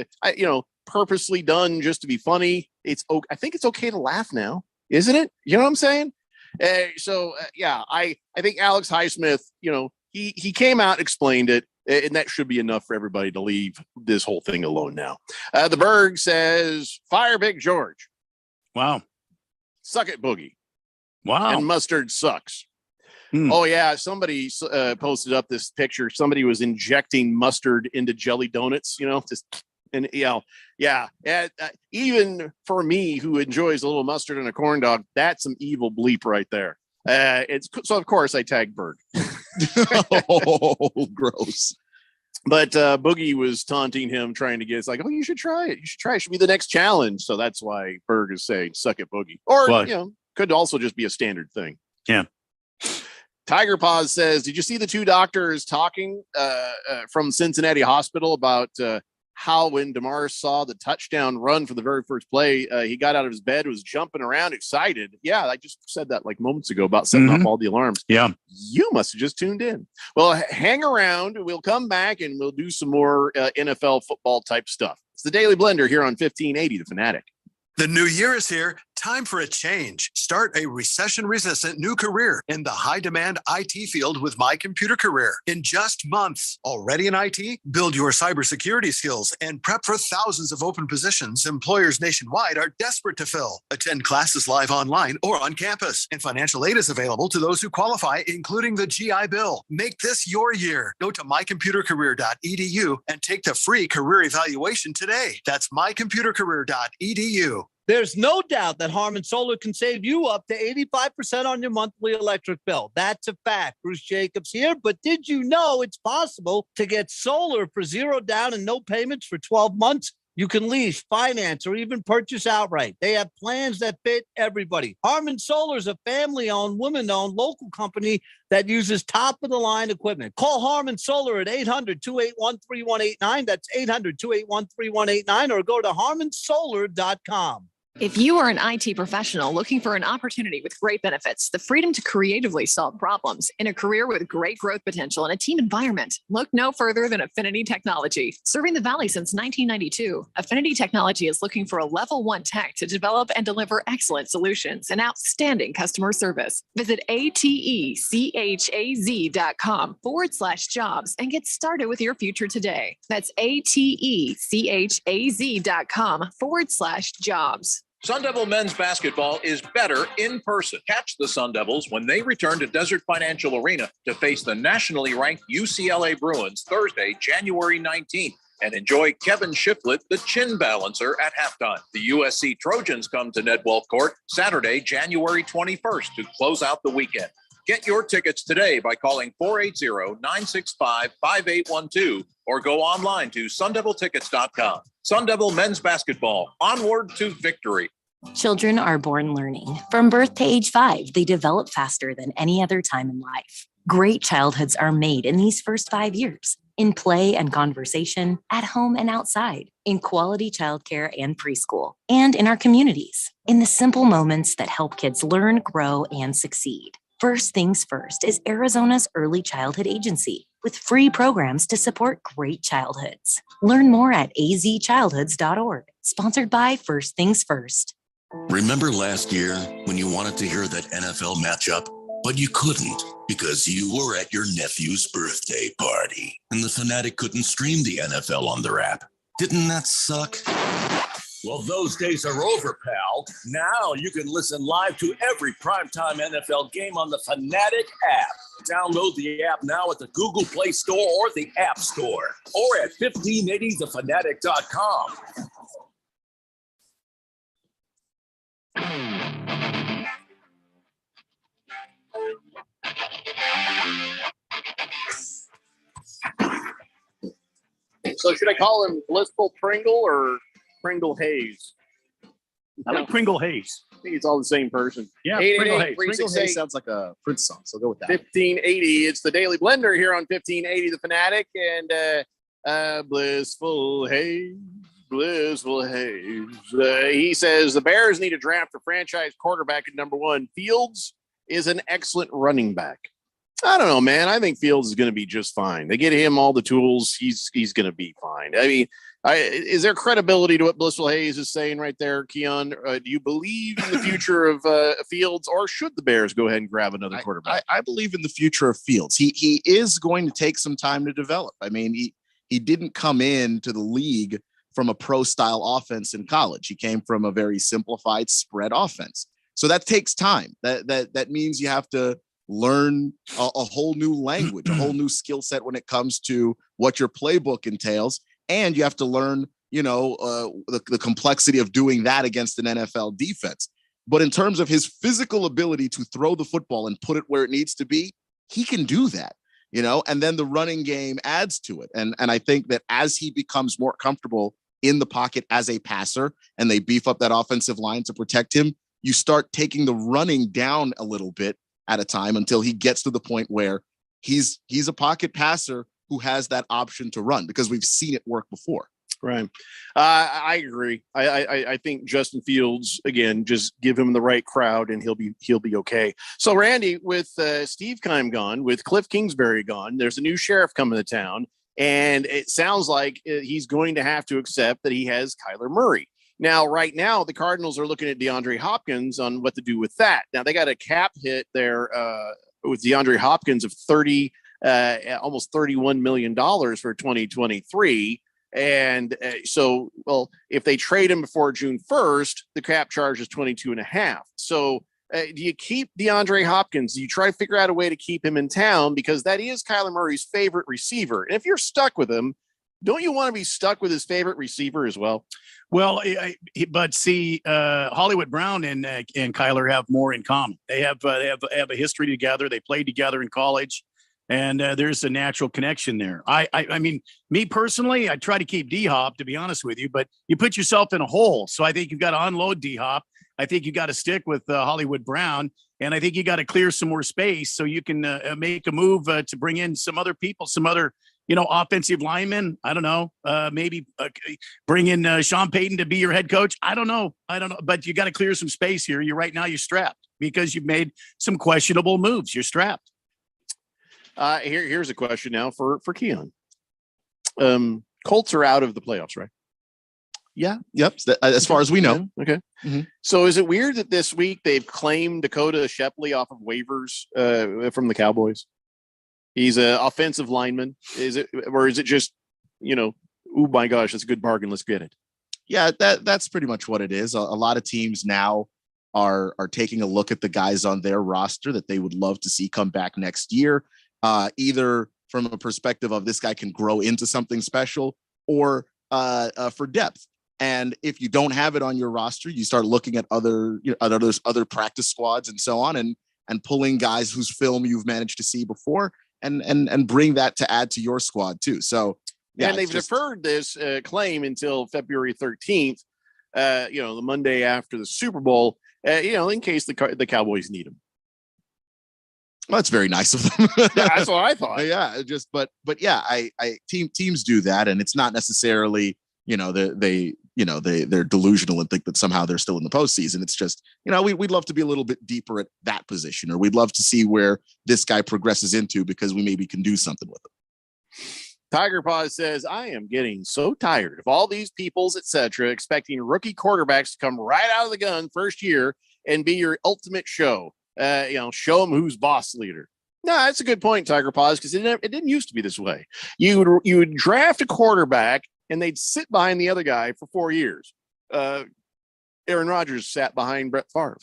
purposely done just to be funny, I think it's okay to laugh now, isn't it? You know what I'm saying? I think Alex Highsmith, he came out and explained it, and that should be enough for everybody to leave this whole thing alone now. The Berg says, fire Big George. Wow. Suck it, Boogie. Wow. And mustard sucks. Oh, yeah. Somebody posted up this picture. Somebody was injecting mustard into jelly donuts, even for me who enjoys a little mustard and a corn dog, that's some evil bleep right there. So of course I tagged Berg. Oh, gross. But Boogie was taunting him, trying to get, it's like, oh, you should try it. You should try it. It should be the next challenge. So that's why Berg is saying, suck it, Boogie. Or, could also just be a standard thing. Yeah. Tiger Paws says, did you see the two doctors talking from Cincinnati Hospital about how when DeMar saw the touchdown run for the very first play, he got out of his bed, was jumping around, excited. Yeah, I just said that like moments ago about setting off all the alarms. Yeah. You must have just tuned in. Well, hang around. We'll come back and we'll do some more NFL football type stuff. It's the Daily Blender here on 1580 The Fanatic. The new year is here. Time for a change. Start a recession-resistant new career in the high-demand IT field with My Computer Career. In just months, already in IT? Build your cybersecurity skills and prep for thousands of open positions employers nationwide are desperate to fill. Attend classes live online or on campus, and financial aid is available to those who qualify, including the GI Bill. Make this your year. Go to mycomputercareer.edu and take the free career evaluation today. That's mycomputercareer.edu. There's no doubt that Harman Solar can save you up to 85% on your monthly electric bill. That's a fact. Bruce Jacobs here. But did you know it's possible to get solar for $0 down and no payments for 12 months? You can lease, finance, or even purchase outright. They have plans that fit everybody. Harman Solar is a family-owned, woman-owned local company that uses top-of-the-line equipment. Call Harman Solar at 800-281-3189. That's 800-281-3189, or go to harmansolar.com. If you are an IT professional looking for an opportunity with great benefits, the freedom to creatively solve problems in a career with great growth potential and a team environment, look no further than Affinity Technology. Serving the Valley since 1992, Affinity Technology is looking for a level 1 tech to develop and deliver excellent solutions and outstanding customer service. Visit atechaz.com/jobs and get started with your future today. That's atechaz.com/jobs. Sun Devil men's basketball is better in person. Catch the Sun Devils when they return to Desert Financial Arena to face the nationally ranked UCLA Bruins Thursday, January 19th. And enjoy Kevin Shiflett, the chin balancer, at halftime. The USC Trojans come to Nedwell Court Saturday, January 21st to close out the weekend. Get your tickets today by calling 480-965-5812 or go online to sundeviltickets.com. Sun Devil men's basketball, onward to victory. Children are born learning. From birth to age 5, they develop faster than any other time in life. Great childhoods are made in these first 5 years, in play and conversation, at home and outside, in quality childcare and preschool, and in our communities, in the simple moments that help kids learn, grow, and succeed. First Things First is Arizona's early childhood agency with free programs to support great childhoods. Learn more at azchildhoods.org. Sponsored by First Things First. Remember last year when you wanted to hear that NFL matchup, but you couldn't because you were at your nephew's birthday party and the Fanatic couldn't stream the NFL on their app? Didn't that suck? Well, those days are over, pal. Now you can listen live to every primetime NFL game on the Fanatic app. Download the app now at the Google Play Store or the App Store, or at 1580thefanatic.com. So should I call him Blissful Pringle or Pringle Hayes? I like Pringle Hayes. I think it's all the same person. Yeah, Pringle Hayes. Pringle Hayes sounds like a Prince song, so go with that. 1580. It's the Daily Blender here on 1580 The Fanatic, and Blissful Hayes. Blissful Hayes. He says the Bears need to draft a franchise quarterback at number 1. Fields is an excellent running back. I don't know, man. I think Fields is going to be just fine. They get him all the tools. He's going to be fine. I mean, is there credibility to what Blissful Hayes is saying right there, Keon? Do you believe in the future of Fields, or should the Bears go ahead and grab another quarterback? I believe in the future of Fields. He is going to take some time to develop. I mean, he didn't come into the league from a pro-style offense in college. He came from a very simplified spread offense. So that takes time. That means you have to learn a whole new language, a whole new skill set when it comes to what your playbook entails. And you have to learn, the complexity of doing that against an NFL defense. But in terms of his physical ability to throw the football and put it where it needs to be, he can do that, and then the running game adds to it. And I think that as he becomes more comfortable in the pocket as a passer and they beef up that offensive line to protect him, you start taking the running down a little bit at a time until he gets to the point where he's a pocket passer who has that option to run, because we've seen it work before. Right. I agree. I think Justin Fields, again, just give him the right crowd and he'll be okay. So Randy, with Steve Keim gone, with Cliff Kingsbury gone, there's a new sheriff coming to town, and it sounds like he's going to have to accept that he has Kyler Murray. Now, right now, the Cardinals are looking at DeAndre Hopkins on what to do with that. Now, they got a cap hit there with DeAndre Hopkins of almost $31 million for 2023. And so, if they trade him before June 1st, the cap charge is 22.5. So do you keep DeAndre Hopkins? Do you try to figure out a way to keep him in town? Because that is Kyler Murray's favorite receiver. And if you're stuck with him, don't you want to be stuck with his favorite receiver as well? Well, but see, Hollywood Brown and Kyler have more in common. They have a history together. They played together in college, and there's a natural connection there. I mean, me personally, I try to keep D-Hop, to be honest with you, but you put yourself in a hole. So I think you've got to unload D-Hop. I think you got to stick with Hollywood Brown, and I think you got to clear some more space so you can make a move to bring in some other people, some other offensive linemen. I don't know. Maybe bring in Sean Payton to be your head coach. I don't know. But you got to clear some space here. You're strapped because you've made some questionable moves. You're strapped. Here's a question now for Keon. Colts are out of the playoffs, right? Yeah. Yep. As far as we know. Okay. Mm-hmm. So is it weird that this week they've claimed Dakota Shepley off of waivers from the Cowboys? He's an offensive lineman. Is it just, oh my gosh, that's a good bargain. Let's get it. Yeah, that's pretty much what it is. A lot of teams now are taking a look at the guys on their roster that they would love to see come back next year, either from a perspective of this guy can grow into something special, or for depth. And if you don't have it on your roster, you start looking at other practice squads and so on, and pulling guys whose film you've managed to see before, and bring that to add to your squad too. So yeah, and they've deferred this claim until February 13th, the Monday after the Super Bowl, in case the Cowboys need them. Well, that's very nice of them. Yeah, that's what I thought. Yeah, but yeah, teams do that, and it's not necessarily they're delusional and think that somehow they're still in the postseason. It's just, we'd love to be a little bit deeper at that position, or we'd love to see where this guy progresses into, because we maybe can do something with him. Tiger Paws says, I am getting so tired of all these peoples, etc., expecting rookie quarterbacks to come right out of the gun first year and be your ultimate show. Show them who's boss leader. No, that's a good point, Tiger Paws, because it didn't used to be this way. You would draft a quarterback and they'd sit behind the other guy for 4 years. Aaron Rodgers sat behind Brett Favre.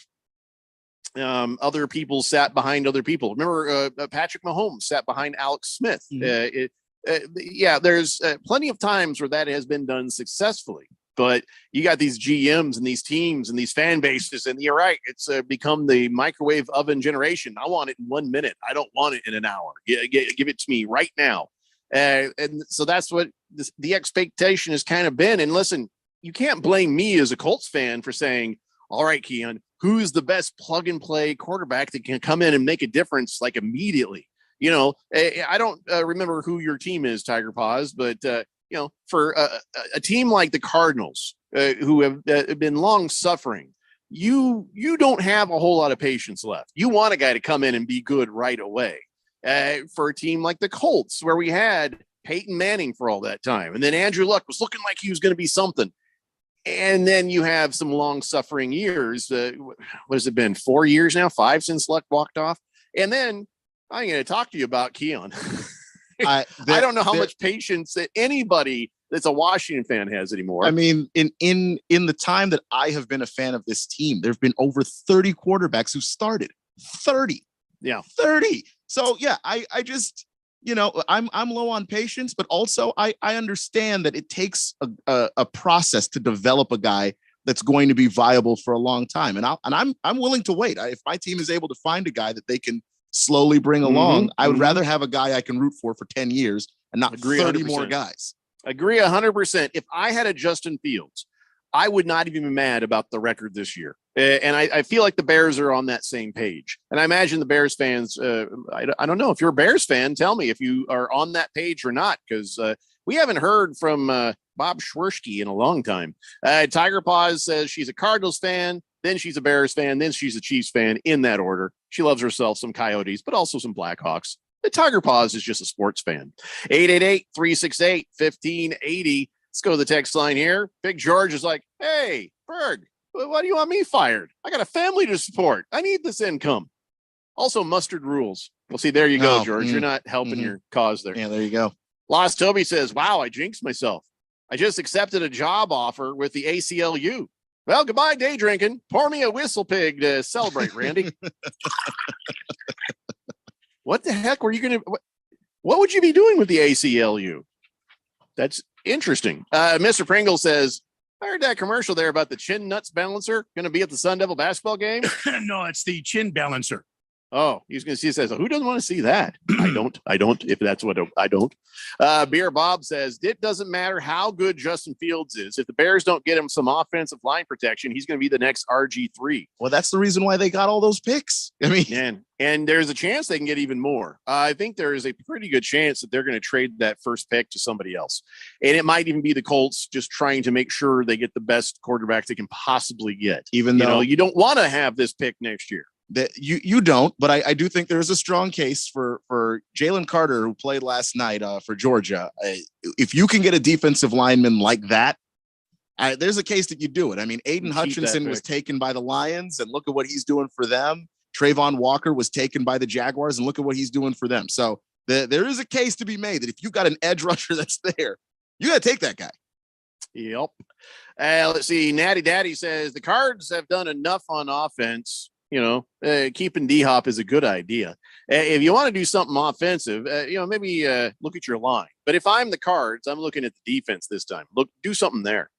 Other people sat behind other people. Remember, Patrick Mahomes sat behind Alex Smith. Mm-hmm. There's plenty of times where that has been done successfully. But you got these GMs and these teams and these fan bases, and you're right. It's become the microwave oven generation. I want it in 1 minute. I don't want it in an hour. Give it to me right now. And so that's what the expectation has kind of been. And listen, you can't blame me as a Colts fan for saying, all right, Keon, who's the best plug and play quarterback that can come in and make a difference like immediately? I don't remember who your team is, Tiger Paws, but for a team like the Cardinals, who have been long suffering, you don't have a whole lot of patience left. You want a guy to come in and be good right away. For a team like the Colts, where we had Peyton Manning for all that time, and then Andrew Luck was looking like he was going to be something. And then you have some long-suffering years. What has it been? 4 years now? 5 since Luck walked off. And then I'm going to talk to you about Keon. I don't know how much patience that anybody that's a Washington fan has anymore. I mean, in the time that I have been a fan of this team, there have been over 30 quarterbacks who started. 30. Yeah. 30. So yeah, I just, I'm low on patience, but also I understand that it takes a process to develop a guy that's going to be viable for a long time. And I'm willing to wait. If my team is able to find a guy that they can slowly bring along, I would rather have a guy I can root for 10 years and not 30 100%. more guys. Agree 100%. If I had a Justin Fields, I would not even be mad about the record this year. And I feel like the Bears are on that same page. And I imagine the Bears fans, I don't know, if you're a Bears fan, tell me if you are on that page or not, because we haven't heard from Bob Schwersky in a long time. Tiger Paws says she's a Cardinals fan, then she's a Bears fan, then she's a Chiefs fan, in that order. She loves herself some Coyotes, but also some Blackhawks. The Tiger Paws is just a sports fan. 888-368-1580. Let's go to the text line here. Big George is like, hey, Berg, why do you want me fired? I got a family to support. I need this income. Also, mustard rules. Well, see, there you go, George. You're not helping your cause there. Yeah, there you go. Lost Toby says, wow, I jinxed myself. I just accepted a job offer with the ACLU. Well, goodbye, day drinking. Pour me a whistle pig to celebrate, Randy. What the heck were you going to, what would you be doing with the ACLU? That's interesting. Mr. Pringle says, I heard that commercial there about the chin nuts balancer going to be at the Sun Devil basketball game. No, it's the chin balancer. Oh, he's going to see, says, who doesn't want to see that? I don't, if that's what I don't. Beer Bob says, it doesn't matter how good Justin Fields is. If the Bears don't get him some offensive line protection, he's going to be the next RG3. Well, that's the reason why they got all those picks. I mean, and there's a chance they can get even more. I think there is a pretty good chance that they're going to trade that first pick to somebody else. And it might even be the Colts just trying to make sure they get the best quarterback they can possibly get. Even though you don't want to have this pick next year. That you don't, but I do think there is a strong case for Jalen Carter, who played last night for Georgia. If you can get a defensive lineman like that, there's a case that you do it. I mean, Aiden Hutchinson was taken by the Lions, and look at what he's doing for them. Trayvon Walker was taken by the Jaguars, and look at what he's doing for them. So there is a case to be made that if you got an edge rusher that's there, you got to take that guy. Yep. Let's see. Natty Daddy says the Cards have done enough on offense. Keeping D-Hop is a good idea. If you want to do something offensive, maybe look at your line. But if I'm the Cards, I'm looking at the defense this time. Do something there.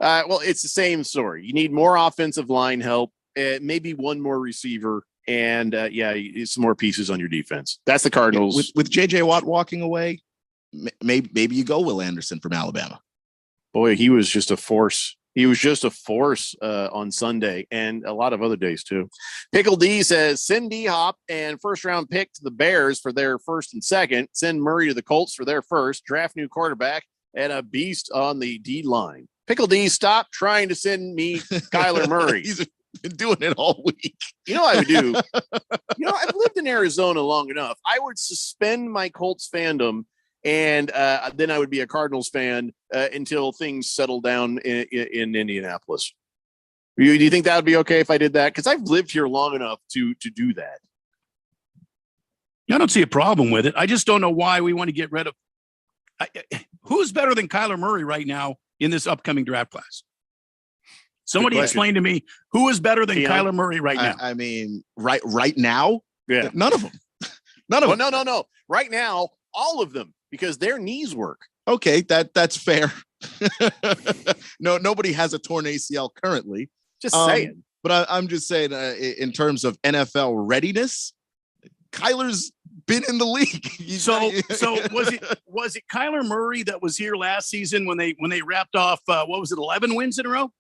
Well, it's the same story. You need more offensive line help, maybe one more receiver, and some more pieces on your defense. That's the Cardinals. With J.J. Watt walking away, maybe you go Will Anderson from Alabama. Boy, he was just a force. He was just a force on Sunday and a lot of other days too. Pickle D says, send D-Hop and first-round pick to the Bears for their first and second. Send Murray to the Colts for their first. Draft new quarterback and a beast on the D-line. Pickle D, stop trying to send me Kyler Murray. He's been doing it all week. You know what I would do? I've lived in Arizona long enough. I would suspend my Colts fandom, and then I would be a Cardinals fan until things settle down in Indianapolis. Do you think that would be okay if I did that? Because I've lived here long enough to do that. I don't see a problem with it. I just don't know why we want to get rid of. Who's better than Kyler Murray right now in this upcoming draft class? Somebody explain to me who is better than Kyler Murray right now. I mean, right now, yeah, none of them. None of them. No. Right now, all of them, because their knees work. Okay, that's fair. No, nobody has a torn ACL currently. Just saying. But I'm just saying, in terms of NFL readiness, Kyler's been in the league. So was it Kyler Murray that was here last season when they wrapped off 11 wins in a row?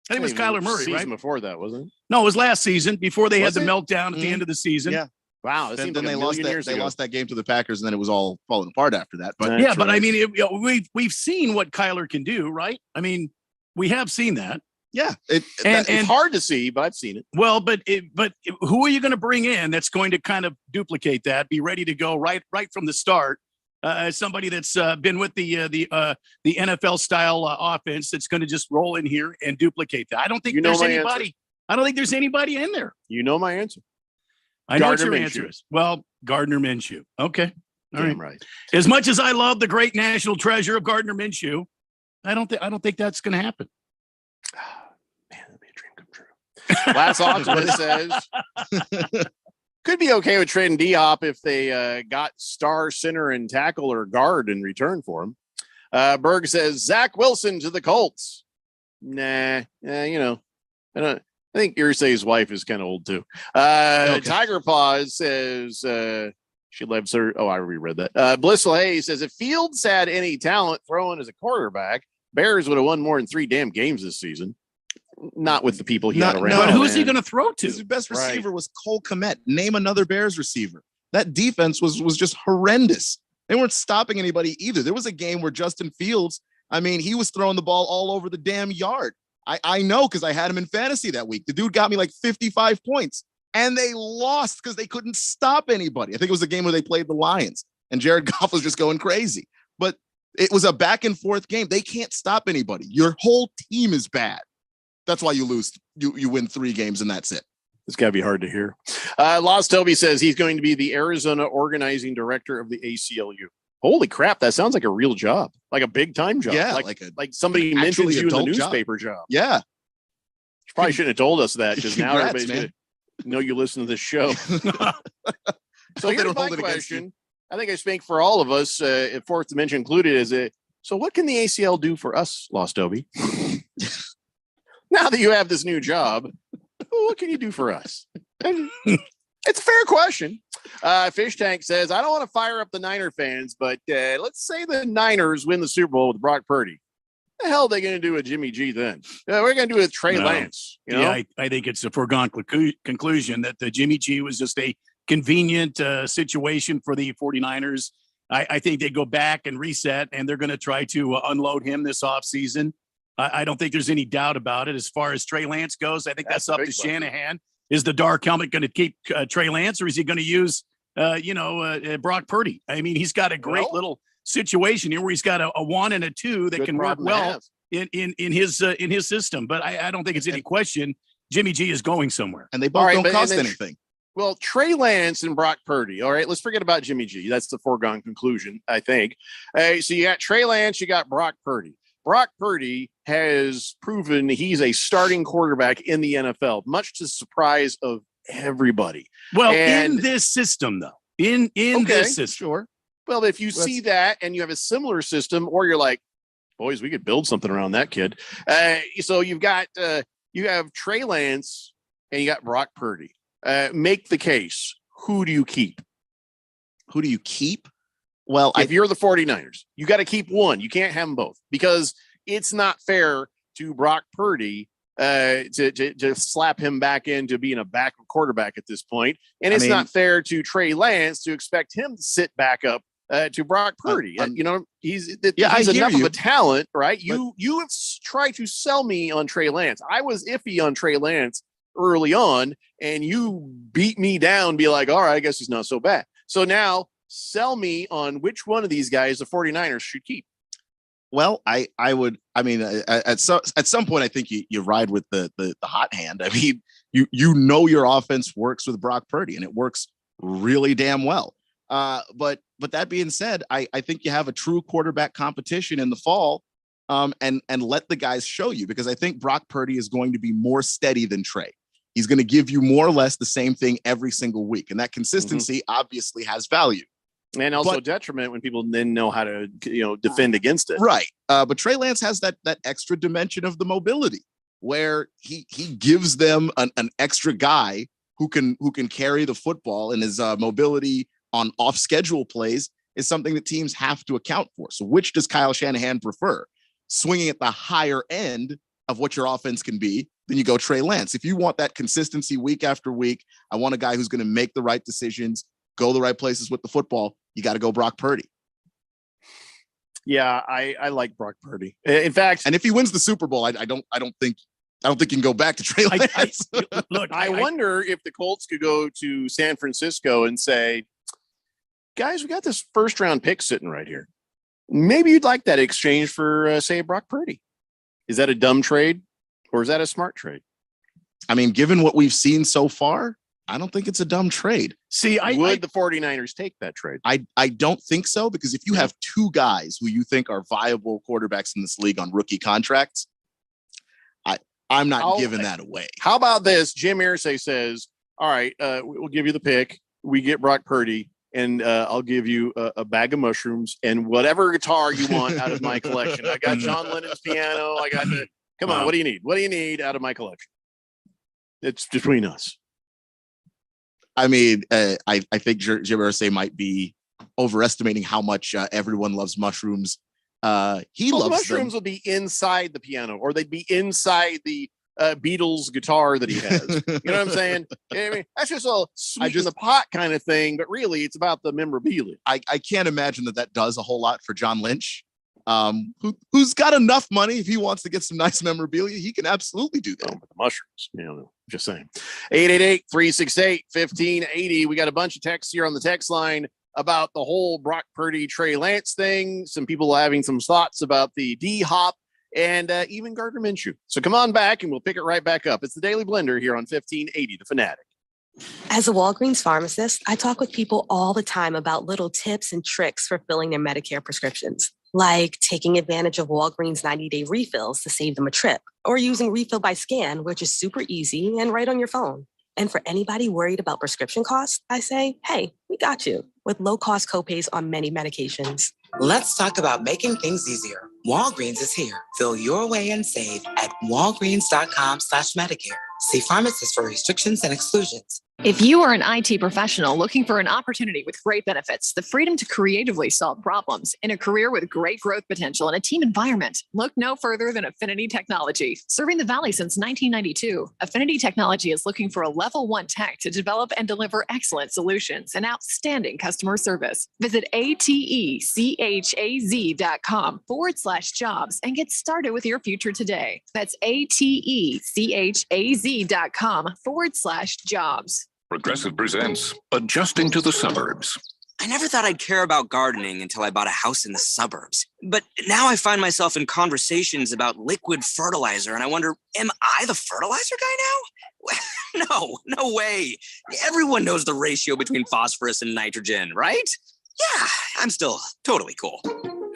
I think it was Kyler Murray, right? Before that, wasn't it? No, it was last season before they had the meltdown at the end of the season. Yeah. Wow, it Then seems like they a lost million years they ago. lost that game to the Packers, and then it was all falling apart after that. But yeah, but I mean, we've seen what Kyler can do, right? I mean, we have seen that. Yeah, it's hard to see, but I've seen it. Well, but who are you going to bring in that's going to kind of duplicate that? Be ready to go right from the start. Somebody that's been with the NFL style offense that's going to just roll in here and duplicate that. I don't think there's anybody. Answer. I don't think there's anybody in there. You know my answer. I know Gardner what your Minshew. answer is. Well, Gardner Minshew. Okay. All Damn right. right. As much as I love the great national treasure of Gardner Minshew, I don't think that's going to happen. Last optimist says could be okay with trading D-Hop if they got star center and tackle or guard in return for him. Berg says Zach Wilson to the Colts. Nah, I think Irsay's wife is kind of old too. Okay. Tiger Paws says she loves her. Oh, I reread that. Blissful Hayes says if Fields had any talent throwing as a quarterback, Bears would have won more than 3 damn games this season. Not with the people he had around. But who's he going to throw to? His best receiver was Cole Kmet. Name another Bears receiver. That defense was just horrendous. They weren't stopping anybody either. There was a game where Justin Fields, I mean, he was throwing the ball all over the damn yard. I know because I had him in fantasy that week. The dude got me like 55 points, and they lost because they couldn't stop anybody. I think it was the game where they played the Lions, and Jared Goff was just going crazy. But it was a back and forth game. They can't stop anybody. Your whole team is bad. That's why you lose. You win 3 games, and that's it. It's got to be hard to hear. Lost Toby says he's going to be the Arizona organizing director of the ACLU. Holy crap, that sounds like a real job, like a big time job. Yeah, like somebody mentions you in the newspaper job. Yeah, you probably shouldn't have told us that because now Congrats, everybody's going to know you listen to this show. So here's my question. I think I speak for all of us, Fourth Dimension included, is it? So what can the ACL do for us, Lost Toby? Now that you have this new job, what can you do for us? It's a fair question. Fish Tank says, I don't want to fire up the Niner fans, but let's say the Niners win the Super Bowl with Brock Purdy. What the hell are they going to do with Jimmy G then? We're going to do it with Trey Lance. You know? Yeah, I think it's a foregone conclusion that the Jimmy G was just a convenient situation for the 49ers. I think they go back and reset, and they're going to try to unload him this offseason. I don't think there's any doubt about it. As far as Trey Lance goes, I think that's up to Shanahan. Is the dark helmet going to keep Trey Lance, or is he going to use, Brock Purdy? I mean, he's got a great little situation here where he's got a 1 and a 2 that can work well in his system. But I don't think it's any question Jimmy G is going somewhere, and they both don't cost anything. Well, Trey Lance and Brock Purdy. All right, let's forget about Jimmy G. That's the foregone conclusion, I think. So you got Trey Lance, you got Brock Purdy. Brock Purdy has proven he's a starting quarterback in the NFL, much to the surprise of everybody. Well, in this system, though, in this system. Sure. Well, if you see that and you have a similar system, or you're like, boys, we could build something around that kid. So you've got you have Trey Lance and you got Brock Purdy. Make the case. Who do you keep? Who do you keep? Well, if you're the 49ers, you got to keep one. You can't have them both because it's not fair to Brock Purdy to slap him back into being a backup quarterback at this point. And it's not fair to Trey Lance to expect him to sit back up to Brock Purdy. He's enough of a talent, right? You have tried to sell me on Trey Lance. I was iffy on Trey Lance early on, and you beat me down, be like, all right, I guess he's not so bad. So now sell me on which one of these guys the 49ers should keep. Well, at some point, I think you ride with the hot hand. I mean, you know your offense works with Brock Purdy, and it works really damn well. But that being said, I think you have a true quarterback competition in the fall, and let the guys show you, because I think Brock Purdy is going to be more steady than Trey. He's going to give you more or less the same thing every single week, and that consistency obviously has value. And also detriment when people then know how to, defend against it. Right. But Trey Lance has that extra dimension of the mobility where he gives them an extra guy who can carry the football, and his mobility on off schedule plays is something that teams have to account for. So which does Kyle Shanahan prefer? Swinging at the higher end of what your offense can be, then you go Trey Lance. If you want that consistency week after week, I want a guy who's going to make the right decisions, go the right places with the football. You got to go Brock Purdy. Yeah, I like Brock Purdy. In fact, and if he wins the Super Bowl, I don't think you can go back to Trey Lance. I wonder if the Colts could go to San Francisco and say, guys, we got this first round pick sitting right here. Maybe you'd like that exchange for, say, Brock Purdy. Is that a dumb trade or is that a smart trade? I mean, given what we've seen so far, I don't think it's a dumb trade. See, would the 49ers take that trade? I don't think so, because if you have two guys who you think are viable quarterbacks in this league on rookie contracts, I'm not giving that away. How about this? Jim Irsay says, all right, we'll give you the pick. We get Brock Purdy, and I'll give you a bag of mushrooms and whatever guitar you want out of my collection. I got John Lennon's piano. I got the, come on, what do you need? What do you need out of my collection? It's between us. I mean, I think Jim Irsay might be overestimating how much everyone loves mushrooms. He loves mushrooms. Them. Would be inside the piano, or they'd be inside the Beatles guitar that he has. You know what I'm saying? I mean, that's just a sweet in the pot kind of thing, but really, it's about the memorabilia. I can't imagine that does a whole lot for John Lynch, who's got enough money. If he wants to get some nice memorabilia, he can absolutely do that. With the mushrooms, just saying. 888-368-1580. We got a bunch of texts here on the text line about the whole Brock Purdy, Trey Lance thing. Some people having some thoughts about the D-Hop and even Gardner Minshew. So come on back and we'll pick it right back up. It's the Daily Blender here on 1580 The Fanatic. As a Walgreens pharmacist, I talk with people all the time about little tips and tricks for filling their Medicare prescriptions, like taking advantage of Walgreens 90-day refills to save them a trip, or using Refill by Scan, which is super easy and right on your phone. And for anybody worried about prescription costs, I say, hey, we got you with low-cost copays on many medications. Let's talk about making things easier. Walgreens is here. Fill your way and save at walgreens.com/Medicare. See pharmacists for restrictions and exclusions. If you are an IT professional looking for an opportunity with great benefits, the freedom to creatively solve problems in a career with great growth potential and a team environment, look no further than Affinity Technology. Serving the Valley since 1992, Affinity Technology is looking for a level 1 tech to develop and deliver excellent solutions and outstanding customer service. Visit atechaz.com/jobs and get started with your future today. That's atechaz.com/jobs. Progressive presents Adjusting to the Suburbs. I never thought I'd care about gardening until I bought a house in the suburbs. But now I find myself in conversations about liquid fertilizer, and I wonder, am I the fertilizer guy now? No way. Everyone knows the ratio between phosphorus and nitrogen, right? Yeah, I'm still totally cool.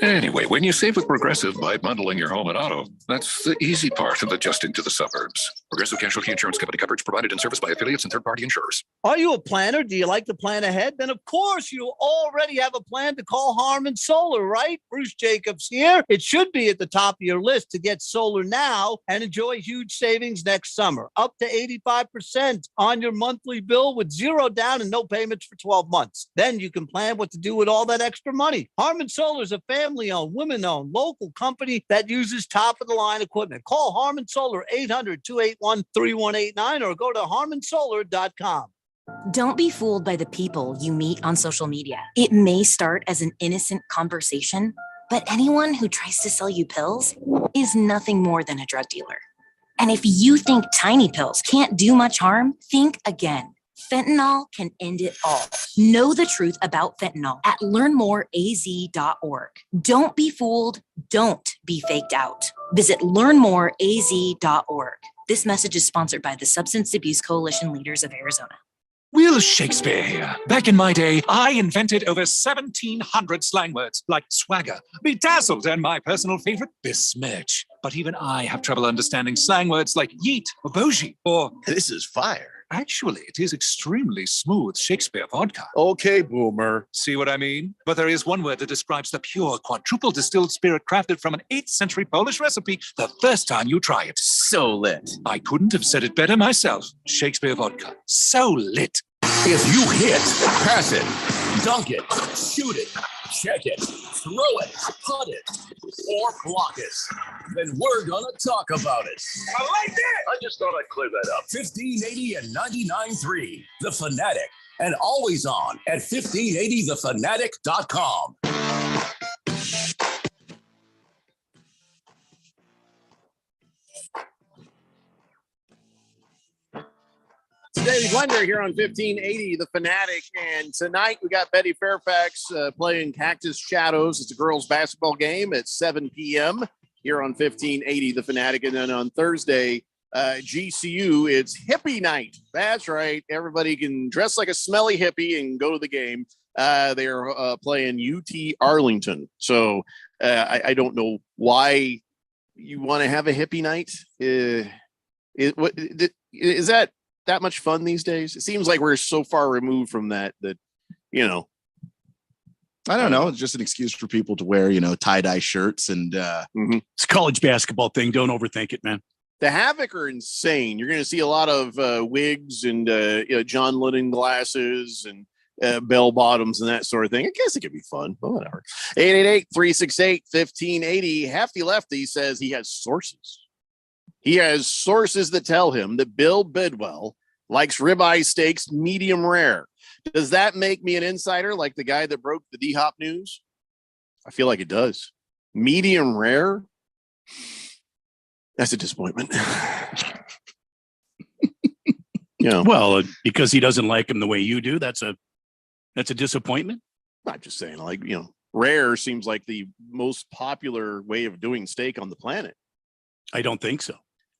Anyway, when you save with Progressive by bundling your home and auto, that's the easy part of adjusting to the suburbs. Progressive Casualty Insurance Company coverage provided and serviced by affiliates and third-party insurers. Are you a planner? Do you like to plan ahead? Then, of course, you already have a plan to call Harmon Solar, right? Bruce Jacobs here. It should be at the top of your list to get solar now and enjoy huge savings next summer. Up to 85% on your monthly bill with zero down and no payments for 12 months. Then you can plan what to do with all that extra money. Harmon Solar is a family-owned, women-owned, local company that uses top-of-the-line equipment. Call Harmon Solar 800-281-3189 or go to harmonsolar.com. Don't be fooled by the people you meet on social media. It may start as an innocent conversation, but anyone who tries to sell you pills is nothing more than a drug dealer. And if you think tiny pills can't do much harm, think again. Fentanyl can end it all. Know the truth about fentanyl at learnmoreaz.org. Don't be fooled. Don't be faked out. Visit learnmoreaz.org. This message is sponsored by the Substance Abuse Coalition Leaders of Arizona. Will Shakespeare here. Back in my day, I invented over 1,700 slang words like swagger, bedazzled, and my personal favorite, besmirch. But even I have trouble understanding slang words like yeet or bougie or this is fire. Actually, it is extremely smooth Shakespeare vodka. Okay, boomer. See what I mean? But there is one word that describes the pure quadruple distilled spirit crafted from an 8th century Polish recipe the first time you try it. So lit. I couldn't have said it better myself. Shakespeare vodka. So lit. If you hit, pass it. Dunk it, shoot it, check it, throw it, putt it, or block it. Then we're going to talk about it. I like that. I just thought I'd clear that up. 1580 and 99.3, The Fanatic. And always on at 1580thefanatic.com. Daily Blender here on 1580 The Fanatic, and tonight we got Betty Fairfax playing Cactus Shadows. It's a girls basketball game at 7 p.m. here on 1580 The Fanatic, and then on Thursday, GCU, it's hippie night. That's right. Everybody can dress like a smelly hippie and go to the game. They're playing UT Arlington. So I don't know why you want to have a hippie night. Is that much fun these days? It seems like we're so far removed from that, you know. I don't know. It's just an excuse for people to wear, tie-dye shirts and It's a college basketball thing. Don't overthink it, man. The Havoc are insane. You're going to see a lot of wigs and John Lennon glasses and bell bottoms and that sort of thing. I guess it could be fun, but whatever. 888-368-1580. Hefty Lefty says he has sources. He has sources that tell him that Bill Bidwell likes ribeye steaks medium rare. Does that make me an insider like the guy that broke the D-Hop news? I feel like it does. Medium rare? That's a disappointment. Well, because he doesn't like him the way you do, that's a disappointment. I'm just saying, rare seems like the most popular way of doing steak on the planet. I don't think so.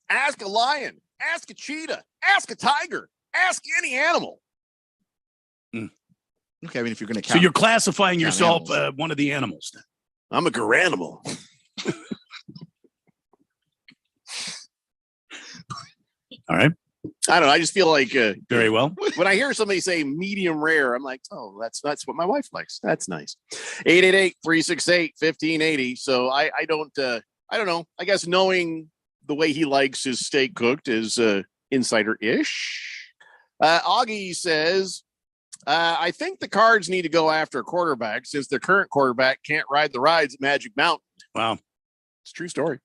Ask a lion, ask a cheetah, ask a tiger, ask any animal. Okay, I mean, if you're going to So you're classifying yourself one of the animals then. I'm a garanimal. All right. I don't know. I just feel like very well. When I hear somebody say medium rare, I'm like, oh, that's what my wife likes. That's nice. 888-368-1580. So I don't know. I guess knowing the way he likes his steak cooked is insider-ish. Augie says, I think the Cards need to go after a quarterback since their current quarterback can't ride the rides at Magic Mountain. Wow. It's a true story.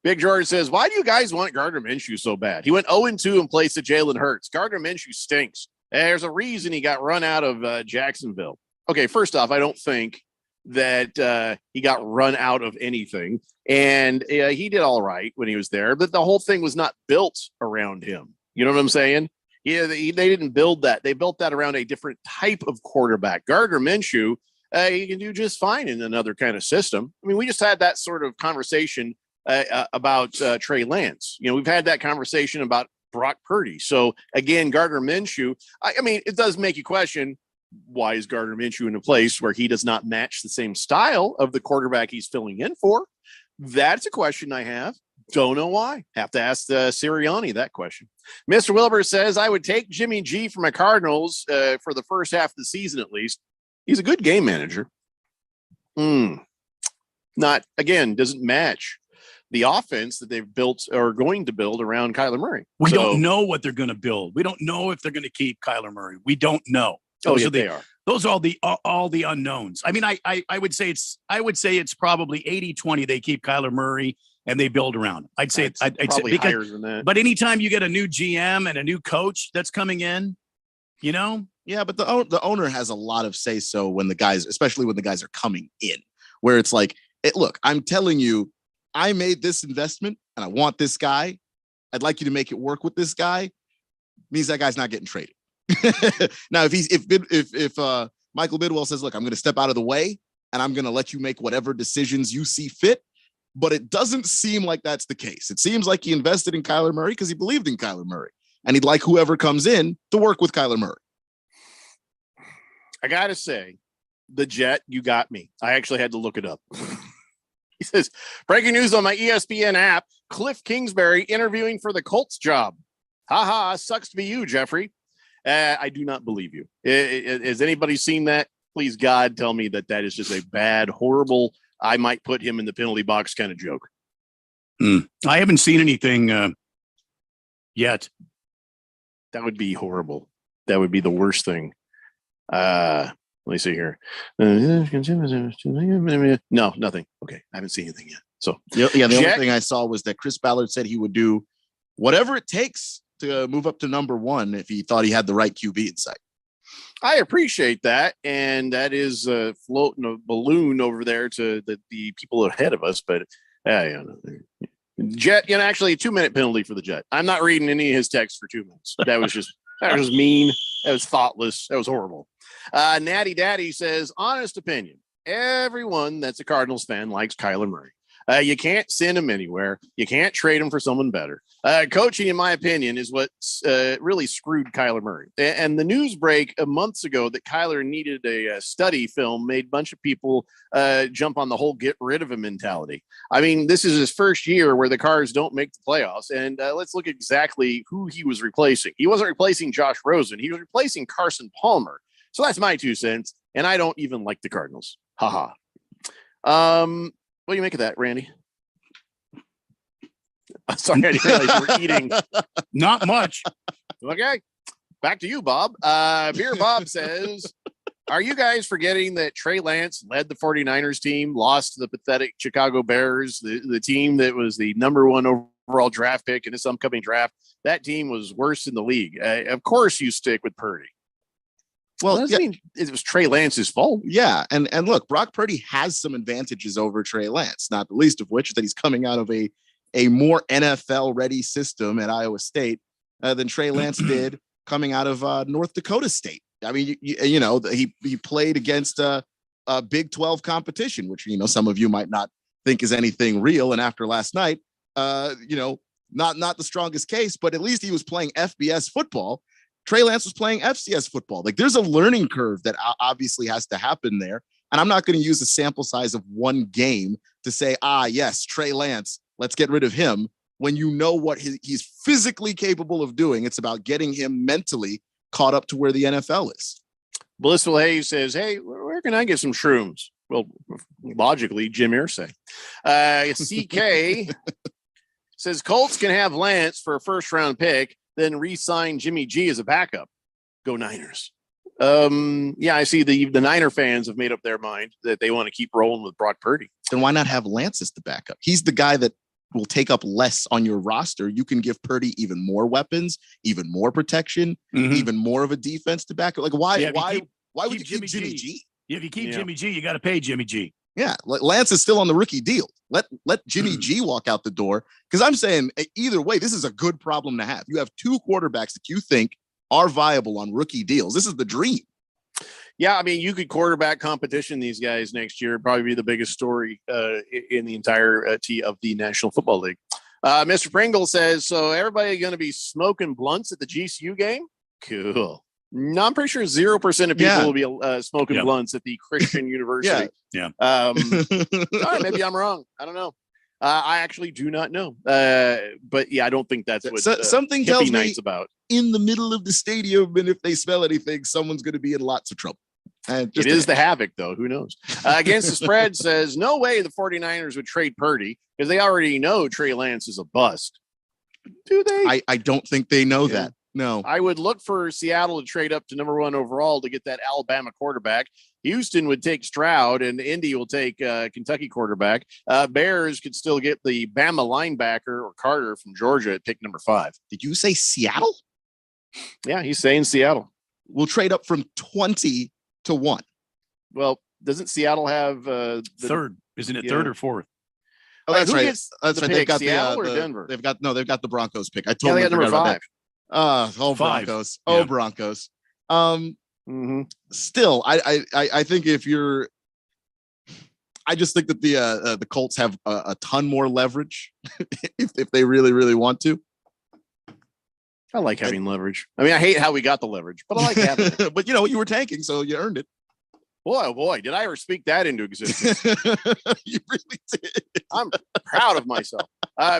Big George says, why do you guys want Gardner Minshew so bad? He went 0-2 in place of Jalen Hurts. Gardner Minshew stinks. There's a reason he got run out of Jacksonville. Okay, first off, I don't think that he got run out of anything. And he did all right when he was there. But the whole thing was not built around him. You know what I'm saying? Yeah, they didn't build that. They built that around a different type of quarterback. Gardner Minshew, he can do just fine in another kind of system. I mean, we just had that sort of conversation about Trey Lance. We've had that conversation about Brock Purdy. So again, Gardner Minshew, I mean, it does make you question, why is Gardner Minshew in a place where he does not match the same style of the quarterback he's filling in for? That's a question I have. Don't know why. Have to ask Sirianni that question. Mr. Wilbur says, I would take Jimmy G for my Cardinals for the first half of the season at least. He's a good game manager. Not, again, doesn't match the offense that they've built or going to build around Kyler Murray. We don't know what they're going to build. We don't know if they're going to keep Kyler Murray. We don't know. Those are all the unknowns. I mean, I would say it's probably 80-20. They keep Kyler Murray and they build around. I'd say probably higher than that. But anytime you get a new GM and a new coach that's coming in, Yeah, but the owner has a lot of say so when the guys, especially when the guys are coming in, where it's like, look, I'm telling you, I made this investment and I want this guy. I'd like you to make it work with this guy. Means that guy's not getting traded. Now, if Michael Bidwell says, look, I'm going to step out of the way and I'm going to let you make whatever decisions you see fit. But it doesn't seem like that's the case. It seems like he invested in Kyler Murray because he believed in Kyler Murray and he'd like whoever comes in to work with Kyler Murray. I got to say, the Jet, you got me. I actually had to look it up. He says, breaking news on my ESPN app, Cliff Kingsbury interviewing for the Colts job. Ha, sucks to be you, Jeffrey. I do not believe you. Has anybody seen that? Please, God, tell me that is just a bad, horrible, I might put him in the penalty box kind of joke. I haven't seen anything yet. That would be horrible. That would be the worst thing. Let me see here. No, nothing. Okay, I haven't seen anything yet. So the only thing I saw was that Chris Ballard said he would do whatever it takes to move up to number one if he thought he had the right QB in sight. I appreciate that, and that is floating a balloon over there to the people ahead of us. But Jet, actually a 2-minute penalty for the Jet. I'm not reading any of his text for 2 minutes. That was mean. That was thoughtless. That was horrible. Natty Daddy says, honest opinion, everyone that's a Cardinals fan likes Kyler Murray. You can't send him anywhere. You can't trade him for someone better. Coaching, in my opinion, is what really screwed Kyler Murray. And the news break months ago that Kyler needed a study film made a bunch of people jump on the whole get rid of him mentality. I mean, this is his first year where the Cards don't make the playoffs. And let's look exactly who he was replacing. He wasn't replacing Josh Rosen. He was replacing Carson Palmer. So that's my 2 cents. And I don't even like the Cardinals. Haha. What do you make of that, Randy? Sorry, I didn't realize you were eating. Not much. Okay. Back to you, Bob. Beer Bob says, are you guys forgetting that Trey Lance led the 49ers team, lost to the pathetic Chicago Bears, the team that was the number 1 overall draft pick in this upcoming draft? That team was worse in the league. Of course you stick with Purdy. Well, doesn't mean it was Trey Lance's fault. Yeah, and look, Brock Purdy has some advantages over Trey Lance, not the least of which that he's coming out of a more NFL-ready system at Iowa State than Trey Lance did coming out of North Dakota State. I mean, he played against a Big 12 competition, which some of you might not think is anything real. And after last night, not the strongest case, but at least he was playing FBS football. Trey Lance was playing FCS football. Like, there's a learning curve that obviously has to happen there. And I'm not going to use a sample size of one game to say, yes, Trey Lance, let's get rid of him, when you know what he's physically capable of doing. It's about getting him mentally caught up to where the NFL is. Blissful Hayes says, hey, where can I get some shrooms? Well, logically, Jim Irsay. CK says Colts can have Lance for a first-round pick, then re-sign Jimmy G as a backup. Go Niners. I see the Niner fans have made up their mind that they want to keep rolling with Brock Purdy. Then why not have Lance as the backup? He's the guy that will take up less on your roster. You can give Purdy even more weapons, even more protection, even more of a defense to back up. Like, why would you keep Jimmy G? If you keep Jimmy G, you got to pay Jimmy G. Yeah, Lance is still on the rookie deal. Let Jimmy G walk out the door, because I'm saying either way, this is a good problem to have. You have 2 quarterbacks that you think are viable on rookie deals. This is the dream. Yeah, I mean, you could quarterback competition these guys next year. Probably be the biggest story in the entirety of the National Football League. Mr. Pringle says, so everybody going to be smoking blunts at the GCU game? Cool. No, I'm pretty sure 0% of people will be smoking blunts at the Christian University. Yeah. All right, maybe I'm wrong. I don't know. I actually do not know. But yeah, I don't think that's what something tells me about. In the middle of the stadium, and if they smell anything, someone's going to be in lots of trouble. It is the Havoc, though. Who knows? Against the Spread says, no way the 49ers would trade Purdy because they already know Trey Lance is a bust. Do they? I don't think they know that. No. I would look for Seattle to trade up to number 1 overall to get that Alabama quarterback. Houston would take Stroud, and Indy will take Kentucky quarterback. Bears could still get the Bama linebacker or Carter from Georgia at pick number 5. Did you say Seattle? Yeah, he's saying Seattle. We'll trade up from 20 to 1. Well, doesn't Seattle have third? Isn't it third or fourth? Oh, that's right. That's right. They've got Seattle or Denver. They've got the Broncos pick. I totally forgot number 5. Broncos. Yeah. Oh, Broncos. Still, I think I just think that the Colts have a ton more leverage if they really, really want to. I like having leverage. I mean, I hate how we got the leverage, but I like having it. But you were tanking, so you earned it. Boy, did I ever speak that into existence. You really did. I'm proud of myself.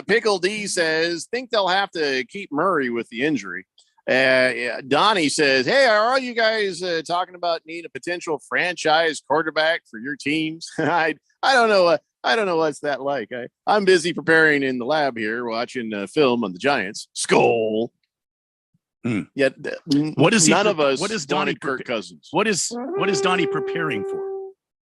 Pickle D says, think they'll have to keep Murray with the injury. Donnie says, hey, are all you guys talking about needing a potential franchise quarterback for your teams? I don't know. I don't know what's that like. I'm busy preparing in the lab here, watching film on the Giants. Skull. Yet What is he? none of us What is Donnie wanted Kirk Cousins. What is Donnie preparing for?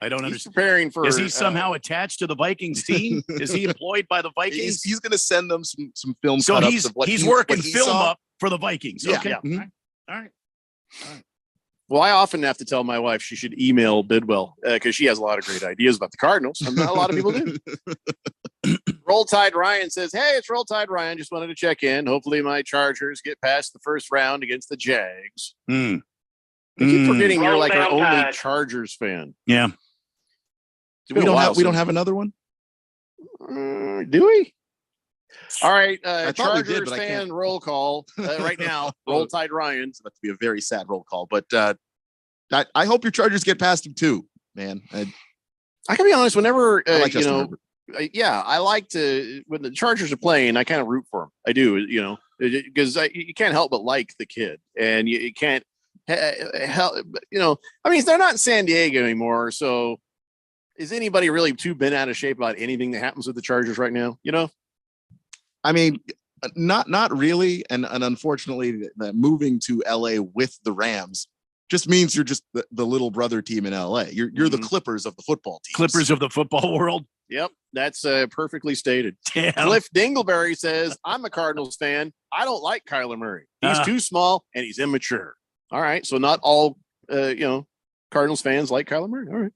I don't He's understand. preparing for. Is he somehow attached to the Vikings team? Is he employed by the Vikings? He's going to send them some film. So cut-ups he's of what he's he- working what he film saw. up for the Vikings. Yeah. Okay. Yeah. All right. Well, I often have to tell my wife she should email Bidwell because she has a lot of great ideas about the Cardinals. And not a lot of people do. Roll Tide Ryan says, "Hey, it's Roll Tide Ryan. Just wanted to check in. Hopefully, my Chargers get past the first round against the Jags." I keep forgetting you're like our only Chargers fan. Yeah. We don't have another one. Do we? All right, I thought we did, Chargers but I fan can't. roll call right now. Roll Tide Ryan. It's about to be a very sad roll call, but I hope your Chargers get past him too, man. I can be honest. Whenever I like you Justin know, Herbert. yeah, I like to when the Chargers are playing. I kind of root for them. I do, you know, because you can't help but like the kid, and you can't help. You know, I mean, they're not in San Diego anymore, so is anybody really too bent out of shape about anything that happens with the Chargers right now? You know, I mean, not really, and unfortunately, the moving to LA with the Rams just means you're just the little brother team in LA. You're the Clippers of the football team. Clippers of the football world. Yep, that's perfectly stated. Damn. Cliff Dingleberry says, "I'm a Cardinals fan. I don't like Kyler Murray. He's too small and he's immature." All right, so not all Cardinals fans like Kyler Murray. All right.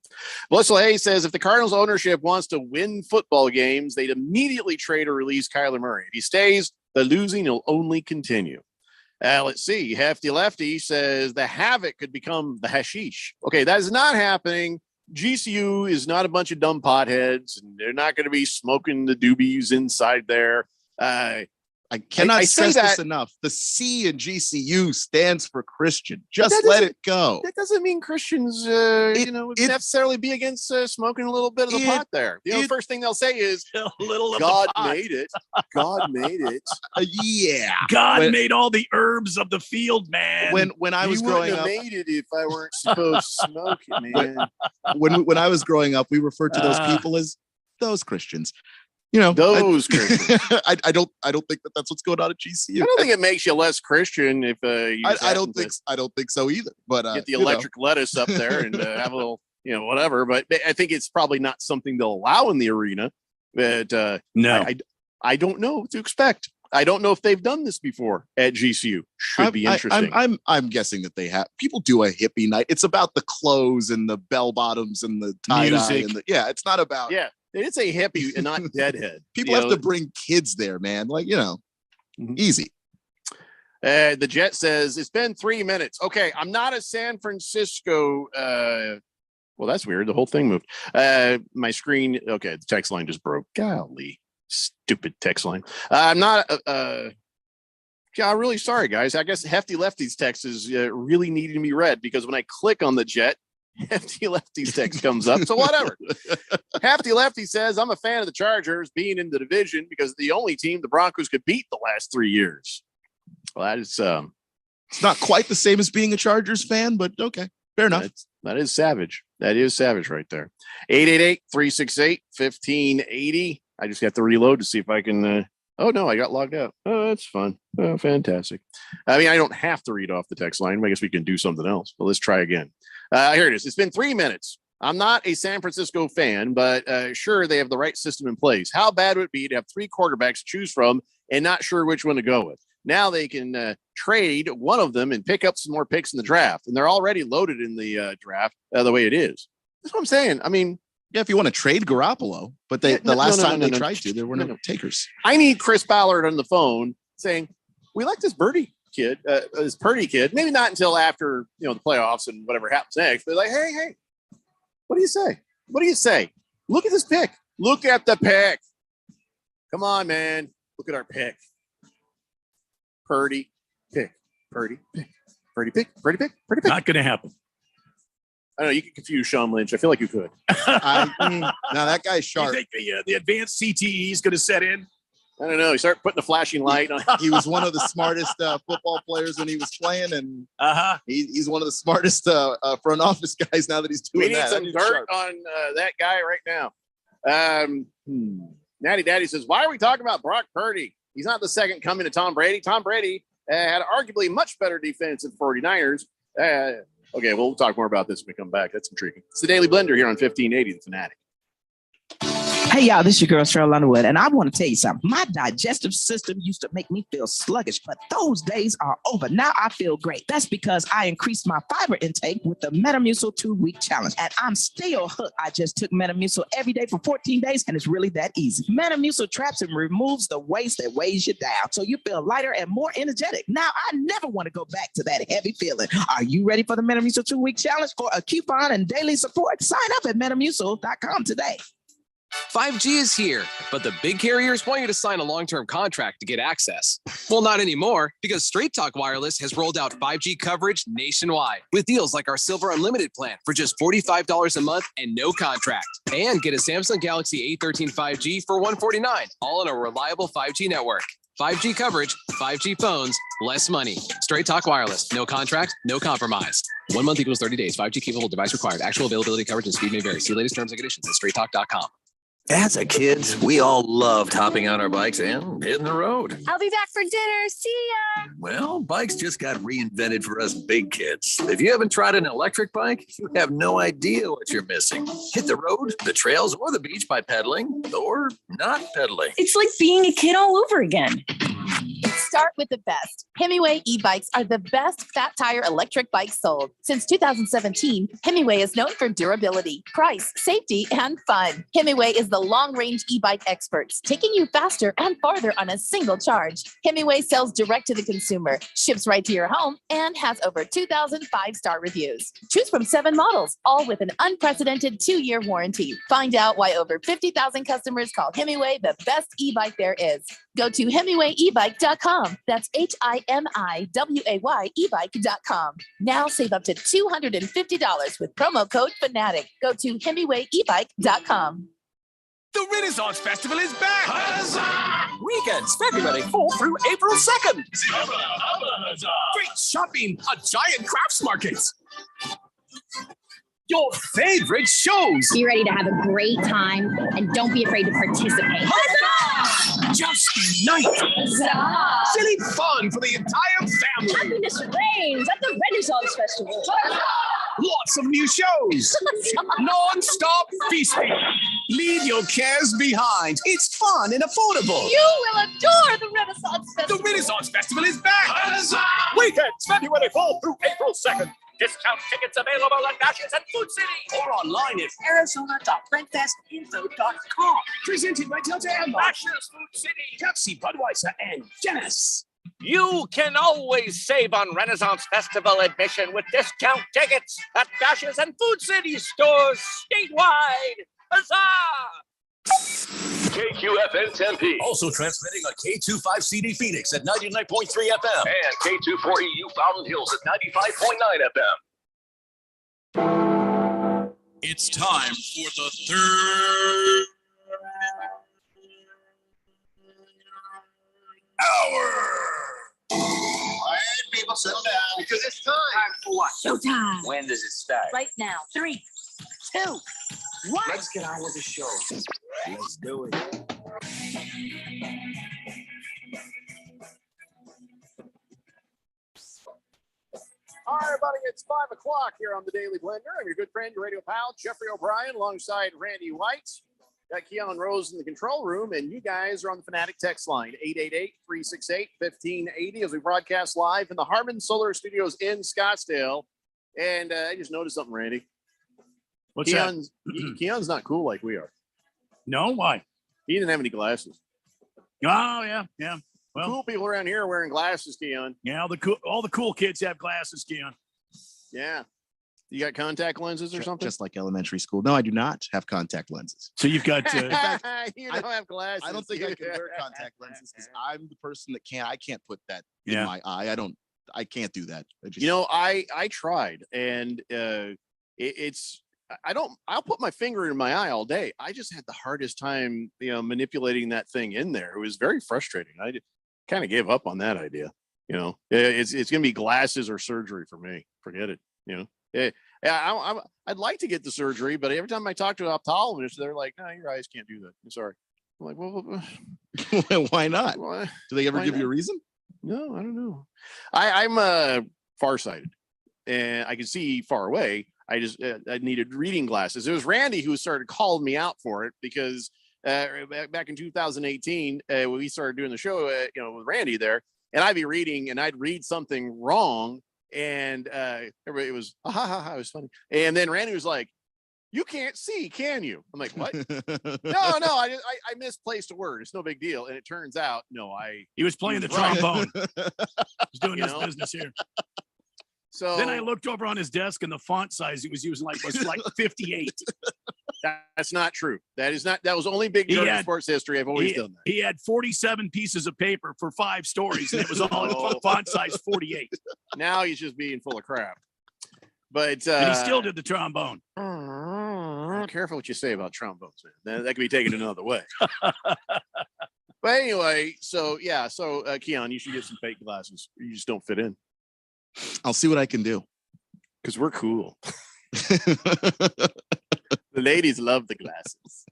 Melissa Hay says, "If the Cardinals ownership wants to win football games, they'd immediately trade or release Kyler Murray. If he stays, the losing will only continue." Let's see. Hefty Lefty says the havoc could become the hashish. Okay, that is not happening. GCU is not a bunch of dumb potheads, and they're not going to be smoking the doobies inside there. I cannot say stress this that- enough. The C in GCU stands for Christian. Just that let doesn't- it go. That doesn't mean Christians, would necessarily be against smoking a little bit of the pot there. The first thing they'll say is, a little of God the pot. made it. God made it. Yeah. God made all the herbs of the field, man. When I was He growing wouldn't up, have made it if I weren't supposed to smoke it, man. when I was growing up, we referred to those people as those Christians. You know, Those Christians. I don't think that's what's going on at GCU. I don't think it makes you less Christian if you just I don't happen to I don't think so either. But get the electric lettuce up there and have a little, whatever. But I think it's probably not something they'll allow in the arena. But no, I don't know what to expect. I don't know if they've done this before at GCU. Should be interesting. I'm guessing that they have. People do a hippie night. It's about the clothes and the bell bottoms and the tie dye Music. and it's not about. Yeah, it's a hippie and not deadhead. People have to bring kids there, man. Like easy. The Jet says it's been 3 minutes. Okay, I'm not a San Francisco. Well, that's weird. The whole thing moved. My screen. Okay, the text line just broke. Golly, stupid text line. I'm not. Yeah, I'm really sorry, guys. I guess Hefty Lefty's text is really needing to be read because when I click on the Jet, Hefty Lefty's text comes up. So whatever. Hefty Lefty says, "I'm a fan of the Chargers being in the division because the only team the Broncos could beat the last 3 years." Well, that is it's not quite the same as being a Chargers fan, but okay, fair enough. That is savage. That is savage right there. 888-368-1580. I just have to reload to see if I can. Oh no, I got logged out. Oh, that's fun. Oh, fantastic. I mean, I don't have to read off the text line. I guess we can do something else. But let's try again. Here it is. It's been 3 minutes. I'm not a San Francisco fan, but sure, they have the right system in place. How bad would it be to have 3 quarterbacks to choose from and not sure which one to go with? Now they can trade one of them and pick up some more picks in the draft. And they're already loaded in the draft the way it is. That's what I'm saying. I mean, yeah, if you want to trade Garoppolo, but the last time they tried to, there were no takers. I need Chris Ballard on the phone saying, we like this Purdy kid. Maybe not until after, the playoffs and whatever happens next. But like, hey, what do you say? What do you say? Look at this pick. Look at the pick. Come on, man. Look at our pick. Purdy pick. Purdy pick. Purdy pick. Purdy pick. Purdy pick. Not going to happen. I don't know. You can confuse Sean Lynch. I feel like you could. Now that guy's sharp. You think the advanced CTE is going to set in? I don't know. He started putting the flashing light on. He was one of the smartest football players when he was playing, and he's one of the smartest front office guys now that he's doing We need that. some dirt on that guy right now. Natty Daddy says, why are we talking about Brock Purdy? He's not the second coming to Tom Brady. Tom Brady had arguably much better defense than 49ers. Okay, we'll talk more about this when we come back. That's intriguing. It's the Daily Blender here on 1580 The Fanatic. Hey, y'all, this is your girl, Cheryl Underwood, and I want to tell you something. My digestive system used to make me feel sluggish, but those days are over. Now I feel great. That's because I increased my fiber intake with the Metamucil 2-week challenge, and I'm still hooked. I just took Metamucil every day for 14 days, and it's really that easy. Metamucil traps and removes the waste that weighs you down, so you feel lighter and more energetic. Now I never want to go back to that heavy feeling. Are you ready for the Metamucil 2-week challenge? For a coupon and daily support, sign up at Metamucil.com today. 5G is here, but the big carriers want you to sign a long-term contract to get access. Well, not anymore, because Straight Talk Wireless has rolled out 5G coverage nationwide with deals like our Silver Unlimited plan for just $45 a month and no contract. And get a Samsung Galaxy A13 5G for $149, all on a reliable 5G network. 5G coverage, 5G phones, less money. Straight Talk Wireless, no contract, no compromise. 1 month equals 30 days. 5G capable device required. Actual availability, coverage, and speed may vary. See latest terms and conditions at straighttalk.com. As a kids, we all loved hopping on our bikes and hitting the road. I'll be back for dinner. See ya. Well, bikes just got reinvented for us big kids. If you haven't tried an electric bike, you have no idea what you're missing. Hit the road, the trails, or the beach by pedaling or not pedaling. It's like being a kid all over again. Start with the best. Hemingway e-bikes are the best fat tire electric bikes sold. Since 2017, Hemingway is known for durability, price, safety, and fun. Hemingway is the long-range e-bike experts, taking you faster and farther on a single charge. Hemingway sells direct to the consumer, ships right to your home, and has over 2,000 five-star reviews. Choose from 7 models, all with an unprecedented 2-year warranty. Find out why over 50,000 customers call Hemingway the best e-bike there is. Go to HemingwayEbike.com. That's HIMIWAY ebike.com. Now save up to $250 with promo code FANATIC. Go to HemingwayEbike.com. The Renaissance Festival is back! Huzzah! Weekends February 4th through April 2nd. Great shopping, a giant crafts market. Your favorite shows. Be ready to have a great time and don't be afraid to participate. Huzzah! Just night. Huzzah! Silly fun for the entire family. Happiness reigns at the Renaissance Festival. Huzzah! Lots of new shows. Non-stop feasting. Leave your cares behind. It's fun and affordable. You will adore the Renaissance Festival. The Renaissance Festival is back. Huzzah! Weekends February 4th through April 2nd. Discount tickets available at Bashes and Food City or online at Arizona.breakfastinfo.com. Presented by Delta Airlines, Bashes Food City, Pepsi, Budweiser, and Guinness. You can always save on Renaissance Festival admission with discount tickets at Bashes and Food City stores statewide. Huzzah! KQFN Tempe. Also transmitting on K25CD Phoenix at 99.3 FM and K24EU Fountain Hills at 95.9 FM. It's time for the third hour. All right, people, settle down because it's time. Time for what? Showtime. When does it start? Right now. 3, 2, 1. Let's get on with the show. Let's do it. All right, everybody, it's 5 o'clock here on the Daily Blender. I'm your good friend, your radio pal, Jeffrey O'Brien, alongside Randy White. Got Keon Rose in the control room, and you guys are on the Fanatic text line, 888-368-1580, as we broadcast live in the Harman Solar Studios in Scottsdale. And I just noticed something, Randy. What's Keon's not cool like we are. No, why? He didn't have any glasses. Oh, yeah. Well, cool people around here are wearing glasses, Keon. Yeah, all the cool kids have glasses, Keon. Yeah. You got contact lenses or something? Just like elementary school. No, I do not have contact lenses. So you've got. You don't have glasses. I don't think I can wear contact lenses because I'm the person that can't. I can't put that Yeah. in my eye. I can't do that. I tried, and I'll put my finger in my eye all day. I just had the hardest time, manipulating that thing in there. It was very frustrating. I kind of gave up on that idea. It's going to be glasses or surgery for me. Forget it. I'd like to get the surgery, but every time I talk to an ophthalmologist, they're like, "No, your eyes can't do that. I'm sorry." I'm like, well, why not? Why? Do they ever Why give you a not? reason? No, I don't know. I'm farsighted, and I can see far away. I just I needed reading glasses. It was Randy who started calling me out for it because back in 2018 when we started doing the show, with Randy there, and I'd be reading and I'd read something wrong, and everybody it was it was funny, and then Randy was like, "You can't see, can you?" I'm like, "What?" no, I misplaced a word. It's no big deal. And it turns out, he was playing the trombone. He's doing his business here. So then I looked over on his desk and the font size he was using was like 58. That's not true. That was only Big Georgia sports history. I've always done that. He had 47 pieces of paper for 5 stories, and it was all font size 48. Now he's just being full of crap. But and he still did the trombone. Careful what you say about trombones, man. That could be taken another way. But anyway, so Keon, you should get some fake glasses. You just don't fit in. I'll see what I can do. Because we're cool. The ladies love the glasses.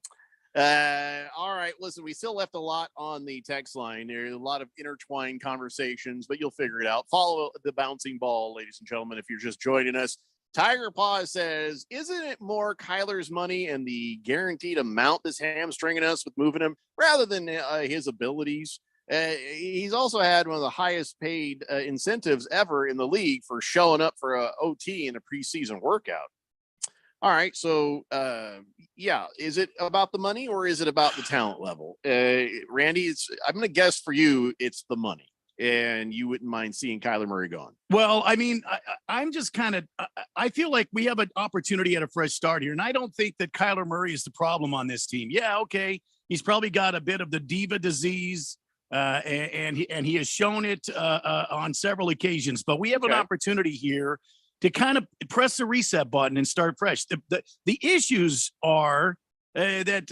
All right, listen, we still left a lot on the text line. There's a lot of intertwined conversations, but you'll figure it out. Follow the bouncing ball, ladies and gentlemen, if you're just joining us. Tiger Paw says, isn't it more Kyler's money and the guaranteed amount that's hamstringing us with moving him rather than his abilities? He's also had one of the highest paid incentives ever in the league for showing up for a OT in a preseason workout. All right. So, is it about the money or is it about the talent level? Randy, I'm going to guess for you, it's the money. And you wouldn't mind seeing Kyler Murray gone. Well, I mean, I'm just I feel like we have an opportunity at a fresh start here. And I don't think that Kyler Murray is the problem on this team. Yeah, okay. He's probably got a bit of the diva disease. And he has shown it on several occasions, but we have an opportunity here to kind of press the reset button and start fresh. The issues are that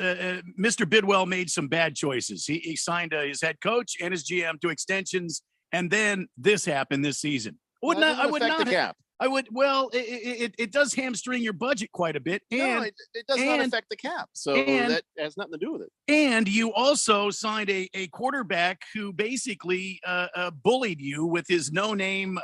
Mr. Bidwell made some bad choices. He signed his head coach and his GM to extensions, and then this happened this season. I would not. The cap. I would. Well, it does hamstring your budget quite a bit, and it does not affect the cap. So that has nothing to do with it. And you also signed a quarterback who basically bullied you with his no-name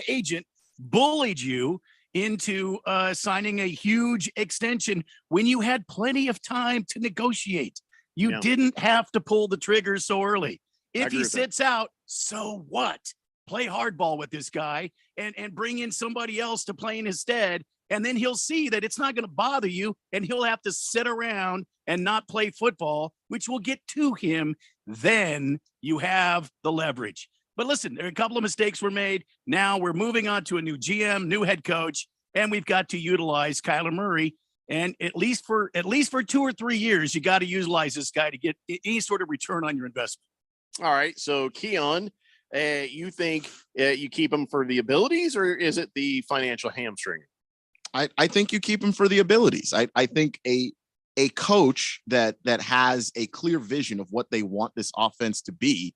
agent, bullied you into signing a huge extension when you had plenty of time to negotiate. You didn't have to pull the trigger so early. If he sits out, so what? Play hardball with this guy and bring in somebody else to play in his stead. And then he'll see that it's not going to bother you and he'll have to sit around and not play football, which will get to him. Then you have the leverage. But listen, there are a couple of mistakes were made. Now we're moving on to a new GM, new head coach, and we've got to utilize Kyler Murray. And at least for 2 or 3 years, you got to utilize this guy to get any sort of return on your investment. All right. So Keon, you think you keep him for the abilities, or is it the financial hamstring? I think you keep him for the abilities. I think a coach that has a clear vision of what they want this offense to be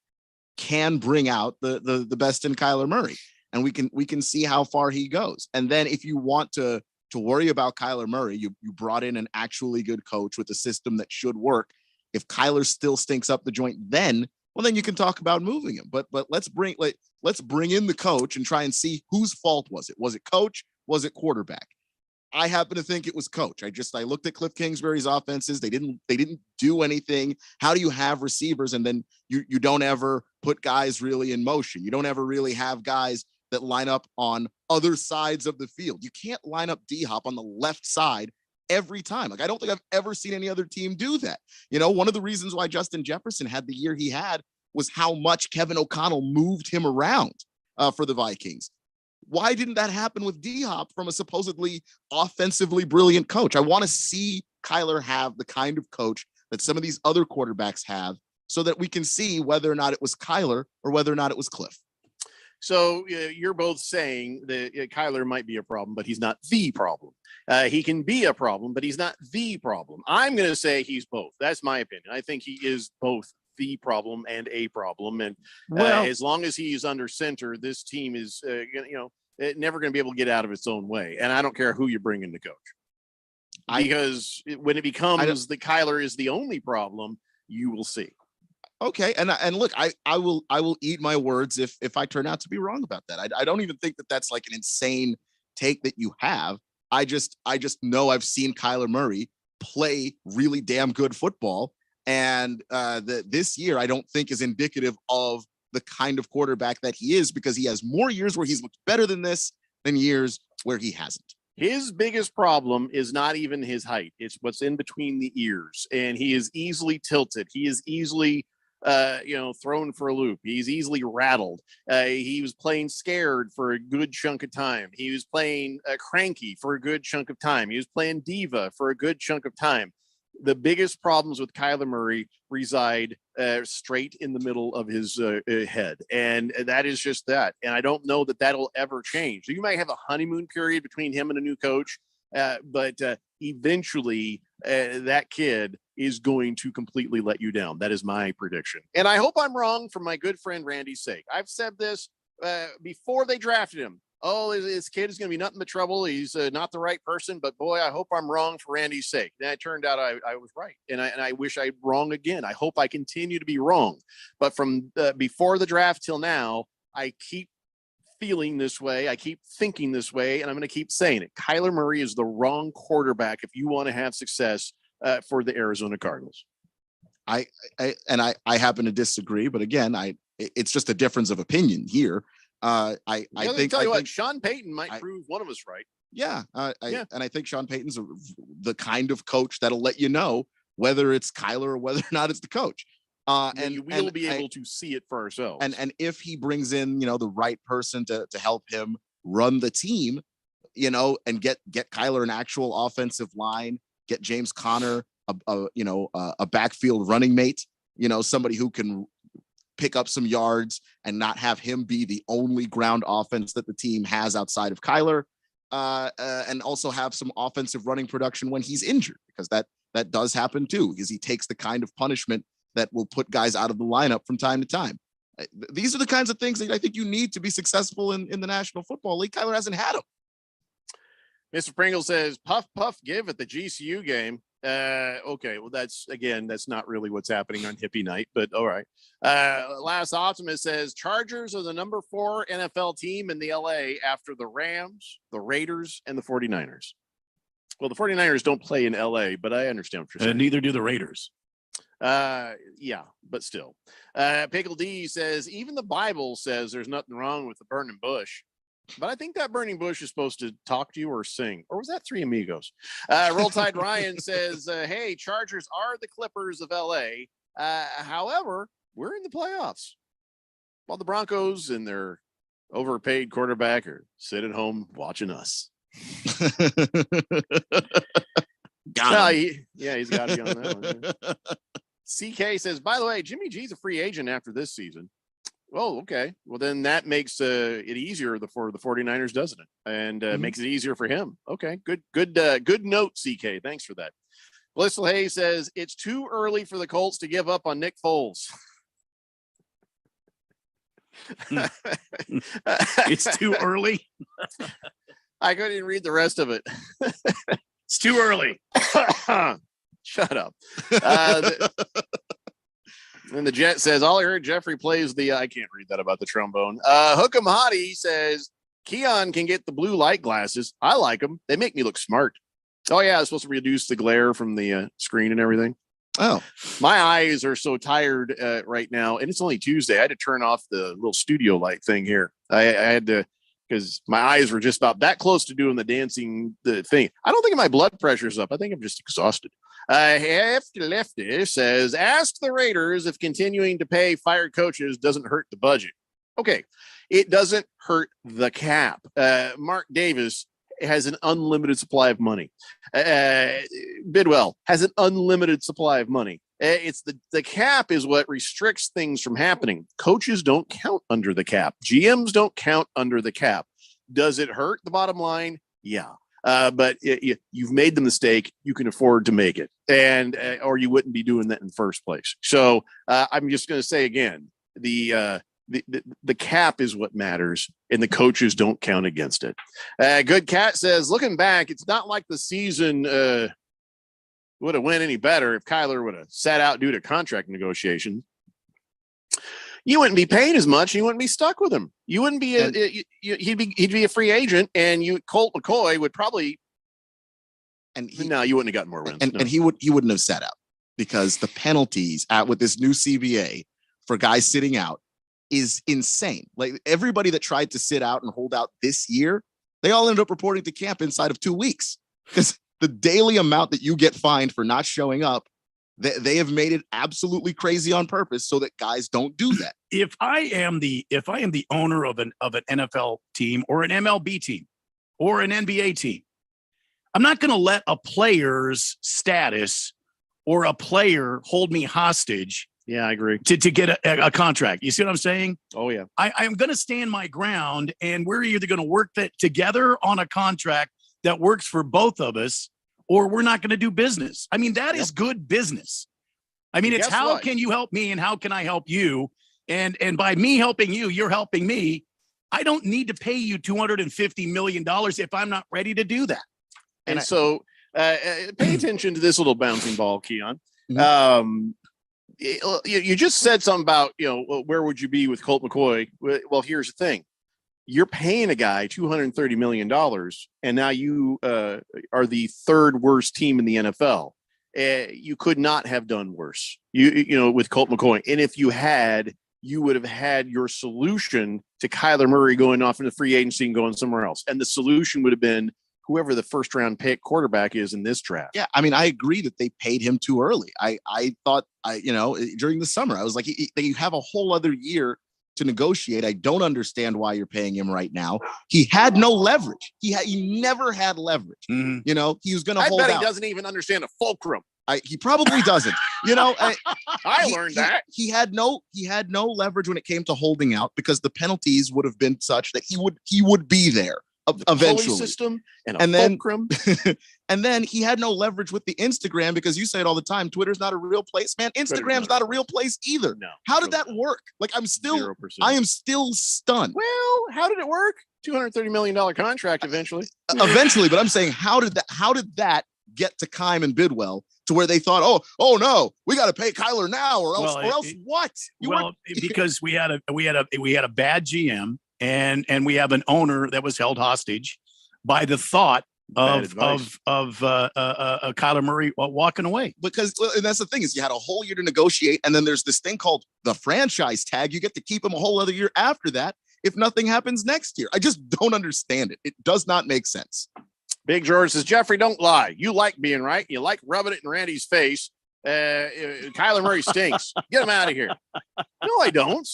can bring out the best in Kyler Murray, and we can see how far he goes. And then if you want to worry about Kyler Murray, you brought in an actually good coach with a system that should work. If Kyler still stinks up the joint, then you can talk about moving him. But let's bring in the coach and try and see whose fault was it. Was it coach? Was it quarterback? I happen to think it was coach. I looked at Cliff Kingsbury's offenses. They didn't do anything. How do you have receivers and then you don't ever put guys really in motion? You don't ever really have guys that line up on other sides of the field. You can't line up D-Hop on the left side every time. Like, I don't think I've ever seen any other team do that. One of the reasons why Justin Jefferson had the year he had was how much Kevin O'Connell moved him around for the Vikings. Why didn't that happen with D-Hop from a supposedly offensively brilliant coach? I want to see Kyler have the kind of coach that some of these other quarterbacks have so that we can see whether or not it was Kyler or whether or not it was Cliff. So you're both saying that Kyler might be a problem, but he's not the problem. He can be a problem, but he's not the problem. I'm going to say he's both. That's my opinion. I think he is both the problem and a problem. And as long as he's under center, this team is, never going to be able to get out of its own way. And I don't care who you bring in the coach. Because when it becomes that Kyler is the only problem, you will see. Okay, and look, I will eat my words if I turn out to be wrong about that. I don't even think that that's like an insane take that you have. I just know I've seen Kyler Murray play really damn good football, and this year I don't think is indicative of the kind of quarterback that he is, because he has more years where he's looked better than this than years where he hasn't. His biggest problem is not even his height. It's what's in between the ears. And he is easily tilted. He is easily, thrown for a loop. He's easily rattled. He was playing scared for a good chunk of time. He was playing cranky for a good chunk of time. He was playing diva for a good chunk of time. The biggest problems with Kyler Murray reside straight in the middle of his head. And that is just that. And I don't know that that'll ever change. You might have a honeymoon period between him and a new coach, but eventually that kid is going to completely let you down. That is my prediction. And I hope I'm wrong for my good friend Randy's sake. I've said this before they drafted him. Oh, this kid is going to be nothing but trouble. He's not the right person, but boy, I hope I'm wrong for Randy's sake. And it turned out I was right. And I wish I'm wrong again. I hope I continue to be wrong. But from before the draft till now, I keep feeling this way. I keep thinking this way, and I'm going to keep saying it. Kyler Murray is the wrong quarterback if you want to have success for the Arizona Cardinals. I happen to disagree, but again, it's just a difference of opinion here. I think Sean Payton might prove one of us right. Yeah, and I think Sean Payton's the kind of coach that'll let you know whether it's Kyler or whether or not it's the coach. And we'll be able to see it for ourselves. And if he brings in, the right person to help him run the team, and get Kyler an actual offensive line, get James Conner a backfield running mate, somebody who can pick up some yards and not have him be the only ground offense that the team has outside of Kyler, and also have some offensive running production when he's injured, because that does happen too, because he takes the kind of punishment that will put guys out of the lineup from time to time. These are the kinds of things that I think you need to be successful in the National Football League. Kyler hasn't had them. Mr. Pringle says, puff, puff, give at the GCU game. Okay, well, that's not really what's happening on hippie night, but all right. Last Optimist says Chargers are the number 4 NFL team in the LA after the Rams, the Raiders, and the 49ers. Well, the 49ers don't play in LA, but I understand what you're saying. Neither do the Raiders. Yeah, but still. Pickle D says even the Bible says there's nothing wrong with the burning bush. But I think that burning bush is supposed to talk to you or sing. Or was that Three Amigos? Roll Tide Ryan says, hey, Chargers are the Clippers of LA. However, we're in the playoffs. While the Broncos and their overpaid quarterback are sitting at home watching us. He's got it on that one. CK says, by the way, Jimmy G's a free agent after this season. Oh, okay. Well, then that makes it easier for the 49ers, doesn't it? And makes it easier for him. Okay, good note, CK. Thanks for that. Blissful Hayes says it's too early for the Colts to give up on Nick Foles. It's too early. I couldn't even read the rest of it. It's too early. Shut up. And the Jet says, all I heard Jeffrey plays I can't read that about the trombone. Hook'em Hottie says, Keon can get the blue light glasses. I like them. They make me look smart. Oh, yeah. It's supposed to reduce the glare from the screen and everything. Oh, my eyes are so tired right now. And it's only Tuesday. I had to turn off the little studio light thing here. I had to, because my eyes were just about that close to doing the dancing thing. I don't think my blood pressure's up. I think I'm just exhausted. Hefty Lefty says, ask the Raiders if continuing to pay fired coaches doesn't hurt the budget. Okay, it doesn't hurt the cap. Mark Davis has an unlimited supply of money. Bidwell has an unlimited supply of money. It's the cap is what restricts things from happening. Coaches don't count under the cap. GMs don't count under the cap. Does it hurt the bottom line? Yeah. But you've made the mistake. You can afford to make it, and or you wouldn't be doing that in the first place. So I'm just going to say again, the cap is what matters, and the coaches don't count against it. Good Cat says, looking back, it's not like the season would have went any better if Kyler would have sat out due to contract negotiations. You wouldn't be paying as much. You wouldn't be stuck with him. You wouldn't be. He'd be a free agent, and Colt McCoy would probably. And you wouldn't have gotten more wins. And he wouldn't have sat out because the penalties with this new CBA for guys sitting out is insane. Like everybody that tried to sit out and hold out this year, they all ended up reporting to camp inside of 2 weeks because the daily amount that you get fined for not showing up, they have made it absolutely crazy on purpose so that guys don't do that. If I am the owner of an NFL team or an MLB team or an NBA team, I'm not going to let a player's status or a player hold me hostage. Yeah, I agree. To get a contract. You see what I'm saying? Oh, yeah. I'm going to stand my ground, and we're either going to work that together on a contract that works for both of us, or we're not going to do business. I mean, that is good business. I mean, it's how can you help me and how can I help you? And by me helping you, you're helping me. I don't need to pay you $250 million if I'm not ready to do that. And so pay attention to this little bouncing ball, Keon. You just said something about, where would you be with Colt McCoy? Well, here's the thing. You're paying a guy $230 million, and now you are the third worst team in the NFL. You could not have done worse, with Colt McCoy. And if you had, you would have had your solution to Kyler Murray going off into free agency and going somewhere else. And the solution would have been whoever the first round pick quarterback is in this draft. Yeah. I mean, I agree that they paid him too early. I thought, during the summer, I was like, you have a whole other year to negotiate. I don't understand why you're paying him right now. He had no leverage. He never had leverage. Mm-hmm. He was going to hold out. I bet out. He doesn't even understand a fulcrum. He probably doesn't. I learned that he had no leverage when it came to holding out because the penalties would have been such that he would be there eventually. System and fulcrum. And then he had no leverage with the Instagram because you say it all the time. Twitter's not a real place, man. Instagram's not a real place either. No. How did that work? Like I am still stunned. Well, how did it work? $230 million contract eventually. Eventually, but I'm saying how did that get to Keim and Bidwell to where they thought, oh no, we got to pay Kyler now or else what? Because we had a bad GM and we have an owner that was held hostage by the thought of Kyler Murray walking away. And that's the thing is you had a whole year to negotiate, and then there's this thing called the franchise tag. You get to keep him a whole other year after that if nothing happens next year. I just don't understand it. It does not make sense. Big George says, Jeffrey, don't lie. You like being right. You like rubbing it in Randy's face. Kyler Murray stinks. Get him out of here. No, I don't.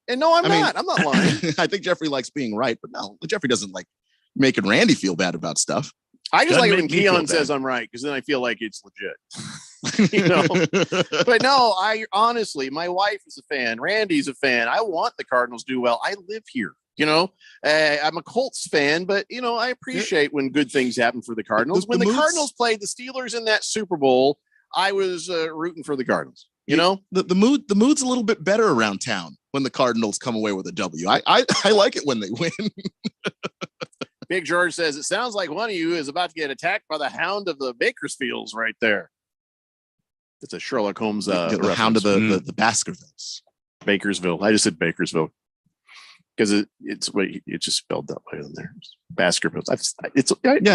And no, I'm not. I'm not lying. I think Jeffrey likes being right, but no, Jeffrey doesn't like making Randy feel bad about stuff. I just like when Keon says I'm right because then I feel like it's legit. But no, I honestly, my wife is a fan. Randy's a fan. I want the Cardinals to do well. I live here. I'm a Colts fan, but I appreciate when good things happen for the Cardinals. When the Cardinals played the Steelers in that Super Bowl, I was rooting for the Cardinals. The mood's a little bit better around town when the Cardinals come away with a W. I like it when they win. Big George says it sounds like one of you is about to get attacked by the Hound of the Bakersfields right there. It's a Sherlock Holmes. The Hound of the Baskervilles. Bakersville. I just said Bakersville because it's just spelled that way on there. Baskervilles. At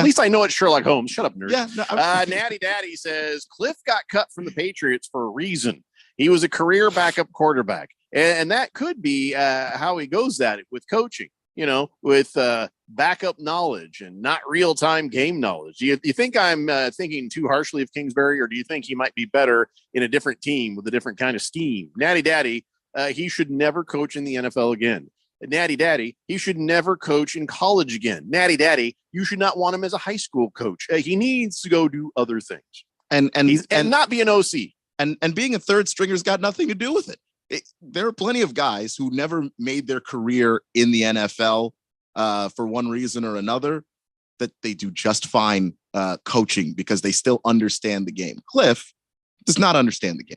least I know it's Sherlock Holmes. Shut up, nerd. Yeah. No, Natty Daddy says Cliff got cut from the Patriots for a reason. He was a career backup quarterback, and that could be how he goes at it with coaching. With backup knowledge and not real-time game knowledge. Do you think I'm thinking too harshly of Kingsbury, or do you think he might be better in a different team with a different kind of scheme? Natty Daddy, he should never coach in the NFL again. Natty Daddy, he should never coach in college again. Natty Daddy, you should not want him as a high school coach. He needs to go do other things and not be an OC. And being a third stringer's got nothing to do with it. There are plenty of guys who never made their career in the NFL for one reason or another that they do just fine coaching because they still understand the game. Cliff does not understand the game.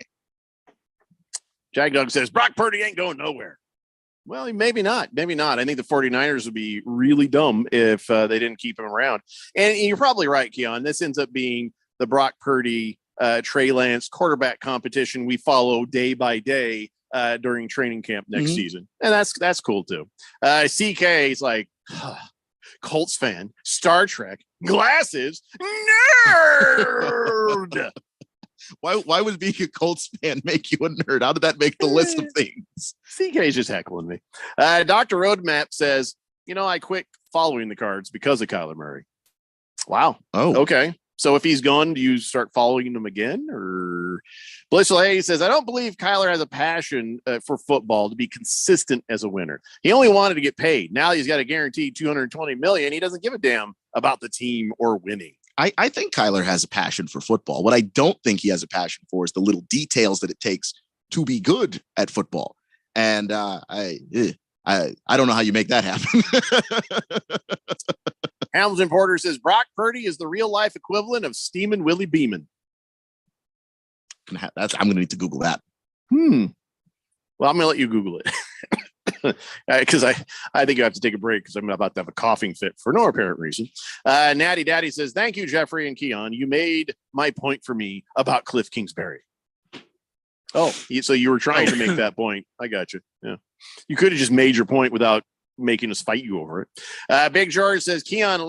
Jagdog says Brock Purdy ain't going nowhere. Well, maybe not. Maybe not. I think the 49ers would be really dumb if they didn't keep him around. And you're probably right, Keon. This ends up being the Brock Purdy, Trey Lance quarterback competition we follow day by day during training camp next season, and that's cool too. CK is like Colts fan, Star Trek, glasses, nerd. Why would being a Colts fan make you a nerd? How did that make the list of things? CK is just heckling me. Dr. Roadmap says, I quit following the Cards because of Kyler Murray. Wow. Oh, okay. So if he's gone, do you start following him again? Or Blissful Hayes says, I don't believe Kyler has a passion for football to be consistent as a winner. He only wanted to get paid. Now he's got a guaranteed $220 million. He doesn't give a damn about the team or winning. I think Kyler has a passion for football. What I don't think he has a passion for is the little details that it takes to be good at football. And I don't know how you make that happen. Hamilton Porter says Brock Purdy is the real life equivalent of Steamin' Willie Beeman. I'm going to need to Google that. Well, I'm going to let you Google it. Because I think you have to take a break because I'm about to have a coughing fit for no apparent reason. Natty Daddy says, thank you, Jeffrey and Keon. You made my point for me about Cliff Kingsbury. Oh, so you were trying to make that point. I got you. Yeah. You could have just made your point without making us fight you over it. Big George says, Keon, at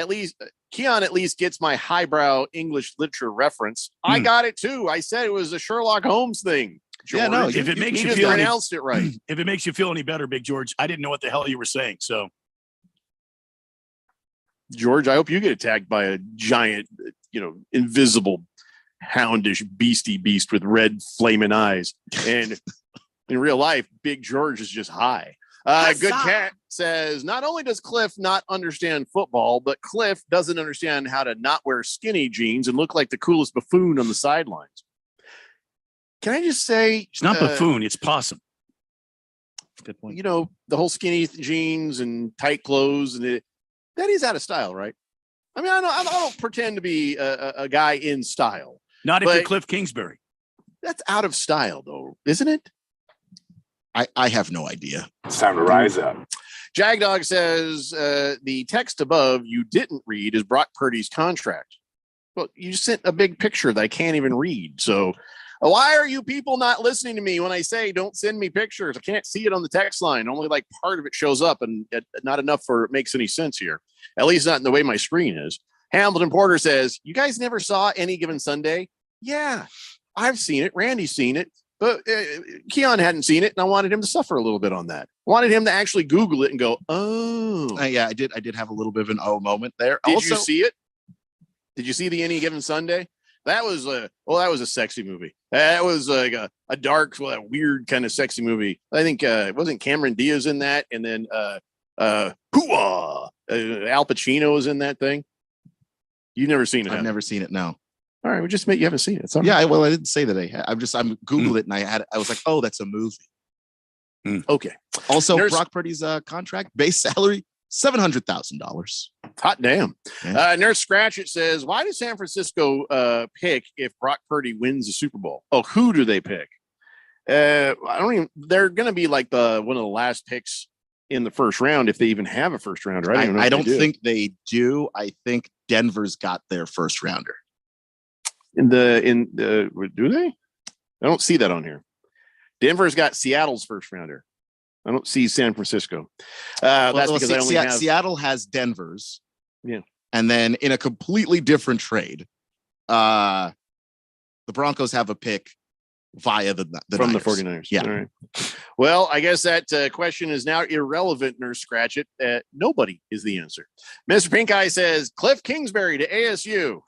least gets my highbrow English literature reference. I got it too. I said it was a Sherlock Holmes thing. George. Yeah, no. If it makes you feel pronounced it right. If it makes you feel any better, Big George, I didn't know what the hell you were saying. So, George, I hope you get attacked by a giant, invisible, houndish, beastie beast with red flaming eyes. And in real life, Big George is just high. Good Cat says, not only does Cliff not understand football, but Cliff doesn't understand how to not wear skinny jeans and look like the coolest buffoon on the sidelines. Can I just say it's not buffoon, it's possum. Good point. The whole skinny jeans and tight clothes and that is out of style, right? I mean, I don't pretend to be a guy in style. Not if you're Cliff Kingsbury. That's out of style, though, isn't it? I have no idea. It's time to rise up. Jagdog says the text above you didn't read is Brock Purdy's contract. Well, you sent a big picture that I can't even read. So why are you people not listening to me when I say don't send me pictures? I can't see it on the text line. Only like part of it shows up and not enough for it makes any sense here. At least not in the way my screen is. Hamilton Porter says, you guys never saw Any Given Sunday? Yeah, I've seen it. Randy's seen it. But Keon hadn't seen it, and I wanted him to suffer a little bit on that. Wanted him to actually Google it and go, oh. Yeah, I did have a little bit of an oh moment there. Did you see it? Did you see the Any Given Sunday? That was that was a sexy movie. That was like a dark, weird kind of sexy movie. I think wasn't Cameron Diaz in that, and then Al Pacino was in that thing. You've never seen it? I've never seen it. No. All right, we just you haven't seen it. Yeah, well, I didn't say that. I Googled it and I was like, oh, that's a movie. Okay. Also, Brock Purdy's contract base salary $700,000. Hot damn. Yeah. Nurse Scratchit says, why does San Francisco pick if Brock Purdy wins the Super Bowl? Oh, who do they pick? They're going to be like one of the last picks in the first round if they even have a first rounder. I don't think they do. I think Denver's got their first rounder. Do they? I don't see that on here. Denver's got Seattle's first rounder. I don't see San Francisco. That's because I only have Seattle has Denver's. Yeah. And then in a completely different trade, the Broncos have a pick via the from Niners. The 49ers. Yeah. All right. Well, I guess that question is now irrelevant, Nurse Scratchit. Nobody is the answer. Mr. Pink Eye says Cliff Kingsbury to ASU.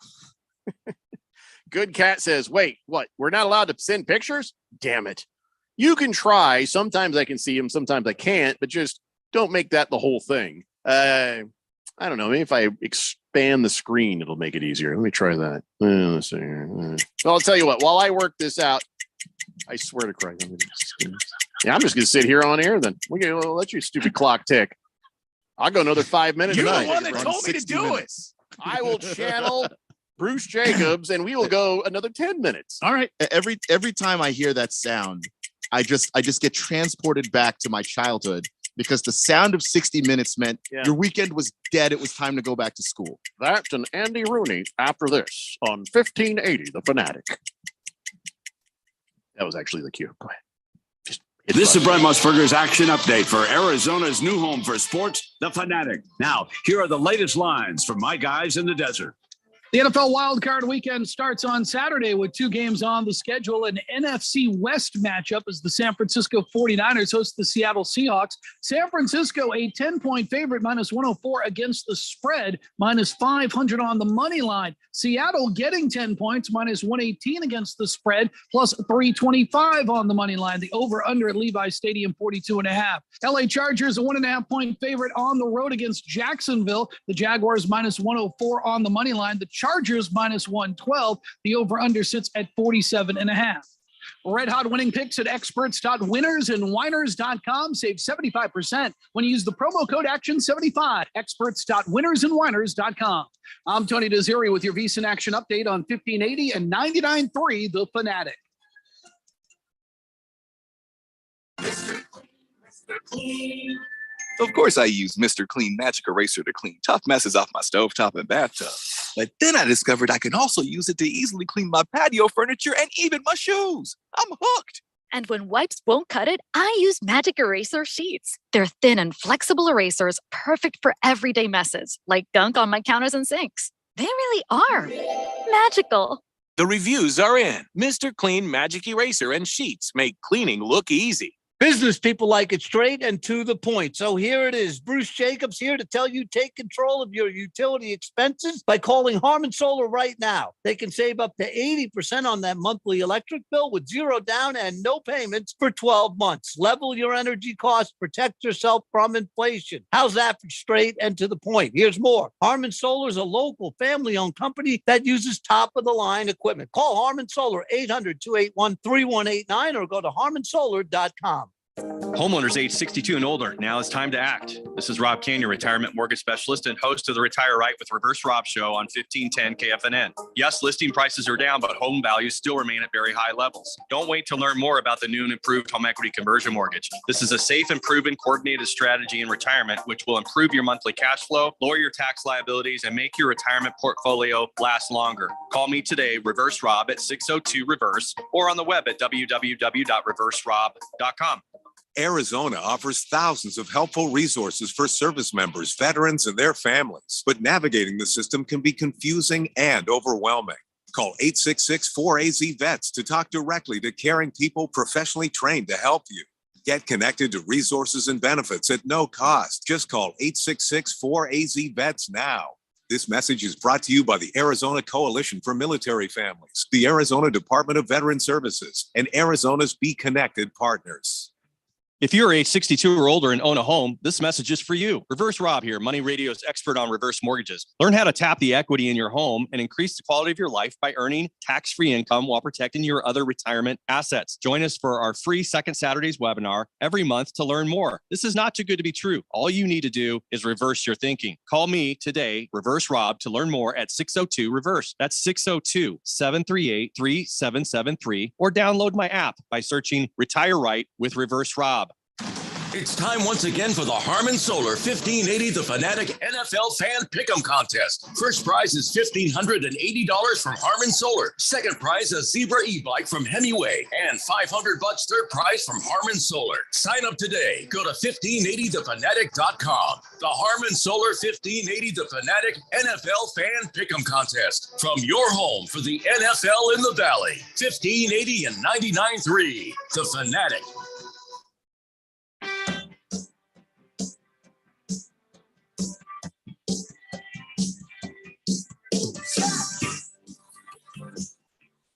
Good Cat says, wait, what? We're not allowed to send pictures? Damn it. You can try. Sometimes I can see them. Sometimes I can't, but just don't make that the whole thing. I don't know. Maybe if I expand the screen, it'll make it easier. Let me try that. Let's see here. Well, I'll tell you what, while I work this out, I swear to Christ. I'm just going to sit here on air then. We'll let your stupid clock tick. I'll go another 5 minutes. You're the one that told me to do it. I will channel Bruce Jacobs and we will go another 10 minutes. All right. Every time I hear that sound, I just get transported back to my childhood because the sound of 60 Minutes meant your weekend was dead. It was time to go back to school. That's an Andy Rooney after this on 1580 The Fanatic. That was actually the cue. Go ahead. This is Brent Musburger's action update for Arizona's new home for sports, the Fanatic. Now, here are the latest lines from my guys in the desert. The NFL wildcard weekend starts on Saturday with 2 games on the schedule. An NFC West matchup as the San Francisco 49ers host the Seattle Seahawks. San Francisco, a 10-point favorite, minus 104 against the spread, minus 500 on the money line. Seattle getting 10 points, minus 118 against the spread, plus 325 on the money line. The over-under at Levi Stadium, 42.5. LA Chargers, a 1.5-point favorite on the road against Jacksonville. The Jaguars, minus 104 on the money line. The Chargers minus 112. The over-under sits at 47.5. Red hot winning picks at experts.winnersandwiners.com. Save 75% when you use the promo code ACTION75. Experts.winnersandwiners.com. I'm Tony Desiri with your VSiN Action Update on 1580 and 99.3 The Fanatic. Of course, I use Mr. Clean Magic Eraser to clean tough messes off my stovetop and bathtub. But then I discovered I can also use it to easily clean my patio furniture and even my shoes. I'm hooked. And when wipes won't cut it, I use Magic Eraser Sheets. They're thin and flexible erasers, perfect for everyday messes, like gunk on my counters and sinks. They really are magical. The reviews are in. Mr. Clean Magic Eraser and Sheets make cleaning look easy. Business people like it straight and to the point. So here it is. Bruce Jacobs here to tell you take control of your utility expenses by calling Harmon Solar right now. They can save up to 80% on that monthly electric bill with 0 down and no payments for 12 months. Level your energy costs, protect yourself from inflation. How's that for straight and to the point? Here's more. Harmon Solar is a local family-owned company that uses top-of-the-line equipment. Call Harmon Solar 800-281-3189 or go to harmonsolar.com. Homeowners age 62 and older, now is time to act. This is Rob Canyon, retirement mortgage specialist and host of the Retire Right with Reverse Rob show on 1510 KFNN. Yes, listing prices are down, but home values still remain at very high levels. Don't wait to learn more about the new and improved home equity conversion mortgage. This is a safe and proven coordinated strategy in retirement, which will improve your monthly cash flow, lower your tax liabilities, and make your retirement portfolio last longer. Call me today, Reverse Rob at 602-REVERSE, or on the web at www.reverserob.com. Arizona offers thousands of helpful resources for service members, veterans, and their families. But navigating the system can be confusing and overwhelming. Call 866-4AZ-VETS to talk directly to caring people professionally trained to help you. Get connected to resources and benefits at no cost. Just call 866-4AZ-VETS now. This message is brought to you by the Arizona Coalition for Military Families, the Arizona Department of Veteran Services, and Arizona's Be Connected partners. If you're age 62 or older and own a home, this message is for you. Reverse Rob here, Money Radio's expert on reverse mortgages. Learn how to tap the equity in your home and increase the quality of your life by earning tax-free income while protecting your other retirement assets. Join us for our free Second Saturdays webinar every month to learn more. This is not too good to be true. All you need to do is reverse your thinking. Call me today, Reverse Rob, to learn more at 602-REVERSE. That's 602-738-3773, or download my app by searching Retire Right with Reverse Rob. It's time once again for the Harmon Solar 1580 The Fanatic NFL Fan Pick'em Contest. First prize is $1,580 from Harmon Solar. Second prize, a Zebra e-bike from Hemingway. And $500 third prize from Harmon Solar. Sign up today. Go to 1580thefanatic.com. The Harmon Solar 1580 The Fanatic NFL Fan Pick'em Contest. From your home for the NFL in the Valley. 1580 and 99.3. The Fanatic.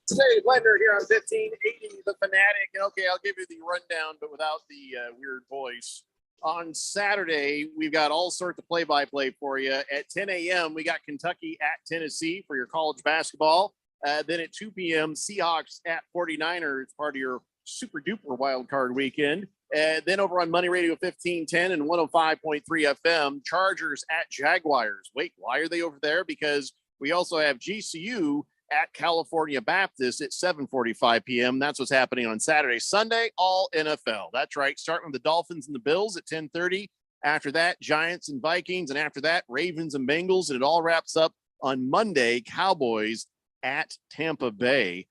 Dave Blender here on 1580 The Fanatic. And okay, I'll give you the rundown, but without the weird voice. On Saturday, we've got all sorts of play-by-play for you. At 10 a.m., we got Kentucky at Tennessee for your college basketball. Then at 2 p.m., Seahawks at 49ers, part of your super-duper wild card weekend. Then over on Money Radio 1510 and 105.3 FM, Chargers at Jaguars. Wait, why are they over there? Because we also have GCU at California Baptist at 7:45 p.m. That's what's happening on Saturday. Sunday, all NFL. That's right. Starting with the Dolphins and the Bills at 10:30. After that, Giants and Vikings. And after that, Ravens and Bengals. And it all wraps up on Monday, Cowboys at Tampa Bay.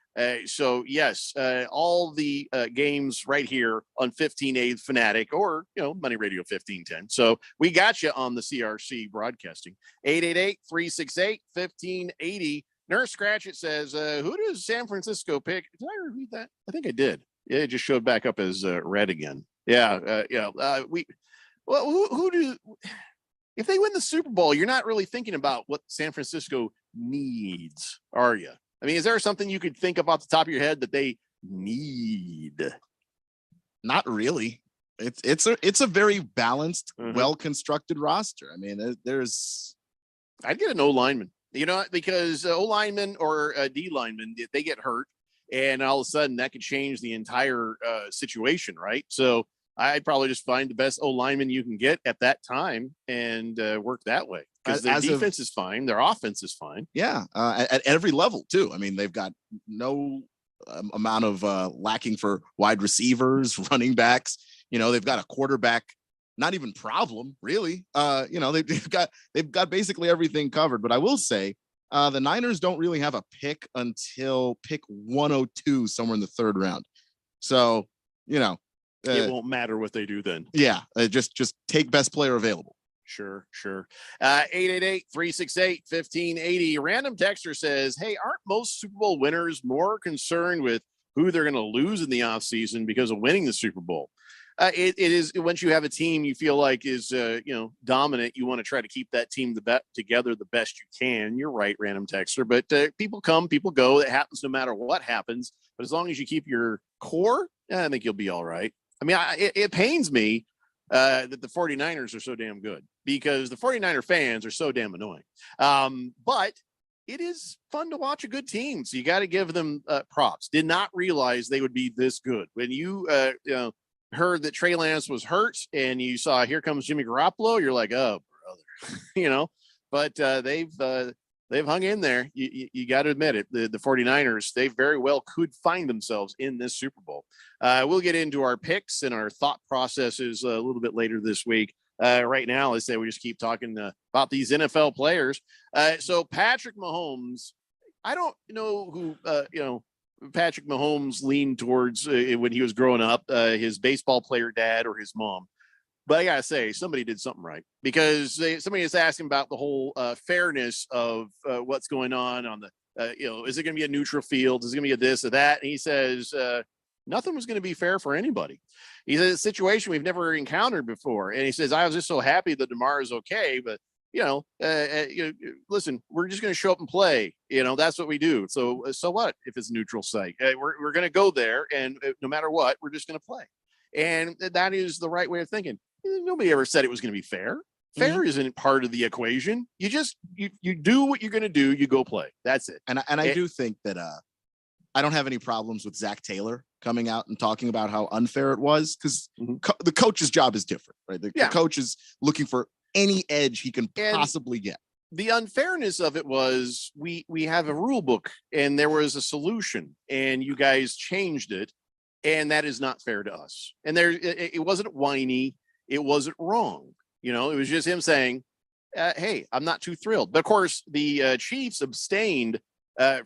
So yes, all the games right here on 1580 Fanatic, or Money Radio 1510. So we got you on the CRC broadcasting. 888-368-1580. Nurse Scratchit says, who does San Francisco pick? Did I read that? I think I did. Yeah, it just showed back up as red again. Yeah. Who do, if they win the Super Bowl, you're not really thinking about what San Francisco needs, are you? I mean, is there something you could think of off the top of your head that they need? Not really. It's a very balanced, well-constructed roster. I mean, I'd get an O lineman, because O lineman or D lineman, they get hurt, and all of a sudden that could change the entire situation, right? So I'd probably just find the best O lineman you can get at that time and work that way, because their defense is fine, their offense is fine. Yeah, at every level too. I mean, they've got no amount of lacking for wide receivers, running backs. They've got a quarterback, not even problem really. They've got basically everything covered. But I will say, the Niners don't really have a pick until pick 102, somewhere in the third round. So it won't matter what they do then. Yeah, just take best player available. Sure. 888-368-1580. Random texter says, hey, aren't most Super Bowl winners more concerned with who they're going to lose in the offseason because of winning the Super Bowl? It is, once you have a team you feel like is dominant, you want to try to keep that team together the best you can. You're right, random texter, but people come, people go. It happens no matter what happens. But as long as you keep your core, I think you'll be all right. I mean, it pains me that the 49ers are so damn good, because the 49er fans are so damn annoying. But it is fun to watch a good team. So you got to give them props. Did not realize they would be this good. When you, heard that Trey Lance was hurt and you saw here comes Jimmy Garoppolo, you're like, oh brother, but they've hung in there. You got to admit it. The 49ers, they very well could find themselves in this Super Bowl. We'll get into our picks and our thought processes a little bit later this week. Right now, let's say we just keep talking about these NFL players. So Patrick Mahomes, I don't know who, Patrick Mahomes leaned towards when he was growing up, his baseball player dad or his mom. But I gotta say, somebody did something right, because somebody is asking about the whole fairness of what's going on the, is it going to be a neutral field? Is it going to be a this or that? And he says nothing was going to be fair for anybody. He says, a situation we've never encountered before. And he says, I was just so happy that DeMar is okay, but listen, we're just going to show up and play. That's what we do. So what if it's a neutral site? We're going to go there, and no matter what, we're just going to play. And that is the right way of thinking. Nobody ever said it was going to be fair. Fair isn't part of the equation. You just you do what you're going to do. You go play. That's it. And I do think that I don't have any problems with Zach Taylor coming out and talking about how unfair it was, because the coach's job is different, right? The coach is looking for any edge he can possibly get. The unfairness of it was we have a rule book and there was a solution and you guys changed it, and that is not fair to us. And it wasn't whiny. It wasn't wrong. It was just him saying, hey, I'm not too thrilled. But of course, the Chiefs abstained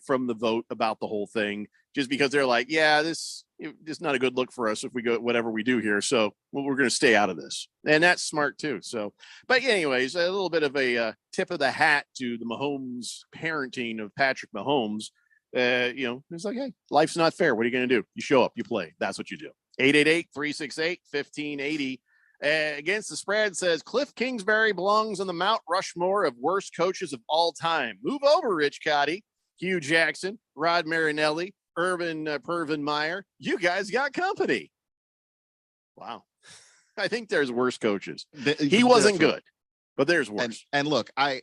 from the vote about the whole thing, just because they're like, yeah, this is not a good look for us if we go whatever we do here. So we're going to stay out of this. And that's smart too. So, but anyways, a little bit of a tip of the hat to the Mahomes parenting of Patrick Mahomes. It's like, hey, life's not fair. What are you going to do? You show up, you play. That's what you do. 888-368-1580. Against the spread says Cliff Kingsbury belongs on the Mount Rushmore of worst coaches of all time. Move over, Rich Cotty, Hugh Jackson, Rod Marinelli, Urban Pervin Meyer. You guys got company. Wow. I think there's worse coaches. He wasn't good, but there's worse. And look, I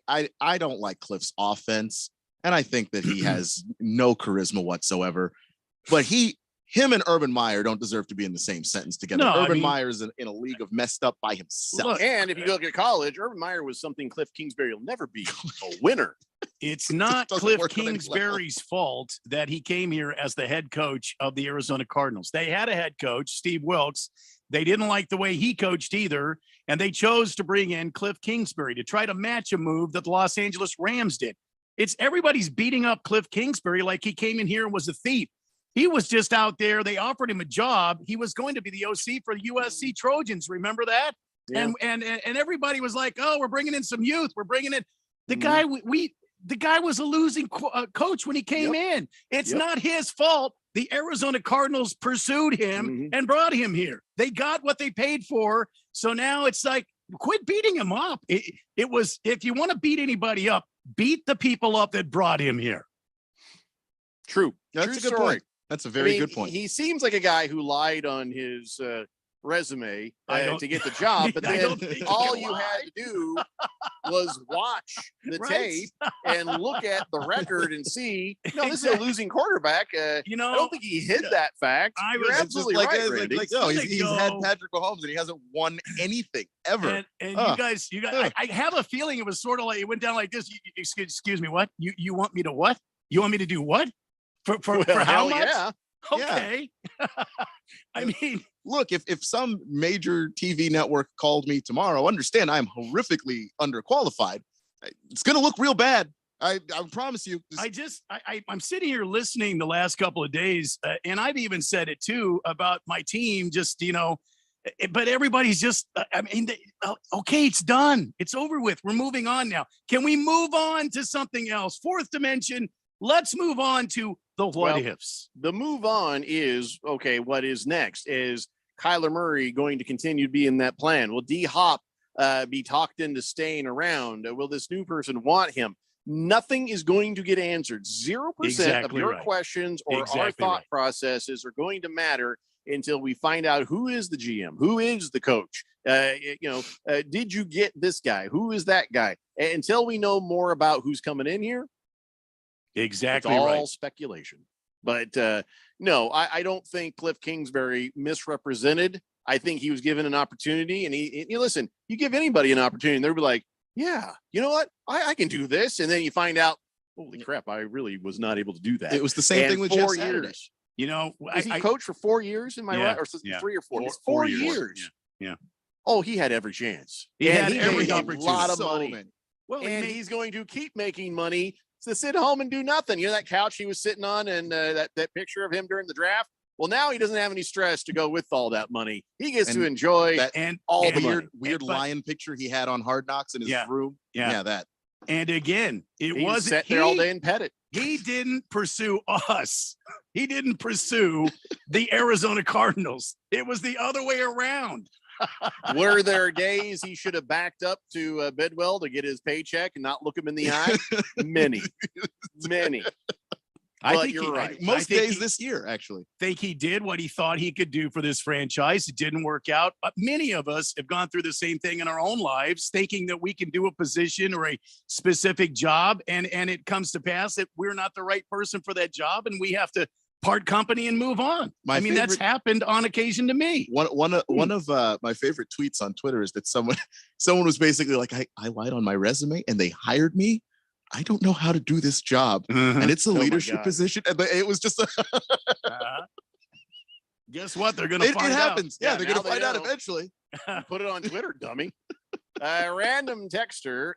don't like Cliff's offense, and I think that he has no charisma whatsoever. But him and Urban Meyer don't deserve to be in the same sentence together. No, Urban Meyer is in a league of messed up by himself. Look, and if you look at college, Urban Meyer was something Cliff Kingsbury will never be, a winner. It's not Cliff Kingsbury's fault that he came here as the head coach of the Arizona Cardinals. They had a head coach, Steve Wilkes. They didn't like the way he coached either, and they chose to bring in Cliff Kingsbury to try to match a move that the Los Angeles Rams did. It's everybody's beating up Cliff Kingsbury like he came in here and was a thief. He was just out there. They offered him a job. He was going to be the OC for the USC Trojans. Remember that? Yeah. And everybody was like, "Oh, we're bringing in some youth. We're bringing in the guy. The guy was a losing coach when he came in. It's not his fault. The Arizona Cardinals pursued him and brought him here. They got what they paid for. So now it's like, quit beating him up. It was, if you want to beat anybody up, beat the people up that brought him here. True. That's a good point. That's a very good point. He seems like a guy who lied on his resume to get the job, but then all you had to do was watch the tape and look at the record and see, no, this is a losing quarterback. I don't think he hid that fact. You're absolutely right, Randy. He's had Patrick Mahomes and he hasn't won anything ever. And you guys, I have a feeling it was sort of like, it went down like this. Excuse me, what? You want me to what? You want me to do what? For how much? Yeah. Okay. I mean, look, if some major TV network called me tomorrow, understand I'm horrifically underqualified. It's going to look real bad. I promise you. I'm sitting here listening the last couple of days, and I've even said it too about my team. Just but everybody's just. Okay, it's done. It's over with. We're moving on now. Can we move on to something else? Fourth dimension. Let's move on to the what ifs. The move on is, okay, what is next? Is Kyler Murray going to continue to be in that plan? Will D-Hop be talked into staying around? Will this new person want him? Nothing is going to get answered. 0% of your questions or our thought processes are going to matter until we find out who is the GM, who is the coach. Did you get this guy? Who is that guy? Until we know more about who's coming in here, exactly, it's all speculation. But no, I don't think Cliff Kingsbury misrepresented. I think he was given an opportunity, and he listen, you give anybody an opportunity, they'll be like, yeah, you know what? I can do this. And then you find out, holy crap, I really was not able to do that. It was the same thing with 4 years. Was he coached for 4 years? Am I right? Or 3 or 4? 4 years. Yeah. Oh, he had every chance. He had every opportunity. A lot of money. Well, and he's going to keep making money to sit home and do nothing. You know that couch he was sitting on and that picture of him during the draft? Well, now he doesn't have any stress to go with all that money. He gets to enjoy that and all the weird lion picture he had on Hard Knocks in his room. Yeah, that. And again, he wasn't sat there all day and pet it. He didn't pursue us. He didn't pursue the Arizona Cardinals. It was the other way around. Were there days he should have backed up to Bidwell to get his paycheck and not look him in the eye? Many. I think you're right. Most days this year, actually. Think he did what he thought he could do for this franchise. It didn't work out. Many of us have gone through the same thing in our own lives, thinking that we can do a position or a specific job, and it comes to pass that we're not the right person for that job, and we have to part company and move on. That's happened on occasion to me. One of my favorite tweets on Twitter is that someone was basically like, I lied on my resume and they hired me. I don't know how to do this job. And it's a leadership position. And it was just guess what? They're going to find out. It happens. Yeah, they're going to find out eventually. Put it on Twitter, dummy. Random texter.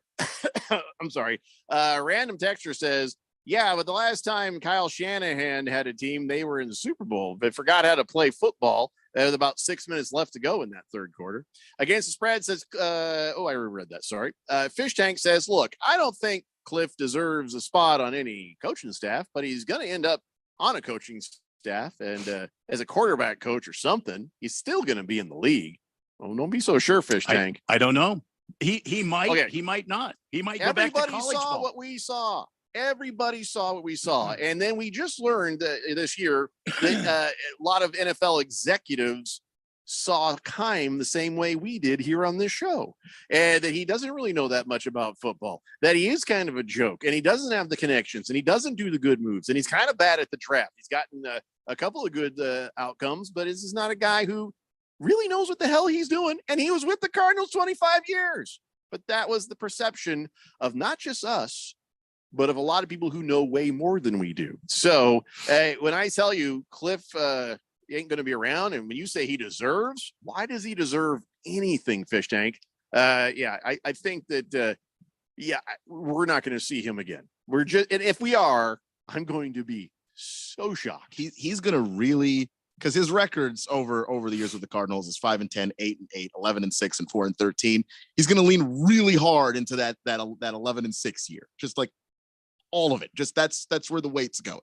I'm sorry. Random texter says, yeah, but the last time Kyle Shanahan had a team, they were in the Super Bowl. They forgot how to play football. With about 6 minutes left to go in that third quarter. Against the spread says, I read that. Sorry. Fish Tank says, look, I don't think Cliff deserves a spot on any coaching staff, but he's going to end up on a coaching staff. And as a quarterback coach or something, he's still going to be in the league. Oh, don't be so sure, Fish Tank. I don't know. He might. Okay. He might not. He might go back to college Everybody saw ball. what we saw. Everybody saw what we saw. And then we just learned this year that a lot of NFL executives saw Keim the same way we did here on this show, and that he doesn't really know that much about football, that he is kind of a joke, and he doesn't have the connections, and he doesn't do the good moves, and he's kind of bad at the draft. He's gotten a couple of good outcomes, but this is not a guy who really knows what the hell he's doing. And he was with the Cardinals 25 years. But that was the perception of not just us, but of a lot of people who know way more than we do. So when I tell you Cliff ain't going to be around, and when you say he deserves, why does he deserve anything, Fish Tank? I think that, we're not going to see him again. We're just, and if we are, I'm going to be so shocked. He's going to really, because his records over the years with the Cardinals is 5-10, 8-8, 11-6, and 4-13. He's going to lean really hard into that 11-6 year, just like all of it. Just that's where the weight's going.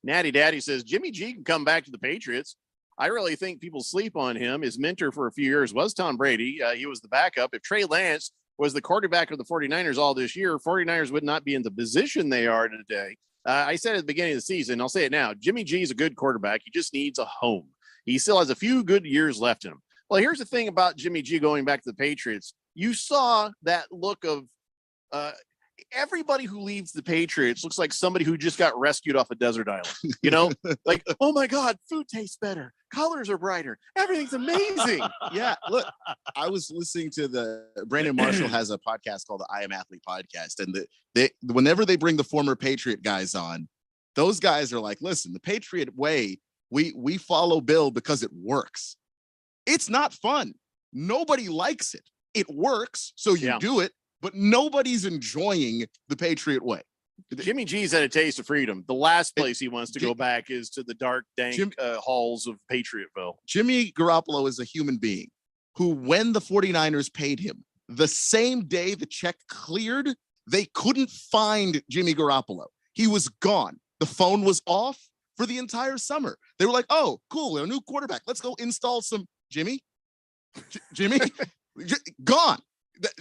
Natty Daddy says Jimmy G can come back to the Patriots. I really think people sleep on him. His mentor for a few years was Tom Brady. He was the backup. If Trey Lance was the quarterback of the 49ers all this year, 49ers would not be in the position they are today. I said at the beginning of the season, I'll say it now, Jimmy G is a good quarterback. He just needs a home. He still has a few good years left in him. Well, here's the thing about Jimmy G going back to the Patriots. You saw that look of everybody who leaves the Patriots looks like somebody who just got rescued off a desert island, you know, like, oh my God, food tastes better. Colors are brighter. Everything's amazing. Yeah. Look, I was listening to Brandon Marshall has a podcast called the I Am Athlete podcast. And whenever they bring the former Patriot guys on, those guys are like, listen, the Patriot way, we follow Bill because it works. It's not fun. Nobody likes it. It works. So you do it. But nobody's enjoying the Patriot way. Jimmy G's had a taste of freedom. The last place he wants to go back is to the dark, dank halls of Patriotville. Jimmy Garoppolo is a human being who, when the 49ers paid him, the same day the check cleared, they couldn't find Jimmy Garoppolo. He was gone. The phone was off for the entire summer. They were like, oh, cool, a new quarterback. Let's go install some Jimmy. Gone.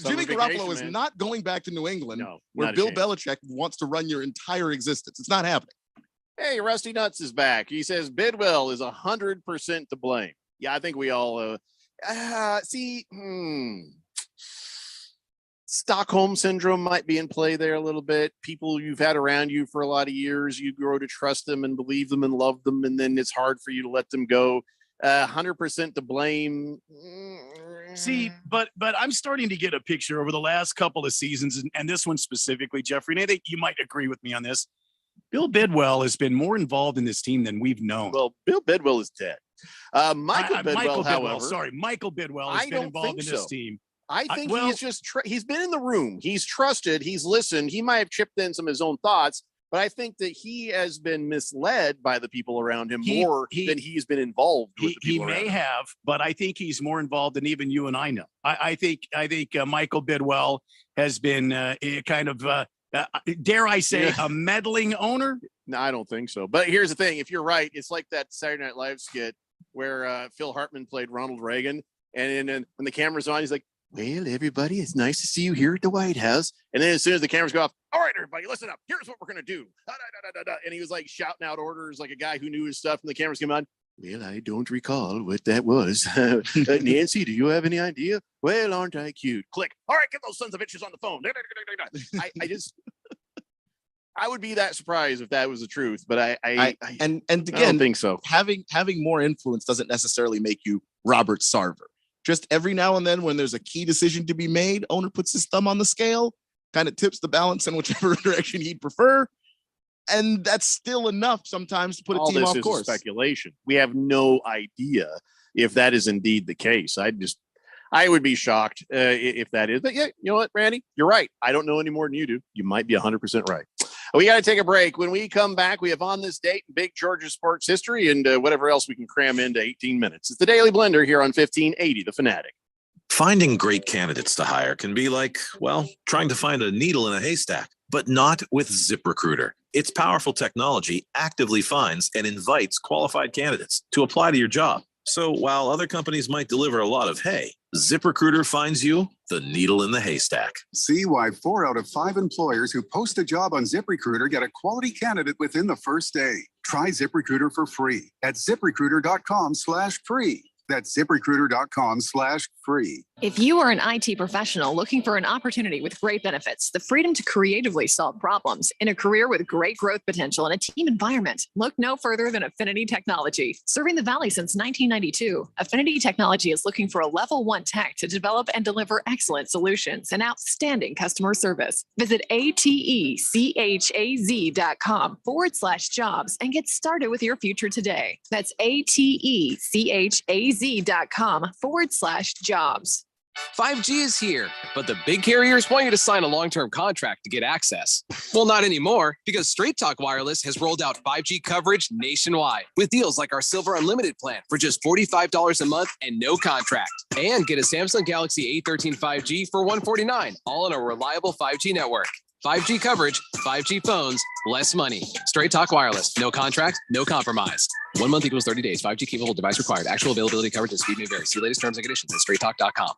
Jimmy Garoppolo is not going back to New England where Bill Belichick wants to run your entire existence. It's not happening. Hey, Rusty Nuts is back. He says Bidwell is 100% to blame. Yeah, I think we all Stockholm syndrome might be in play there a little bit. People you've had around you for a lot of years, you grow to trust them and believe them and love them, and then it's hard for you to let them go. 100% to blame. See, but I'm starting to get a picture over the last couple of seasons, and this one specifically, Jeffrey, and I think you might agree with me on this. Bill Bidwell has been more involved in this team than we've known. Well, Bill Bidwell is dead. Michael Bidwell, Michael Bidwell has been involved in this team. I think he's just he's been in the room. He's trusted. He's listened. He might have chipped in some of his own thoughts. But I think that he has been misled by the people around him more than he's been involved with the people around him. He may have, but I think he's more involved than even you and I know. I think Michael Bidwell has been kind of, dare I say, a meddling owner? No, I don't think so. But here's the thing. If you're right, it's like that Saturday Night Live skit where Phil Hartman played Ronald Reagan. And then when the camera's on, he's like, well, everybody, it's nice to see you here at the White House. And then as soon as the cameras go off, all right, everybody, listen up. Here's what we're going to do. And he was like shouting out orders like a guy who knew his stuff, and the cameras came on. Well, I don't recall what that was. Nancy, do you have any idea? Well, aren't I cute? Click. All right, get those sons of bitches on the phone. I would be that surprised if that was the truth, but I again, don't think so. Having more influence doesn't necessarily make you Robert Sarver. Just every now and then when there's a key decision to be made, owner puts his thumb on the scale, kind of tips the balance in whichever direction he'd prefer. And that's still enough sometimes to put a team off course. Is speculation. We have no idea if that is indeed the case. I would be shocked if that is. But yeah, you know what, Randy? You're right. I don't know any more than you do. You might be 100% right. We got to take a break. When we come back, we have On This Date, big Georgia sports history, and whatever else we can cram into 18 minutes. It's the Daily Blender here on 1580 The Fanatic. Finding great candidates to hire can be like, well, trying to find a needle in a haystack, but not with ZipRecruiter. Its powerful technology actively finds and invites qualified candidates to apply to your job. So while other companies might deliver a lot of hay, ZipRecruiter finds you the needle in the haystack. See why 4 out of 5 employers who post a job on ZipRecruiter get a quality candidate within the first day. Try ZipRecruiter for free at ZipRecruiter.com/free. That's ZipRecruiter.com/free. If you are an IT professional looking for an opportunity with great benefits, the freedom to creatively solve problems in a career with great growth potential and a team environment, look no further than Affinity Technology. Serving the Valley since 1992, Affinity Technology is looking for a level 1 tech to develop and deliver excellent solutions and outstanding customer service. Visit atechaz.com/jobs and get started with your future today. That's atechaz.com/jobs. 5G is here, but the big carriers want you to sign a long-term contract to get access. Well, not anymore, because Straight Talk Wireless has rolled out 5G coverage nationwide with deals like our Silver Unlimited plan for just $45 a month and no contract. And get a Samsung Galaxy A13 5G for $149, all on a reliable 5G network. 5G coverage, 5G phones, less money. Straight Talk Wireless. No contract, no compromise. 1 month equals 30 days. 5G capable device required. Actual availability, coverage, and speed may vary. See latest terms and conditions at straighttalk.com.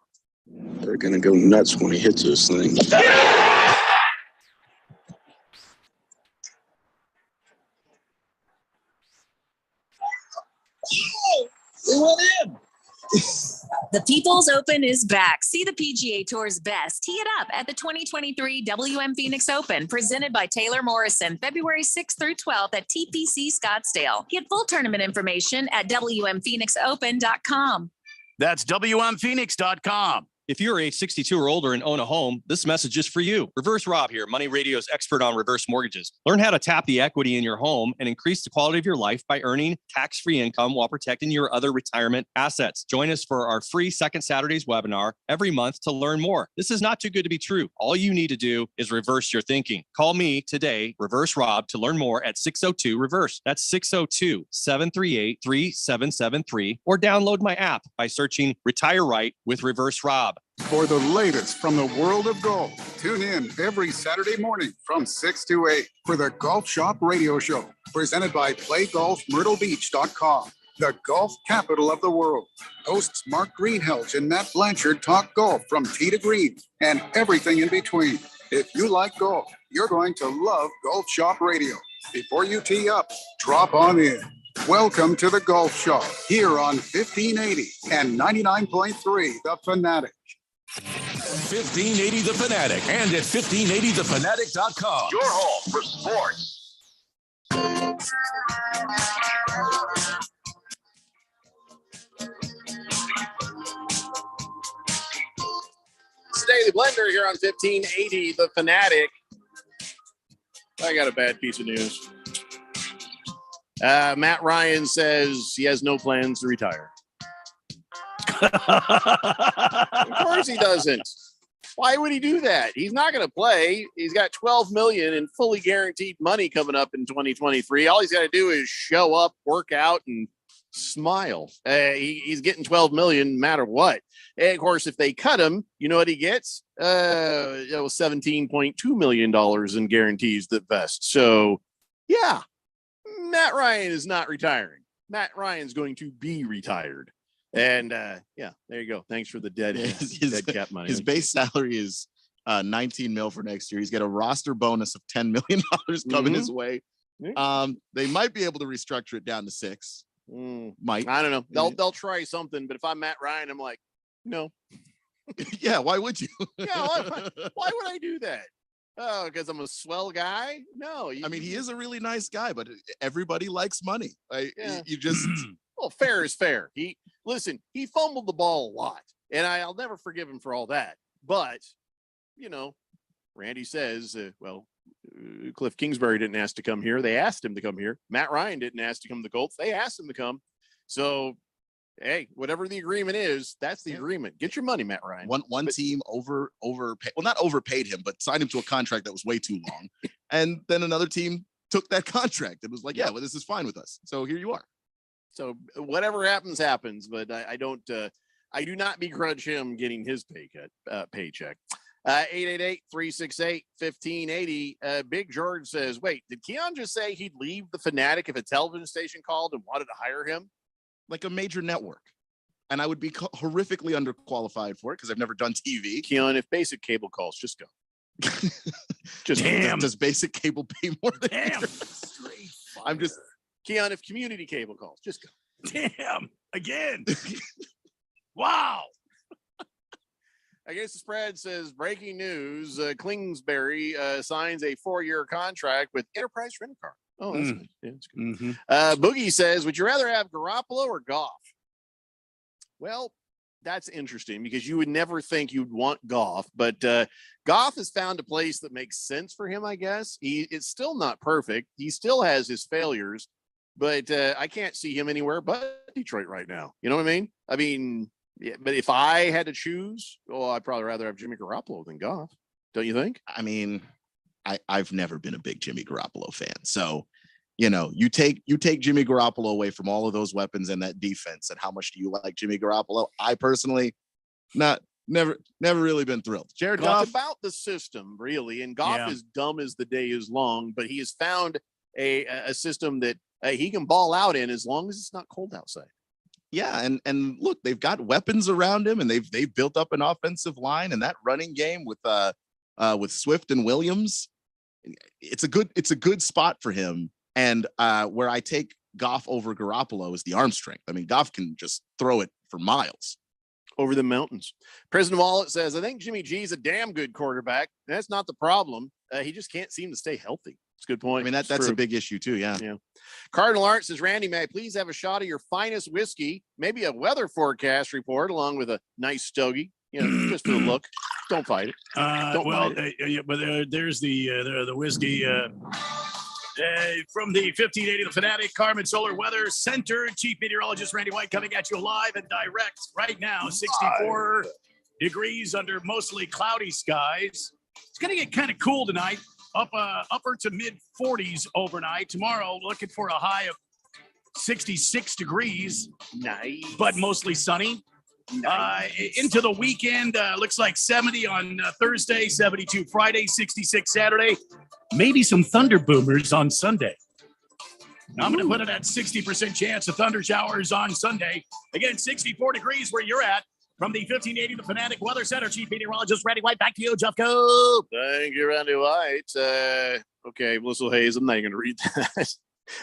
They're going to go nuts when he hits this thing. It went in. The People's Open is back. See the PGA Tour's best. Tee it up at the 2023 WM Phoenix Open, presented by Taylor Morrison, February 6th through 12th at TPC Scottsdale. Get full tournament information at WMPhoenixOpen.com. That's WMPhoenix.com. If you're age 62 or older and own a home, this message is for you. Reverse Rob here, Money Radio's expert on reverse mortgages. Learn how to tap the equity in your home and increase the quality of your life by earning tax-free income while protecting your other retirement assets. Join us for our free Second Saturdays webinar every month to learn more. This is not too good to be true. All you need to do is reverse your thinking. Call me today, Reverse Rob, to learn more at 602-REVERSE. That's 602-738-3773, or download my app by searching Retire Right with Reverse Rob. For the latest from the world of golf, tune in every Saturday morning from 6 to 8 for the Golf Shop Radio Show, presented by PlayGolfMyrtleBeach.com, the golf capital of the world. Hosts Mark Greenhelch and Matt Blanchard talk golf from tee to green and everything in between. If you like golf, you're going to love Golf Shop Radio. Before you tee up, drop on in. Welcome to the Golf Shop here on 1580 and 99.3 The Fanatic. 1580 The Fanatic and at 1580thefanatic.com. Your home for sports. It's the Daily Blender here on 1580 The Fanatic. I got a bad piece of news. Matt Ryan says he has no plans to retire. Of course he doesn't. Why would he do that? He's not going to play. He's got $12 million in fully guaranteed money coming up in 2023. All he's got to do is show up, work out, and smile. He's getting $12 million no matter what. And of course, if they cut him, you know what he gets? $17.2 million in guarantees that vest. So, yeah, Matt Ryan is not retiring. Matt Ryan's going to be retired. And yeah, there you go. Thanks for the dead cap money. His base salary is 19 mil for next year. He's got a roster bonus of $10 million coming his way. They might be able to restructure it down to 6. Might. I don't know. They'll try something, but if I'm Matt Ryan, I'm like, no. Yeah, why would you? Yeah, why would I do that? Oh, because I'm a swell guy? No. I mean, he is a really nice guy, but everybody likes money. You just well, fair is fair. He fumbled the ball a lot, and I'll never forgive him for all that. But, you know, Randy says, Cliff Kingsbury didn't ask to come here. They asked him to come here. Matt Ryan didn't ask to come to the Colts. They asked him to come. So, hey, whatever the agreement is, that's the agreement. Get your money, Matt Ryan. One team overpaid, well, not overpaid him, but signed him to a contract that was way too long. And then another team took that contract and was like, yeah, well, this is fine with us. So here you are. So whatever happens, happens. But I do not begrudge him getting his paycheck. 888-368-1580. Big George says, wait, did Keon just say he'd leave the Fanatic if a television station called and wanted to hire him? Like a major network. And I would be horrifically underqualified for it because I've never done TV. Keon, if basic cable calls, just go. Just damn. Does basic cable pay more than damn? I'm just Keon, if community cable calls, just go. Damn again. Wow. I guess the spread says breaking news. Kingsbury signs a 4-year contract with Enterprise Rent-A-Car. Oh, that's good. Yeah, that's good. Mm-hmm. Boogie says, would you rather have Garoppolo or Goff? Well, that's interesting because you would never think you'd want Goff, but Goff has found a place that makes sense for him, I guess. It's still not perfect. He still has his failures, but I can't see him anywhere but Detroit right now. You know what I mean? Yeah, but if I had to choose, I'd probably rather have Jimmy Garoppolo than Goff. Don't you think? I mean, I've never been a big Jimmy Garoppolo fan. So, you take Jimmy Garoppolo away from all of those weapons and that defense, and how much do you like Jimmy Garoppolo? I personally, never really been thrilled. Jared Goff, Goff, it's about the system, really. And Goff is dumb as the day is long, but he has found a system that he can ball out in as long as it's not cold outside. yeah, and look, they've got weapons around him, and they've built up an offensive line, and that running game with Swift and Williams, it's a good spot for him. And where I take Goff over Garoppolo is the arm strength. I mean, Goff can just throw it for miles over the mountains. President Wallet says, I think Jimmy G is a damn good quarterback. That's not the problem. He just can't seem to stay healthy. It's a good point. I mean, that's a big issue too. Yeah. Cardinal Art says, Randy, may I please have a shot of your finest whiskey, maybe a weather forecast report along with a nice stogie, just for the look. Don't fight it. Don't fight it. But there's the whiskey from the 1580 The Fanatic Carmen Solar Weather Center. Chief Meteorologist Randy White coming at you live and direct right now. 64 degrees under mostly cloudy skies. It's going to get kind of cool tonight. Upper to mid 40s overnight. Tomorrow, looking for a high of 66 degrees. Nice. But mostly sunny. Into the weekend, looks like 70 on Thursday, 72 Friday, 66 Saturday. Maybe some thunder boomers on Sunday. I'm going to put it at 60% chance of thunder showers on Sunday. Again, 64 degrees where you're at. From the 1580 The Fanatic Weather Center, Chief Meteorologist Randy White. Back to you, Jeffco. Thank you, Randy White. Okay, Blissel Hayes, I'm not going to read that.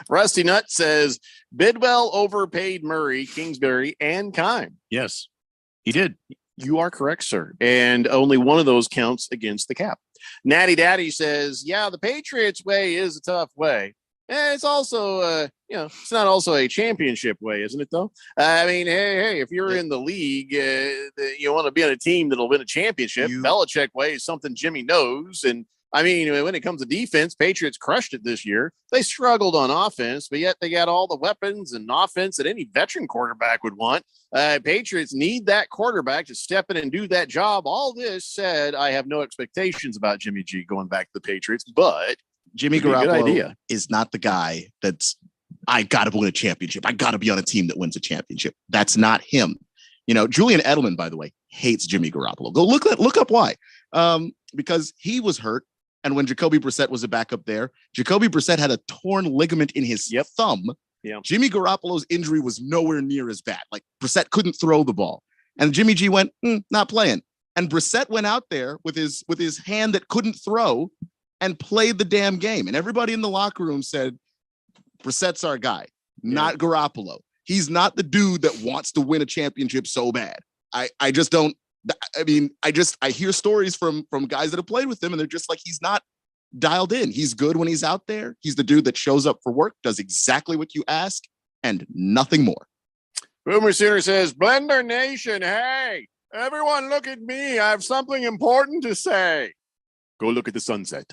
Rusty Nut says, Bidwell overpaid Murray, Kingsbury, and Kime. Yes, he did. You are correct, sir. And only one of those counts against the cap. Natty Daddy says, yeah, the Patriots way is a tough way. And it's also, it's not also a championship way, isn't it, though? I mean, hey, if you're in the league, you want to be on a team that'll win a championship. Belichick way is something Jimmy knows. And, I mean, when it comes to defense, Patriots crushed it this year. They struggled on offense, but yet they got all the weapons and offense that any veteran quarterback would want. Patriots need that quarterback to step in and do that job. All this said, I have no expectations about Jimmy G going back to the Patriots, but Jimmy Garoppolo is not the guy that's, I got to win a championship. I got to be on a team that wins a championship. That's not him. Julian Edelman, by the way, hates Jimmy Garoppolo. Go look up why. Because he was hurt. And when Jacoby Brissett was a backup there, Jacoby Brissett had a torn ligament in his thumb. Yeah. Jimmy Garoppolo's injury was nowhere near as bad. Like, Brissett couldn't throw the ball. And Jimmy G went, not playing. And Brissett went out there with his hand that couldn't throw and played the damn game. And everybody in the locker room said, Brissett's our guy, not Garoppolo. He's not the dude that wants to win a championship so bad. I just don't. I mean, I hear stories from guys that have played with him, and they're just like, he's not dialed in. He's good when he's out there. He's the dude that shows up for work, does exactly what you ask, and nothing more. Boomer Sooner says, Blender Nation, hey, everyone look at me. I have something important to say. Go look at the sunset.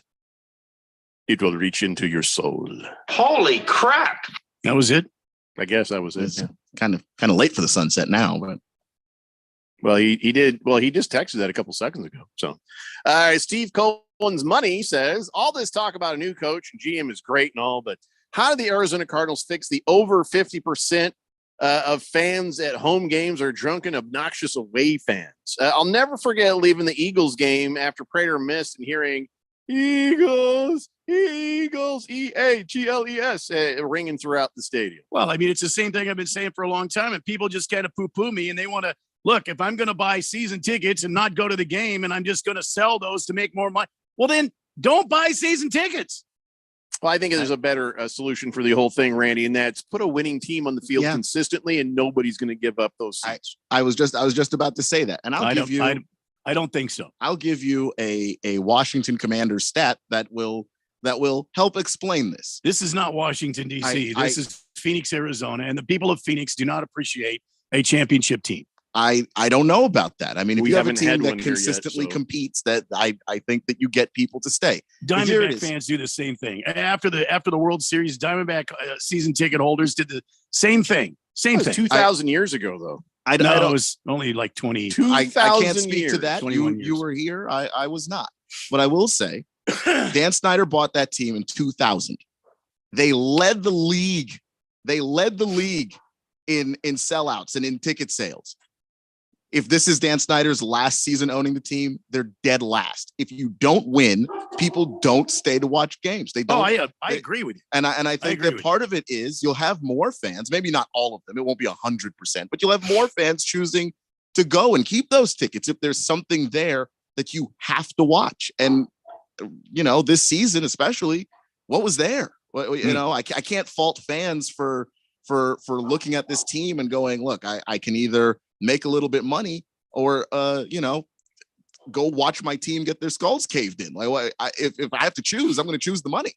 It will reach into your soul. Holy crap. That was it? I guess that was it. It's kind of late for the sunset now, but. Well, he did. Well, he just texted that a couple seconds ago. So, Steve Cohen's Money says, all this talk about a new coach and GM is great and all, but how do the Arizona Cardinals fix the over 50% of fans at home games are drunken, obnoxious away fans? I'll never forget leaving the Eagles game after Prater missed and hearing Eagles, E-A-G-L-E-S, ringing throughout the stadium. Well, I mean, it's the same thing I've been saying for a long time, and people just kind of poo-poo me, and they want to, look, if I'm going to buy season tickets and not go to the game, and I'm just going to sell those to make more money, well, then don't buy season tickets. Well, I think there's a better solution for the whole thing, Randy, and that's put a winning team on the field consistently, and nobody's going to give up those seats. I was just about to say that, and I don't think so. I'll give you a Washington Commanders stat that will help explain this. This is not Washington, D.C. This is Phoenix, Arizona, and the people of Phoenix do not appreciate a championship team. I don't know about that. I mean, if you have a team that consistently competes, that I think that you get people to stay. Diamondback fans do the same thing. After the World Series, Diamondback season ticket holders did the same thing. Same thing. 2,000 years ago, though. I No, don't. it was only like 20. I can't 2,000 speak to years. that. 21 You years. were here. I was not. But I will say, Dan Snyder bought that team in 2000. They led the league. They led the league in sellouts and in ticket sales. If this is Dan Snyder's last season owning the team, they're dead last. If you don't win, people don't stay to watch games. They don't. I agree with you. And I think agree that with part of it is you'll have more fans, maybe not all of them. It won't be 100%, but you'll have more fans choosing to go and keep those tickets if there's something there that you have to watch. And, this season, especially, what was there? I can't fault fans for looking at this team and going, look, I can either make a little bit money or, go watch my team get their skulls caved in. Like, if I have to choose, I'm going to choose the money.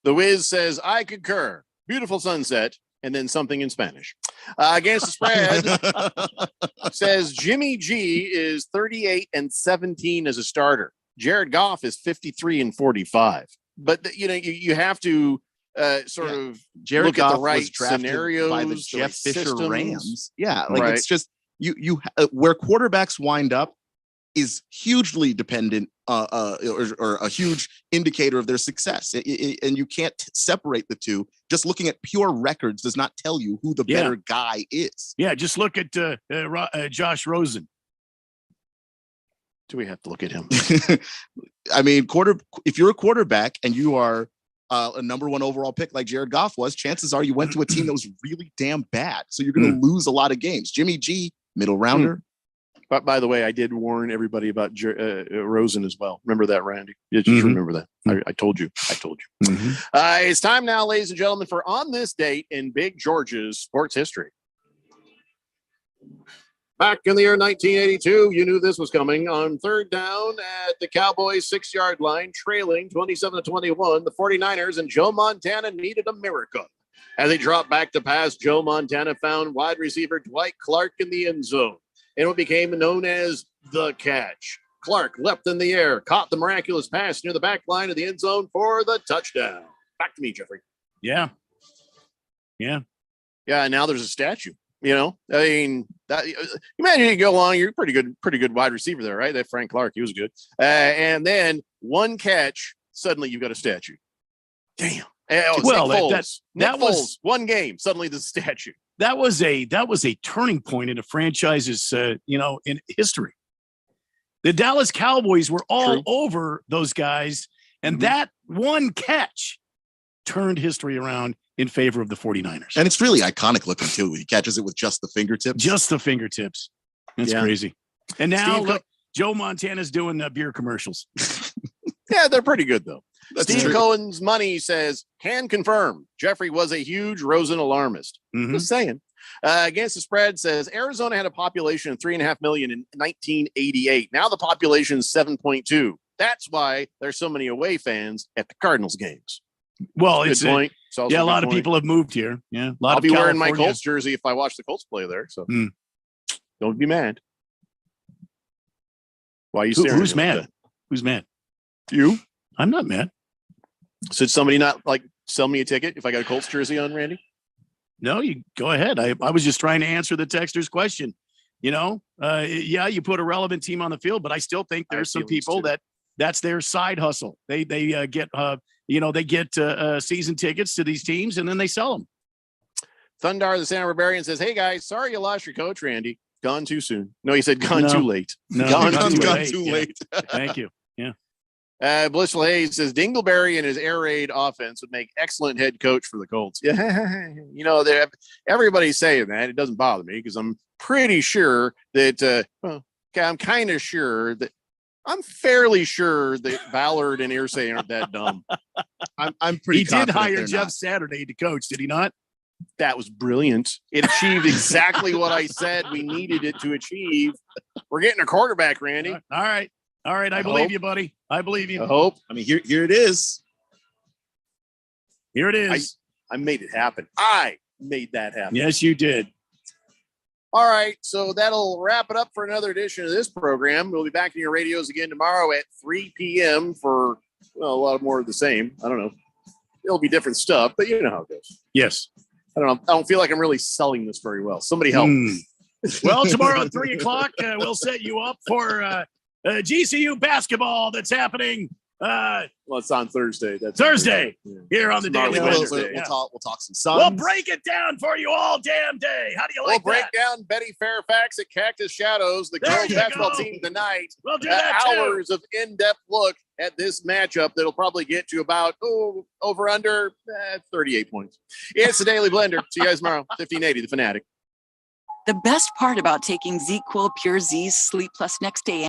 The Wiz says, I concur. Beautiful sunset. And then something in Spanish. Against the spread says Jimmy G is 38-17 as a starter. Jared Goff is 53-45. But you have to sort of Jared look Goff at the right was drafted scenarios by the the Jeff right Fisher systems. Rams. Yeah, like Right. it's just you where quarterbacks wind up is hugely dependent or a huge indicator of their success. And you can't separate the two. Just looking at pure records does not tell you who the better guy is. Yeah, just look at Josh Rosen. Do we have to look at him? I mean, if you're a quarterback and you are a number one overall pick like Jared Goff was, chances are you went to a team that was really damn bad. So you're going to lose a lot of games. Jimmy G, middle rounder. But by the way, I did warn everybody about Rosen as well. Remember that, Randy? Yeah, just remember that. I told you. It's time now, ladies and gentlemen, for On This Date in Big George's sports history. Back in the year 1982, you knew this was coming. On third down at the Cowboys' 6-yard line, trailing 27-21, the 49ers and Joe Montana needed a miracle. As they dropped back to pass, Joe Montana found wide receiver Dwight Clark in the end zone. And what became known as the catch. Clark leapt in the air, caught the miraculous pass near the back line of the end zone for the touchdown. Back to me, Jeffrey. Yeah. Yeah, and now there's a statue. I mean, imagine you go along, you're pretty good wide receiver there, right? That Frank Clark, he was good. And then one catch, suddenly you've got a statue. Damn. Well, Nick Foles, one game, suddenly the statue. That was a turning point in a franchise's, in history. The Dallas Cowboys were all over those guys, and that one catch turned history around in favor of the 49ers. And it's really iconic looking too. He catches it with just the fingertips. Just the fingertips. That's crazy. And now look, Joe Montana's doing beer commercials. Yeah, they're pretty good though. That's Steve true. Cohen's Money says, can confirm Jeffrey was a huge Rosen alarmist. Just saying. Against the spread says Arizona had a population of 3.5 million in 1988. Now the population is 7.2. That's why there's so many away fans at the Cardinals games. Well, Good it's point. It's also a good lot of point. people have moved here. Yeah, a lot I'll of be wearing my California. Colts jersey if I watch the Colts play there. So don't be mad. Why are you staring? Who's at me like mad? that? Who's mad? You? I'm not mad. Should somebody not sell me a ticket if I got a Colts jersey on, Randy? No, you go ahead. I was just trying to answer the texter's question. You put a relevant team on the field, but I still think there's some people that's their side hustle. They get season tickets to these teams and then they sell them. Thundar the Santa Barbarian says, "Hey guys, sorry you lost your coach, Randy. Gone too soon." No, he said gone too late. No, gone gone too too late. Thank you. Yeah. Blissful Hayes says Dingleberry and his air raid offense would make excellent head coach for the Colts. Yeah, everybody's saying that. It doesn't bother me because I'm pretty sure that. I'm kind of sure that. I'm fairly sure that Ballard and Irsay aren't that dumb. I'm pretty. He did confident hire they're Jeff not. Saturday to coach, did he not? That was brilliant. It achieved exactly what I said we needed it to achieve. We're getting a quarterback, Randy. All right. I believe you, buddy. I believe you. I hope. I mean, here it is. Here it is. I made it happen. I made that happen. Yes, you did. All right, so that'll wrap it up for another edition of this program. We'll be back in your radios again tomorrow at 3 p.m. for a lot more of the same. I don't know. It'll be different stuff, but you know how it goes. Yes. I don't know. I don't feel like I'm really selling this very well. Somebody help. Well, tomorrow at 3 o'clock, we'll set you up for GCU basketball that's happening Well, it's on Thursday. That's Thursday here on the Daily Blender. We'll talk some Suns. We'll break it down for you all damn day. How do you like We'll break that? down Betty Fairfax at Cactus Shadows, the There girls you basketball go. team tonight. We'll do that too. Hours of in-depth look at this matchup that'll probably get to about over under 38 points. It's the Daily Blender. See you guys tomorrow. 1580 The Fanatic. The best part about taking ZQuil Pure Z's Sleep Plus Next Day